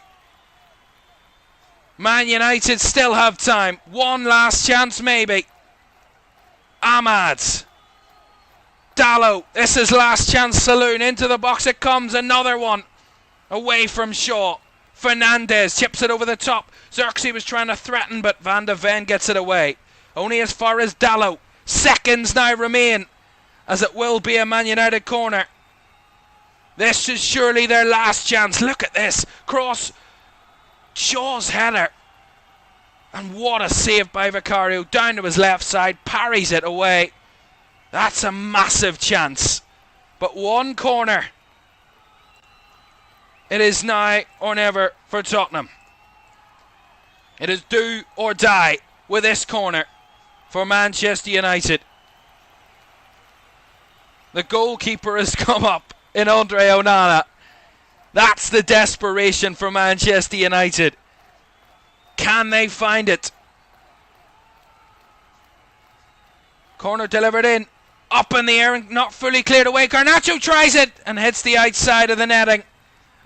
Man United still have time. One last chance maybe. Ahmad. Dalot. This is last chance saloon. Into the box it comes. Another one. Away from Shaw. Fernandes chips it over the top. Xerxes was trying to threaten, but Van de Ven gets it away. Only as far as Dalot. Seconds now remain, as it will be a Man United corner. This is surely their last chance. Look at this. Cross Shaw's header. And what a save by Vicario. Down to his left side. Parries it away. That's a massive chance. But one corner. It is now or never for Tottenham. It is do or die with this corner for Manchester United. The goalkeeper has come up in Andre Onana. That's the desperation for Manchester United. Can they find it? Corner delivered in. Up in the air and not fully cleared away. Garnacho tries it and hits the outside of the netting.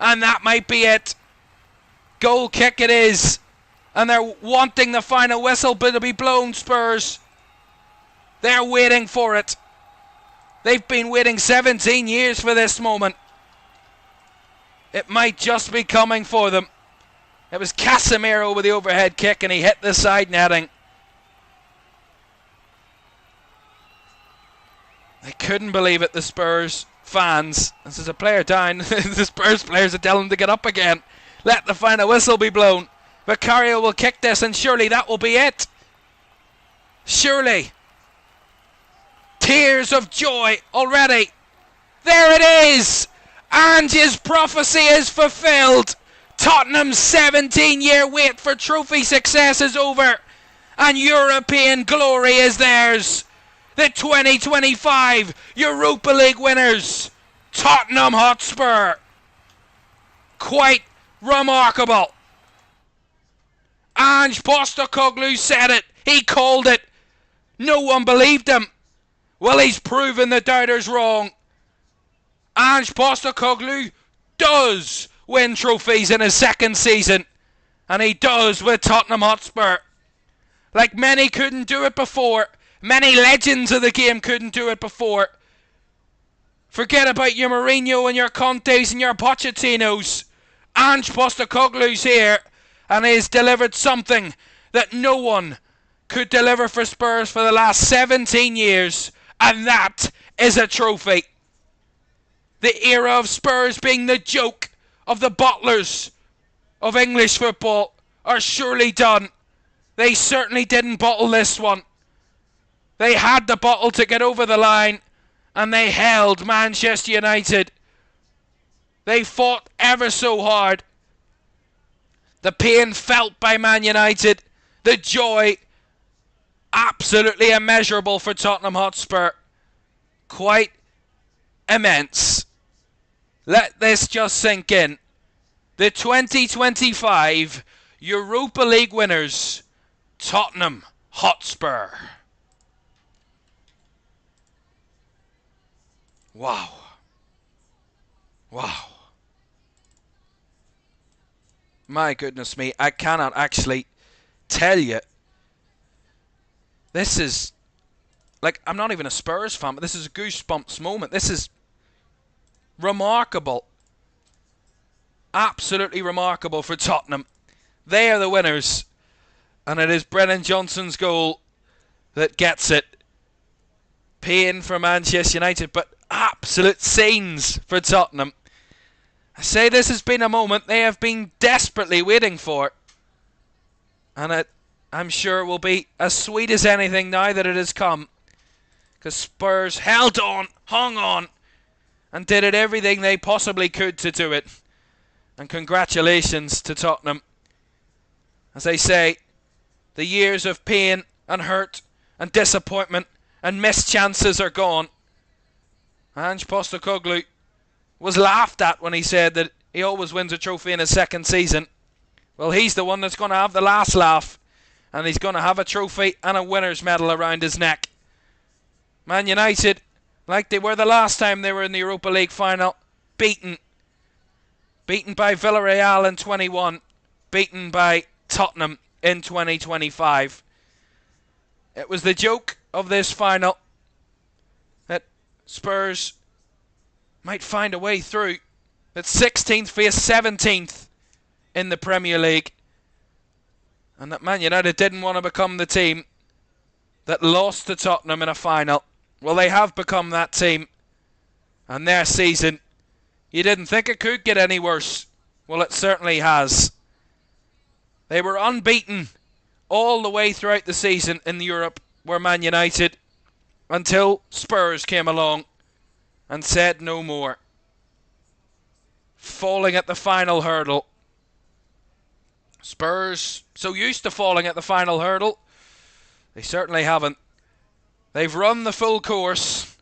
And that might be it. Goal kick it is. And they're wanting the final whistle, but it'll be blown, Spurs. They're waiting for it. They've been waiting 17 years for this moment. It might just be coming for them. It was Casemiro with the overhead kick and he hit the side netting. They couldn't believe it, the Spurs fans. This is a player down. The Spurs players are telling him to get up again. Let the final whistle be blown. Vicario will kick this and surely that will be it. Surely. Tears of joy already. There it is. And his prophecy is fulfilled. Tottenham's 17-year wait for trophy success is over. And European glory is theirs. The 2025 Europa League winners, Tottenham Hotspur. Quite remarkable. Ange Postecoglou said it. He called it. No one believed him. Well, he's proven the doubters wrong. Ange Postecoglou does win trophies in his second season. And he does with Tottenham Hotspur. Like many couldn't do it before. Many legends of the game couldn't do it before. Forget about your Mourinho and your Contes and your Pochettinos. Ange Postecoglou's here and he has delivered something that no one could deliver for Spurs for the last 17 years. And that is a trophy. The era of Spurs being the joke of the bottlers of English football are surely done. They certainly didn't bottle this one. They had the bottle to get over the line and they held Manchester United. They fought ever so hard. The pain felt by Man United, the joy absolutely immeasurable for Tottenham Hotspur. Quite immense. Let this just sink in. The 2025 Europa League winners, Tottenham Hotspur. Wow. Wow. My goodness me, I cannot actually tell you. This is, like, I'm not even a Spurs fan, but this is a goosebumps moment. This is remarkable. Absolutely remarkable for Tottenham. They are the winners. And it is Brennan Johnson's goal that gets it. Pain for Manchester United, but absolute scenes for Tottenham. I say this has been a moment they have been desperately waiting for. And I'm sure it will be as sweet as anything now that it has come. Because Spurs held on, hung on, and did it everything they possibly could to do it. And congratulations to Tottenham. As I say, the years of pain and hurt and disappointment and missed chances are gone. Ange Postecoglou was laughed at when he said that he always wins a trophy in his second season. Well, he's the one that's going to have the last laugh. And he's going to have a trophy and a winner's medal around his neck. Man United, like they were the last time they were in the Europa League Final, beaten. Beaten by Villarreal in 21. Beaten by Tottenham in 2025. It was the joke of this final that Spurs might find a way through. That 16th face 17th in the Premier League. And that Man United didn't want to become the team that lost to Tottenham in a final. Well, they have become that team. And their season, you didn't think it could get any worse. Well, it certainly has. They were unbeaten all the way throughout the season in Europe, were Man United, until Spurs came along and said no more. Falling at the final hurdle. Spurs, so used to falling at the final hurdle, they certainly haven't. They've run the full course,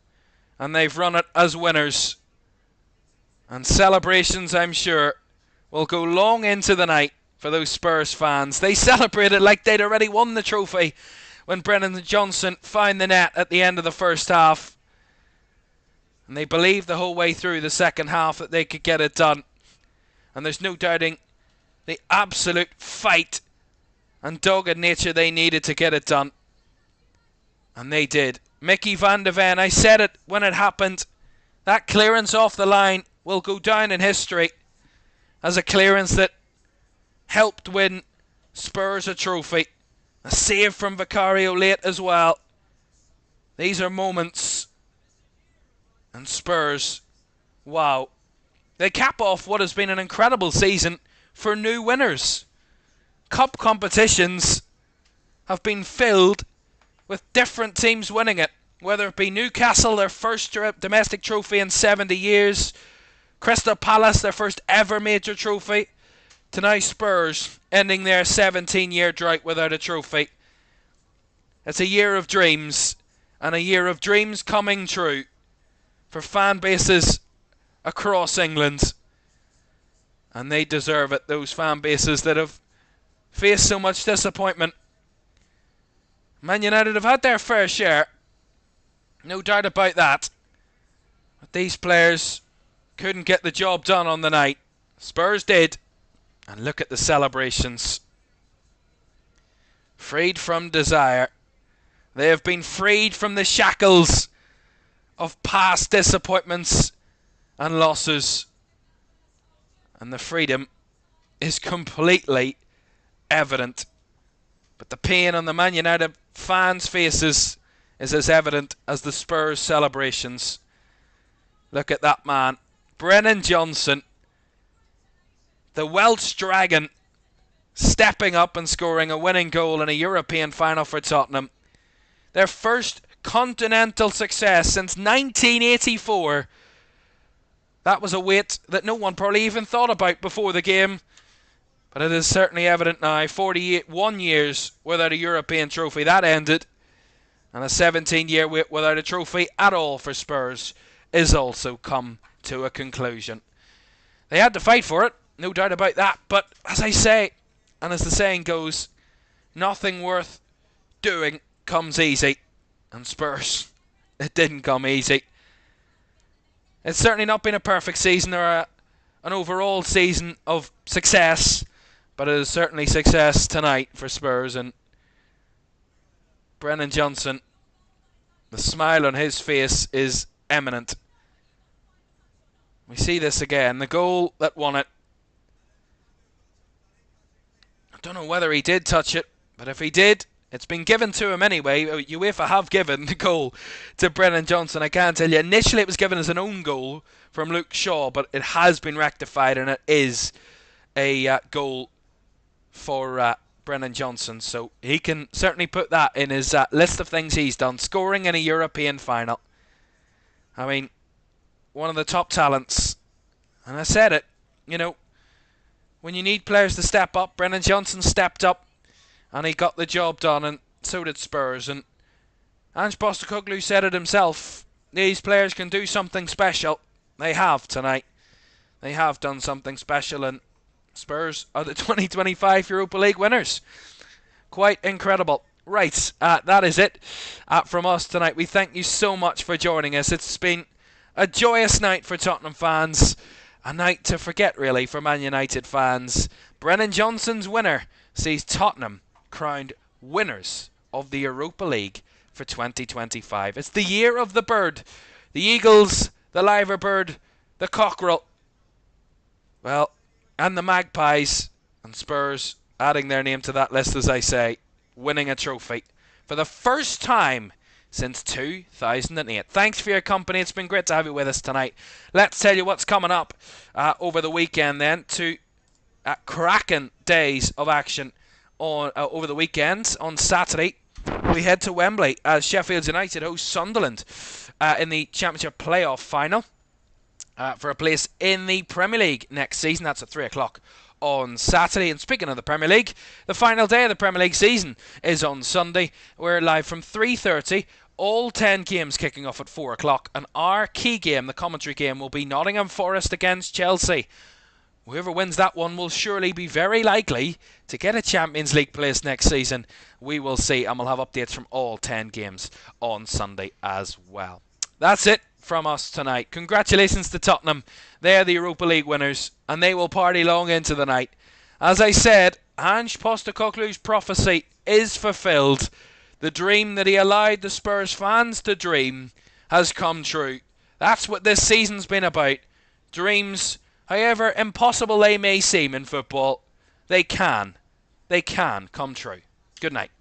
and they've run it as winners. And celebrations, I'm sure, will go long into the night for those Spurs fans. They celebrated like they'd already won the trophy when Brennan Johnson found the net at the end of the first half. And they believed the whole way through the second half that they could get it done. And there's no doubting the absolute fight and dogged nature they needed to get it done. And they did. Mickey van de Ven, I said it when it happened, that clearance off the line will go down in history as a clearance that helped win Spurs a trophy. A save from Vicario late as well. These are moments. And Spurs, wow. They cap off what has been an incredible season for new winners. Cup competitions have been filled with different teams winning it. Whether it be Newcastle, their first domestic trophy in 70 years. Crystal Palace, their first ever major trophy. To now Spurs ending their 17-year drought without a trophy. It's a year of dreams, and a year of dreams coming true for fan bases across England. And they deserve it, those fan bases that have faced so much disappointment. Man United have had their fair share, no doubt about that. But these players couldn't get the job done on the night. Spurs did. And look at the celebrations. Freed from desire. They have been freed from the shackles of past disappointments and losses. And the freedom is completely evident. But the pain on the Man United fans' faces is as evident as the Spurs celebrations. Look at that man. Brennan Johnson. The Welsh Dragon stepping up and scoring a winning goal in a European final for Tottenham. Their first continental success since 1984. That was a weight that no one probably even thought about before the game. But it is certainly evident now. 41 years without a European trophy. That ended. And a 17-year wait without a trophy at all for Spurs is also come to a conclusion. They had to fight for it. No doubt about that. But as I say, and as the saying goes, nothing worth doing comes easy. And Spurs, it didn't come easy. It's certainly not been a perfect season or an overall season of success. But it is certainly success tonight for Spurs. And Brennan Johnson, the smile on his face is eminent. We see this again. The goal that won it. I don't know whether he did touch it, but if he did, it's been given to him anyway. UEFA have given the goal to Brennan Johnson. I can't tell you. Initially it was given as an own goal from Luke Shaw, but it has been rectified and it is a goal for Brennan Johnson. So he can certainly put that in his list of things he's done. Scoring in a European final. I mean, one of the top talents. And I said it, you know, when you need players to step up, Brennan Johnson stepped up and he got the job done, and so did Spurs. And Ange Postecoglou said it himself. These players can do something special. They have tonight. They have done something special, and Spurs are the 2025 Europa League winners. Quite incredible. Right, that is it from us tonight. We thank you so much for joining us. It's been a joyous night for Tottenham fans. A night to forget, really, for Man United fans. Brennan Johnson's winner sees Tottenham crowned winners of the Europa League for 2025. It's the year of the bird. The Eagles, the liverbird, the cockerel. Well, and the Magpies and Spurs adding their name to that list, as I say, winning a trophy for the first time since 2008. Thanks for your company. It's been great to have you with us tonight. Let's tell you what's coming up over the weekend then. To cracking days of action on over the weekend. On Saturday, we head to Wembley as Sheffield United host Sunderland in the Championship playoff final for a place in the Premier League next season. That's at 3 o'clock on Saturday. And speaking of the Premier League, the final day of the Premier League season is on Sunday. We're live from 3:30. All 10 games kicking off at 4 o'clock. And our key game, the commentary game, will be Nottingham Forest against Chelsea. Whoever wins that one will surely be very likely to get a Champions League place next season. We will see, and we'll have updates from all 10 games on Sunday as well. That's it from us tonight. Congratulations to Tottenham. They're the Europa League winners, and they will party long into the night. As I said, Ange Postecoglou's prophecy is fulfilled. The dream that he allowed the Spurs fans to dream has come true. That's what this season's been about. Dreams, however impossible they may seem in football, they can come true. Good night.